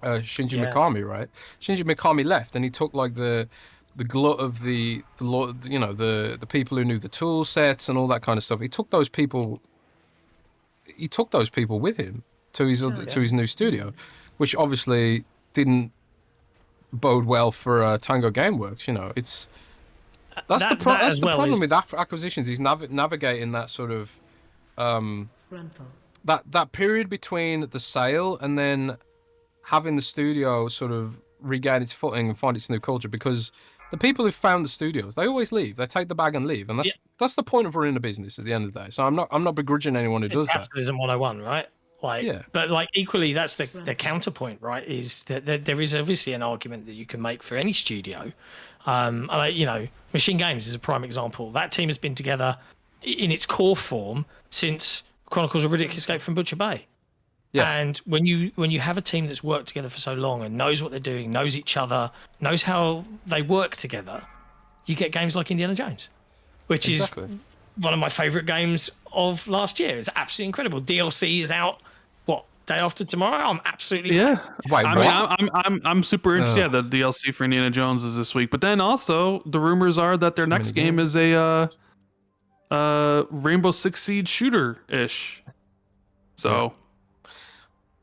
Shinji Mikami, right? Shinji Mikami left, and he took like the glut of the you know, the people who knew the tool sets and all that kind of stuff. He took those people with him to his new studio, which obviously didn't bode well for Tango Gameworks. You know, that's the problem with acquisitions. He's navigating that sort of that period between the sale and then having the studio sort of regain its footing and find its new culture, because the people who found the studios, they always leave. They take the bag and leave, and that's the point of running a business at the end of the day. So I'm not begrudging anyone who does that. Capitalism 101, right? Like, but like equally, that's the counterpoint, right? Is that there is obviously an argument that you can make for any studio. You know, Machine Games is a prime example. That team has been together in its core form since Chronicles of Riddick Escape from Butcher Bay. Yeah. And when you have a team that's worked together for so long and knows what they're doing, knows each other, knows how they work together, you get games like Indiana Jones, which is one of my favorite games of last year. It's absolutely incredible. DLC is out, day after tomorrow. I'm absolutely Wait, I'm super interested. Yeah, the DLC for Indiana Jones is this week, but then also the rumors are that their next game is a Rainbow Six Siege shooter ish. So.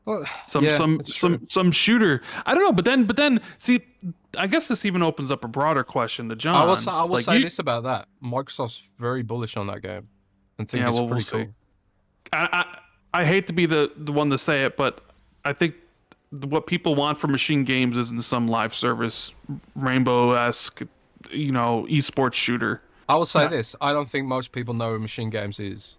Well, some shooter. I don't know, but then see, I guess this even opens up a broader question to John. I will say this about that: Microsoft's very bullish on that game, and think it's pretty cool. I hate to be the one to say it, but I think what people want from Machine Games isn't some live service Rainbow-esque, you know, esports shooter. I will say this: I don't think most people know who Machine Games is.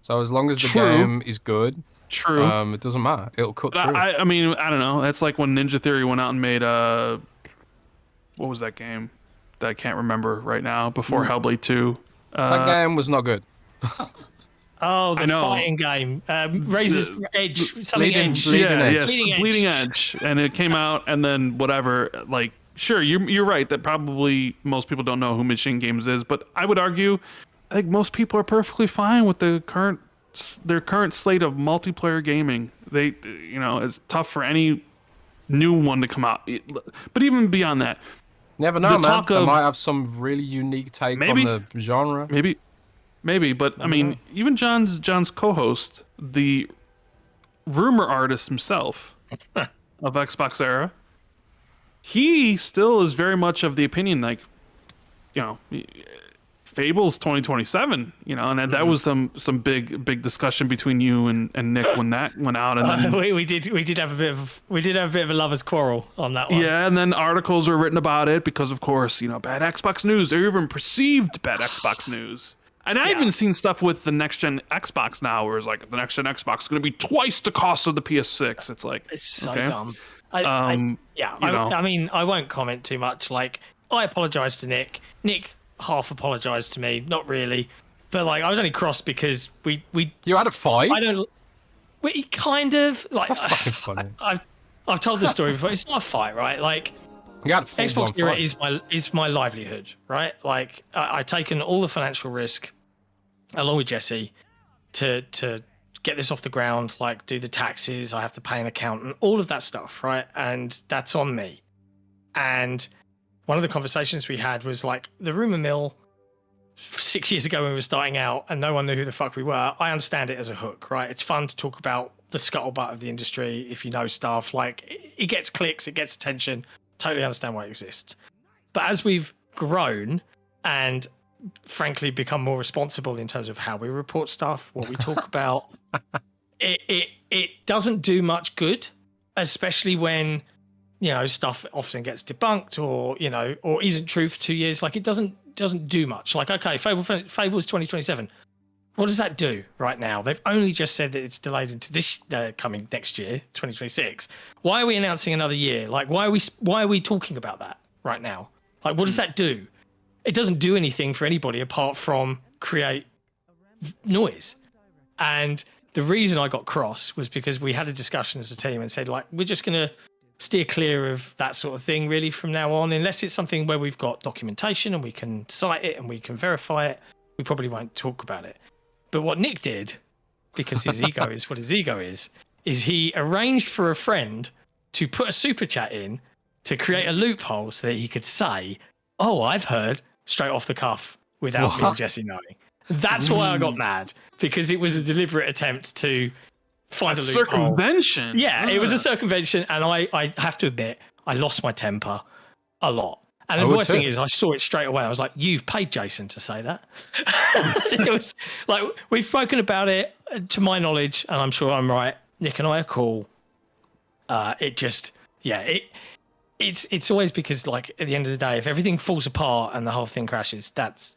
So as long as the game is good. True. It doesn't matter. It'll cut through. I mean, I don't know. That's like when Ninja Theory went out and made what was that game that I can't remember right now before Hellblade 2? That game was not good. Oh, the fighting game. Razor's Edge. Bleeding Edge. And it came out, and then whatever. Like, sure, you're right that probably most people don't know who Machine Games is, but I would argue, I think most people are perfectly fine with their current slate of multiplayer gaming. They, you know, it's tough for any new one to come out. But even beyond that, never know, man. They might have some really unique take on the genre. Maybe. But I mean, even John's co-host, the rumor artist himself of XBOXERA, he still is very much of the opinion, like, you know, Fable's 2027, you know, and that was some big discussion between you and Nick when that went out, and then, we did have a bit of a lovers' quarrel on that one. Yeah, and then articles were written about it because, of course, you know, bad Xbox news, or even perceived bad Xbox news. And I've even seen stuff with the next gen Xbox now, where it's like the next gen Xbox is going to be twice the cost of the PS6. It's like, it's so dumb. I mean, I won't comment too much. Like, I apologize to Nick. Nick half apologized to me, not really, but like I was only crossed because we you had a fight. We kind of like. That's fucking funny. I've told this story before. It's not a fight, right? Like, XBOXERA is my livelihood, right? Like, I've taken all the financial risk along with Jesse to get this off the ground. Like, do the taxes, I have to pay an accountant, all of that stuff, right? And that's on me. And one of the conversations we had was like the rumor mill 6 years ago when we were starting out and no one knew who the fuck we were. I understand it as a hook, right? It's fun to talk about the scuttlebutt of the industry if you know stuff. Like, it gets clicks, it gets attention. Totally understand why it exists. But as we've grown and frankly become more responsible in terms of how we report stuff, what we talk about, it doesn't do much good, especially when stuff often gets debunked or isn't true for 2 years. Like, it doesn't do much. Like, okay, Fable's 2027. What does that do right now? They've only just said that it's delayed into this coming next year, 2026. Why are we announcing another year? Like, why are we talking about that right now? Like, what does that do? It doesn't do anything for anybody apart from create noise. And the reason I got cross was because we had a discussion as a team and said, like, we're just going to steer clear of that sort of thing really from now on, unless it's something where we've got documentation and we can cite it and we can verify it. We probably won't talk about it. But what Nick did, because his ego is what his ego is he arranged for a friend to put a super chat in to create a loophole so that he could say, "Oh, I've heard," straight off the cuff without me and Jesse knowing. That's why I got mad, because it was a deliberate attempt to find a loophole. Circumvention. Yeah, it was a circumvention, and I have to admit, I lost my temper a lot. And the worst thing is, I saw it straight away. I was like, "You've paid Jason to say that." It was like, we've spoken about it, to my knowledge, and I'm sure I'm right. Nick and I are cool. It's always because, like, at the end of the day, if everything falls apart and the whole thing crashes, that's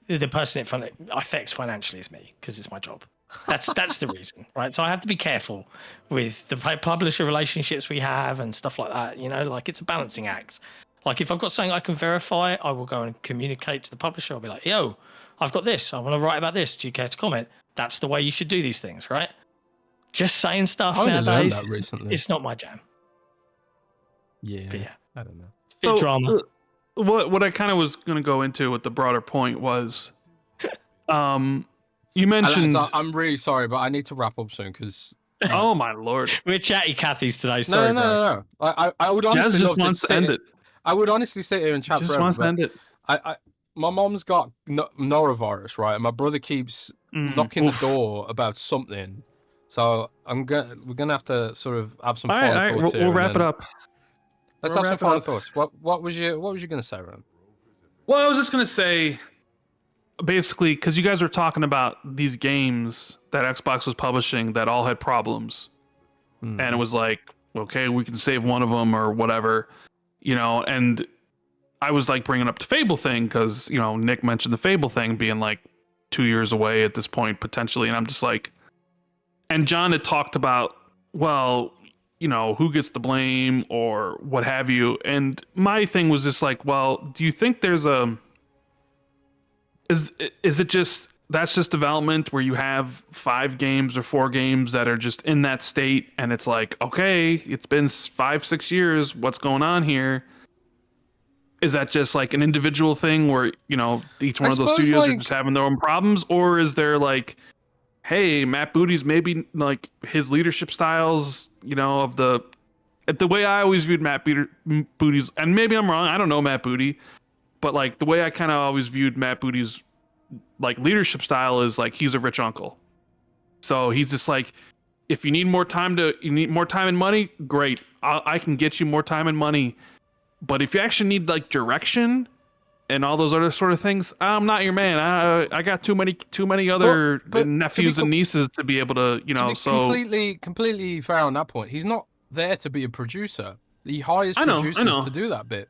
the person it affects financially is me, because it's my job. That's the reason, right? So I have to be careful with the publisher relationships we have and stuff like that. Like, it's a balancing act. Like, if I've got something I can verify, I will go and communicate to the publisher. I'll be like, "Yo, I've got this. I want to write about this. Do you care to comment?" That's the way you should do these things, right? Just saying stuff nowadays, that recently. It's not my jam. Yeah, but yeah, I don't know. Bit drama. What I kind of was going to go into with the broader point was, you mentioned. I'm really sorry, but I need to wrap up soon because. Oh my lord, we're chatty Cathy's today. Sorry, no. I would honestly Jazz just wants to end it. I would honestly sit here and chat just forever. Wants to end it. My mom's got norovirus, right? And my brother keeps knocking the door about something. So we're gonna have to sort of have some final thoughts here. We'll wrap it up. Let's have some final thoughts. What was you gonna say, Ron? Well, I was just gonna say, basically, because you guys were talking about these games that Xbox was publishing that all had problems, and it was like, okay, we can save one of them or whatever, and I was like bringing up the Fable thing because Nick mentioned the Fable thing being like 2 years away at this point potentially, and I'm just like, and John had talked about, well, who gets the blame or what have you, and my thing was just like, well, do you think there's is it just that's just development where you have 5 games or 4 games that are just in that state, and it's like, okay, it's been 5-6 years, what's going on here? Is that just like an individual thing where each one of those studios are just having their own problems, or is there like, hey, Matt Booty's maybe like his leadership styles, of the way I always viewed Matt Booty's, and maybe I'm wrong, I don't know Matt Booty, but like the way I kind of always viewed Matt Booty's like leadership style is like he's a rich uncle. So he's just like, if you need more time and money, great, I can get you more time and money. But if you actually need like direction and all those other sort of things, I'm not your man. I got too many other nephews and nieces to be able to, completely fair on that point. He's not there to be a producer. He hires producers to do that bit.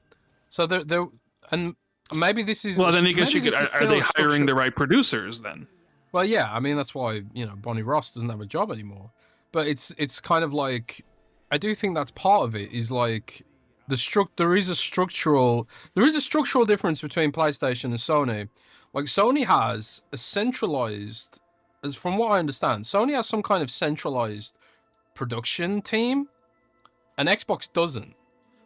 So they're and maybe this is. Well, then I guess you could. Are they hiring the right producers then? Well, yeah. I mean, that's why Bonnie Ross doesn't have a job anymore. But it's kind of like, I do think that's part of it. Is like. There is a structural difference between PlayStation and Sony. Like, Sony has a centralized, as from what I understand, Sony has some kind of centralized production team, and Xbox doesn't.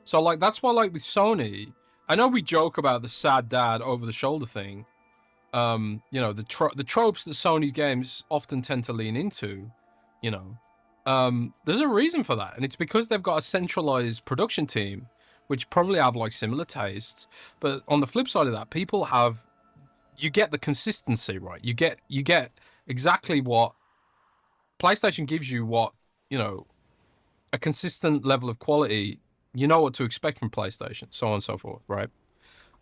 So like that's why, like, with Sony, I know we joke about the sad dad over the shoulder thing. The tropes that Sony's games often tend to lean into, there's a reason for that, and it's because they've got a centralized production team, which probably have like similar tastes. But on the flip side of that, you get the consistency, right? You get exactly what PlayStation gives you, what a consistent level of quality. You know what to expect from PlayStation, so on and so forth, right?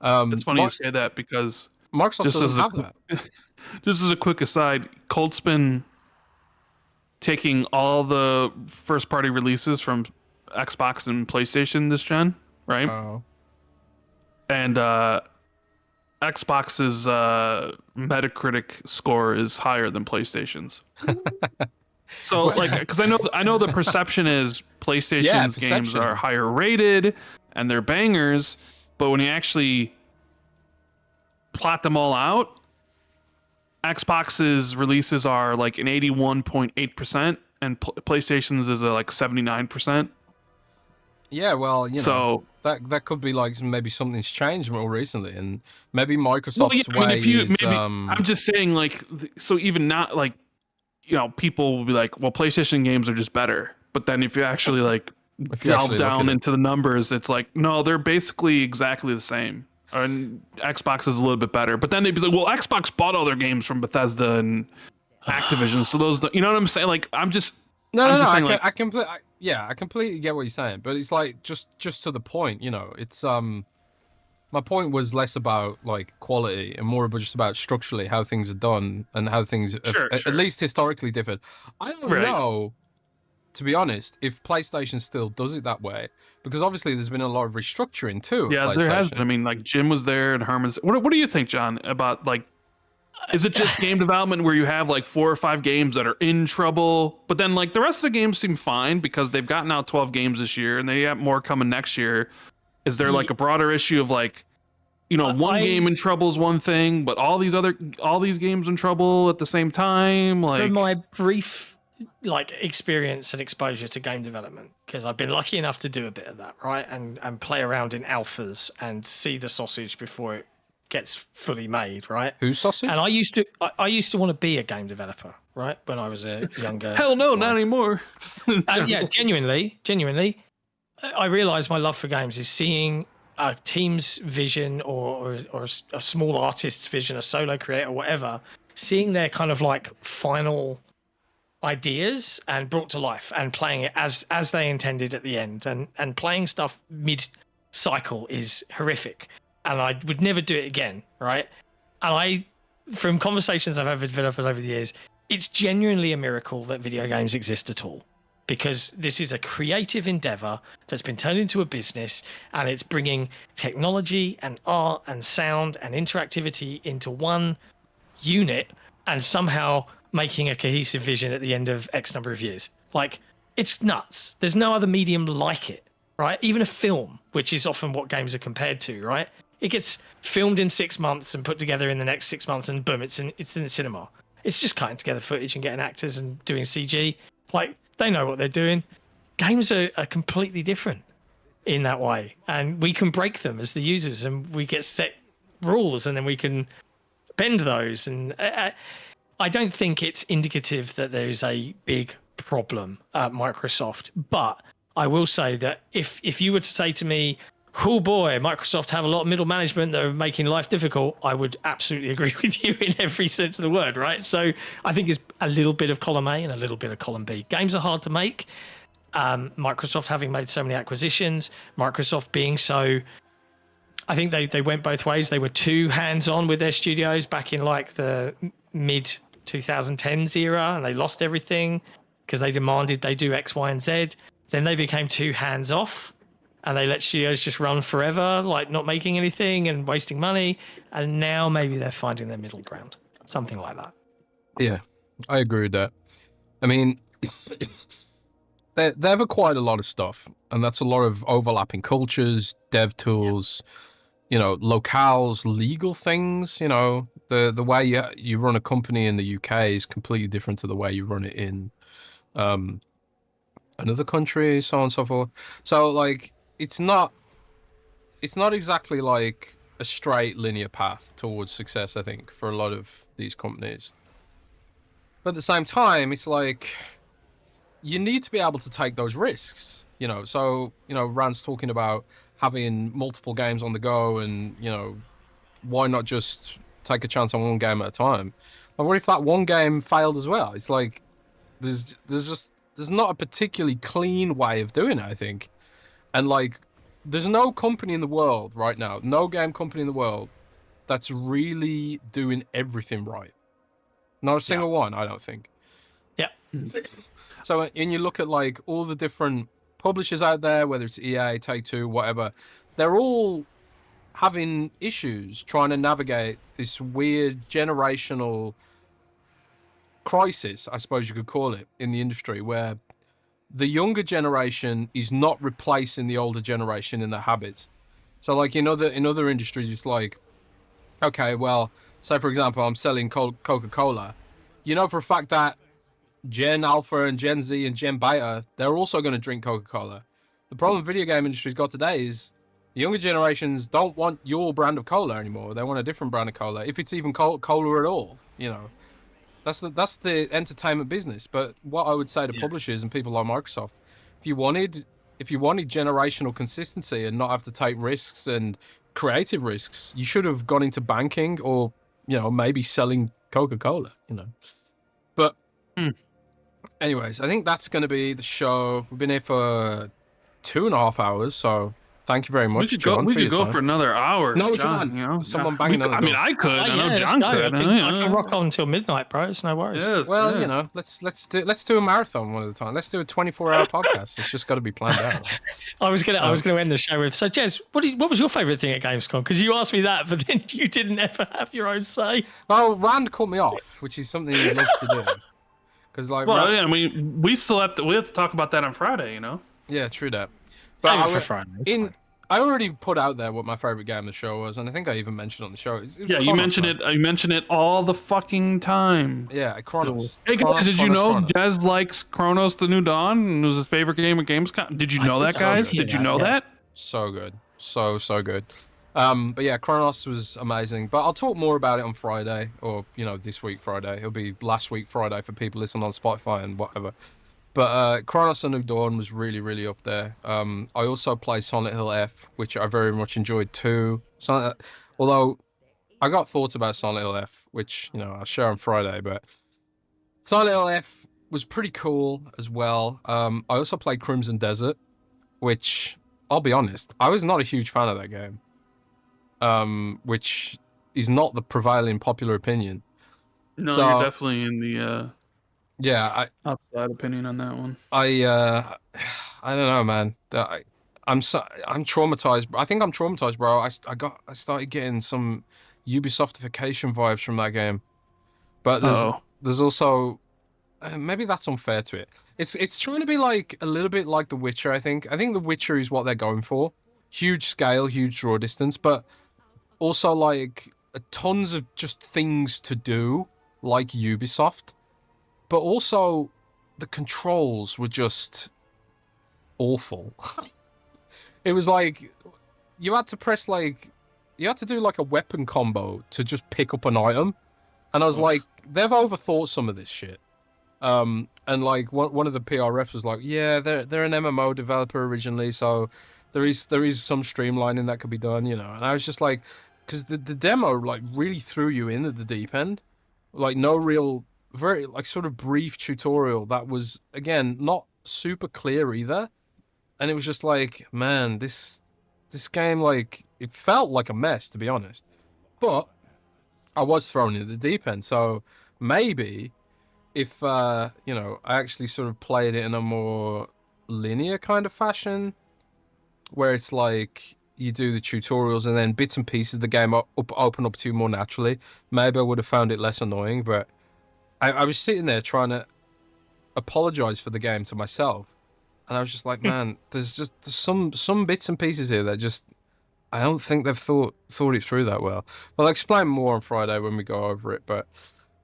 It's funny you say that because Microsoft doesn't have that. Just as a quick aside, Colt's been taking all the first-party releases from Xbox and PlayStation this gen, right? Oh. And Xbox's Metacritic score is higher than PlayStation's. So, like, because I know the perception is PlayStation's games are higher rated and they're bangers, but when you actually plot them all out, Xbox's releases are like an 81.8%, and PlayStation's is like 79%. Yeah, well, you know, that could be like maybe something's changed more recently, and maybe Microsoft's way is. I'm just saying, like, so even not like, you know, people will be like, well, PlayStation games are just better, but then if you actually like delve down into the numbers, it's like, no, they're basically exactly the same. And Xbox is a little bit better, but then they'd be like, well, Xbox bought all their games from Bethesda and Activision, so those, you know what I'm saying? Like, I'm just I completely get what you're saying, but it's like just to the point, you know. It's my point was less about like quality and more about just about structurally how things are done and how things at least historically differed. I don't know, to be honest, if PlayStation still does it that way, because obviously there's been a lot of restructuring too. Yeah, there has been. I mean, like Jim was there and Herman's. What do you think, John, about like? Is it just game development where you have like 4 or 5 games that are in trouble, but then like the rest of the games seem fine because they've gotten out 12 games this year and they have more coming next year? Is there like a broader issue of like, you know, one game in trouble is one thing, but all these games in trouble at the same time? Like, from my brief like experience and exposure to game development, because I've been lucky enough to do a bit of that, right, and play around in alphas and see the sausage before it gets fully made, right? Who's sausage? And I used to want to be a game developer, right, when I was a younger. Hell no, not anymore. Yeah, genuinely, I realized my love for games is seeing a team's vision or a small artist's vision, a solo creator, whatever, seeing their kind of like final ideas and brought to life and playing it as they intended at the end, and playing stuff mid cycle is horrific. And I would never do it again, right? And from conversations I've had with developers over the years, it's genuinely a miracle that video games exist at all. Because this is a creative endeavor that's been turned into a business, and it's bringing technology and art and sound and interactivity into one unit and somehow making a cohesive vision at the end of X number of years. Like, it's nuts. There's no other medium like it, right? Even a film, which is often what games are compared to, right? It gets filmed in 6 months and put together in the next 6 months, and boom, it's in the cinema. It's just cutting together footage and getting actors and doing CG. Like, they know what they're doing. Games are completely different in that way, and we can break them as the users, and we get set rules, and then we can bend those. And I don't think it's indicative that there is a big problem at Microsoft, but I will say that if you were to say to me, oh boy, Microsoft have a lot of middle management that are making life difficult, I would absolutely agree with you in every sense of the word, right? So I think it's a little bit of column A and a little bit of column B. Games are hard to make. Microsoft having made so many acquisitions, Microsoft being so, I think they went both ways. They were too hands-on with their studios back in like the mid 2010s era, and they lost everything because they demanded they do X, Y, and Z. Then they became too hands-off, and they let studios just run forever, like not making anything and wasting money. And now maybe they're finding their middle ground, something like that. Yeah, I agree with that. I mean, they've acquired a lot of stuff, and that's a lot of overlapping cultures, dev tools, you know, locales, legal things. You know, the way you run a company in the UK is completely different to the way you run it in another country, so on and so forth. So like, it's not exactly like a straight linear path towards success, I think, for a lot of these companies. But at the same time, it's like you need to be able to take those risks, you know. So, you know, Rand's talking about having multiple games on the go, and, you know, why not just take a chance on one game at a time? And what if that one game failed as well? It's like there's not a particularly clean way of doing it, I think. And like there's no company in the world right now, no game company in the world that's really doing everything right. Not a single one, I don't think. Yeah. So, and you look at like all the different publishers out there, whether it's EA, Take-Two, whatever, they're all having issues trying to navigate this weird generational crisis, I suppose you could call it, in the industry, where the younger generation is not replacing the older generation in their habits. So, like in other industries, it's like, okay, well, say for example, I'm selling Coca-Cola. You know for a fact that Gen Alpha and Gen Z and Gen Beta, they're also going to drink Coca-Cola. The problem video game industry's got today is the younger generations don't want your brand of cola anymore. They want a different brand of cola, if it's even cola at all. You know, that's the entertainment business. But what I would say to publishers and people like Microsoft, if you wanted generational consistency and not have to take risks and creative risks, you should have gone into banking or, you know, maybe selling Coca-Cola, you know. But anyways, I think that's going to be the show. We've been here for 2.5 hours, so thank you very much, John. We could go for another hour. No, John, John, you know, someone banging on the door. I mean, I could. I know John could. I can rock on until midnight, bro. It's no worries. Yes, well, you know, let's do a marathon one at a time. Let's do a 24-hour podcast. It's just got to be planned out. I was gonna end the show with. So, Jez, what was your favourite thing at Gamescom? Because you asked me that, but then you didn't ever have your own say. Well, Rand cut me off, which is something he loves to do. Because like, well, yeah, I mean, we have to talk about that on Friday, you know. Yeah, true that. But for Friday. I already put out there what my favorite game of the show was, and I think I even mentioned it on the show. It was yeah, you mentioned it. You mentioned it all the fucking time. Yeah, Chronos. Hey guys, did you know Jez likes Chronos: The New Dawn and it was his favorite game at Gamescom? Did you know that, guys? Did you know that? So good, so good. But yeah, Chronos was amazing. But I'll talk more about it on Friday, or you know, this week Friday. It'll be last week Friday for people listening on Spotify and whatever. But Chronos: The New Dawn was really, really up there. I also played Silent Hill F, which I very much enjoyed too. Although I got thoughts about Silent Hill F, which, you know, I'll share on Friday. But Silent Hill F was pretty cool as well. I also played Crimson Desert, which, I'll be honest, I was not a huge fan of that game. Which is not the prevailing popular opinion. No, so, you're definitely in the... Yeah, outside opinion on that one. I don't know, man. I'm traumatized. I think I'm traumatized, bro. I started getting some Ubisoftification vibes from that game. But there's also maybe that's unfair to it. It's trying to be like a little bit like The Witcher, I think. I think The Witcher is what they're going for. Huge scale, huge draw distance, but also like tons of just things to do like Ubisoft. But also, the controls were just awful. It was like, you had to press like, you had to do like a weapon combo to just pick up an item. And I was like, they've overthought some of this shit. And like, one of the PR reps was like, yeah, they're an MMO developer originally, so there is some streamlining that could be done, you know. And I was just like, because the demo like really threw you in at the deep end. Like, no real... very like sort of brief tutorial that was again not super clear either, and it was just like, man, this game, like, it felt like a mess, to be honest. But I was thrown in the deep end, so maybe if you know, I actually sort of played it in a more linear kind of fashion, where it's like you do the tutorials and then bits and pieces of the game open up to you more naturally, maybe I would have found it less annoying. But I was sitting there trying to apologize for the game to myself, and I was just like, man, there's some bits and pieces here that just, I don't think they've thought it through that well. But I'll explain more on Friday when we go over it. But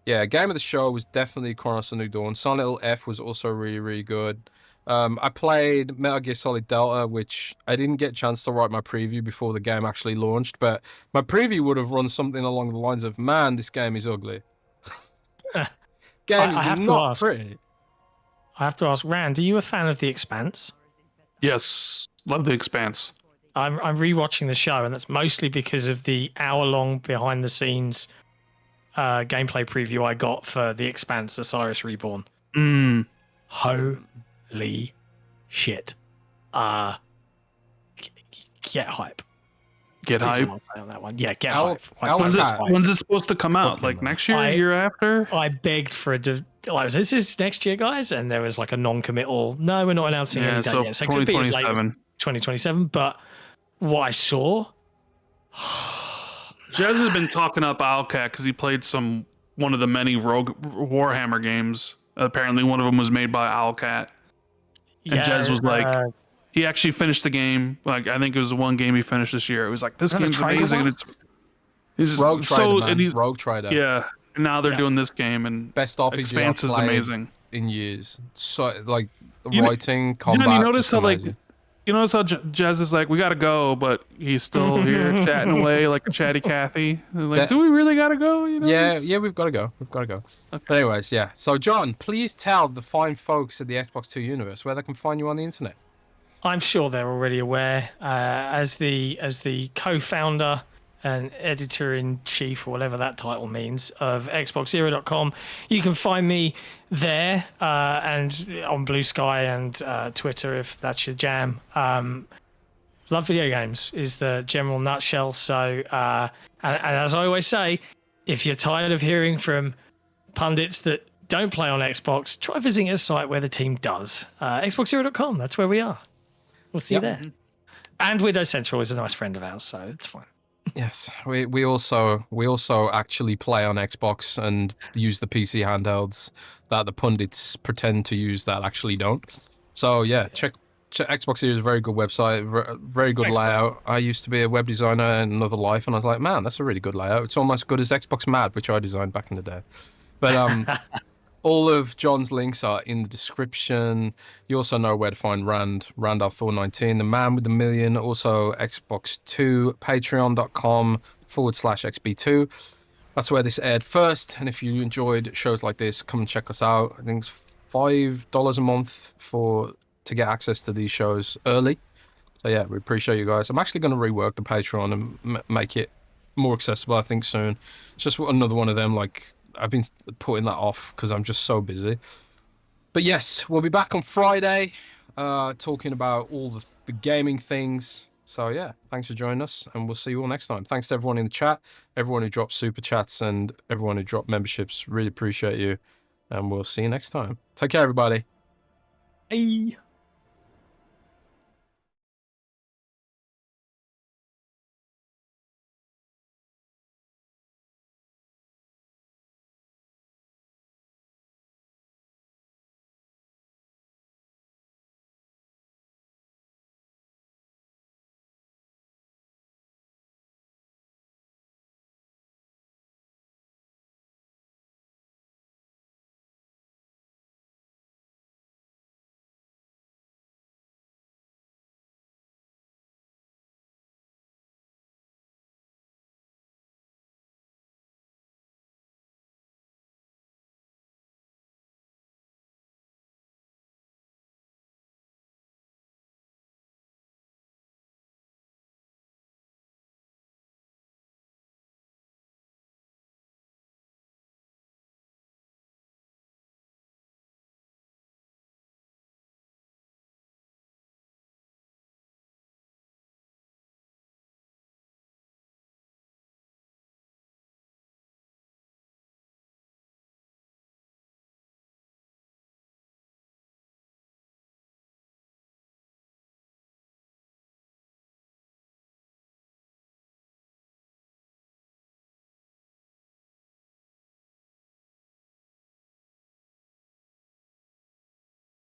yeah, game of the show was definitely Chronos: The New Dawn. Silent Hill F was also really, really good. I played Metal Gear Solid Delta, which I didn't get a chance to write my preview before the game actually launched, but my preview would have run something along the lines of, man, this game is ugly. Game is not pretty. I have to ask, Rand, are you a fan of The Expanse? Yes, love The Expanse. I'm rewatching the show, and that's mostly because of the hour-long behind-the-scenes gameplay preview I got for The Expanse: Osiris Reborn. Holy shit! get hype. Get That's hype. all I'll say on that one. Yeah, get Al- hype. Al- When's it supposed to come out? Like next year, year after? I begged for like, this is next year, guys, and there was like a non-committal. No, we're not announcing any date yet. So it could be as late as 2027. But what I saw, Jez has been talking up Owlcat because he played one of the many Rogue Warhammer games. Apparently, one of them was made by Owlcat. And Jez was like, he actually finished the game. Like, I think it was the one game he finished this year. It was like, this game's amazing. And it's Rogue Trader, man. Rogue Trader. Yeah. And now they're doing this game, and best RPG Expanse is amazing in years. So like the writing, combat. You notice how amazing. like, you notice how Jez is like, we gotta go, but he's still here chatting away like a chatty Cathy. Like, do we really gotta go? You know? Yeah, we've got to go. We've got to go. Okay. But anyways, yeah. So John, please tell the fine folks at the Xbox 2 universe where they can find you on the internet. I'm sure they're already aware. As the co-founder and editor-in-chief, or whatever that title means, of XBOXERA.com, you can find me there and on Blue Sky and Twitter if that's your jam. Love video games is the general nutshell. So, and as I always say, if you're tired of hearing from pundits that don't play on Xbox, try visiting a site where the team does. XBOXERA.com, that's where we are. We'll see you there. And Windows Central is a nice friend of ours, so it's fine. Yes, we also actually play on Xbox and use the PC handhelds that the pundits pretend to use that actually don't. So yeah, check Xbox is a very good website, very good layout. I used to be a web designer in another life, and I was like, man, that's a really good layout. It's almost as good as Xbox Mad, which I designed back in the day. But all of John's links are in the description. You also know where to find Randolph Thor 19, the man with the million. Also Xbox 2, patreon.com/XB2. That's where this aired first. And if you enjoyed shows like this, come and check us out. I think it's $5 a month to get access to these shows early. So yeah, we appreciate you guys. I'm actually going to rework the Patreon and make it more accessible, I think, soon. It's just another one of them, like, I've been putting that off because I'm just so busy. But yes, we'll be back on Friday talking about all the gaming things. So yeah, thanks for joining us, and we'll see you all next time. Thanks to everyone in the chat, everyone who dropped super chats, and everyone who dropped memberships. Really appreciate you, and we'll see you next time. Take care, everybody. Hey.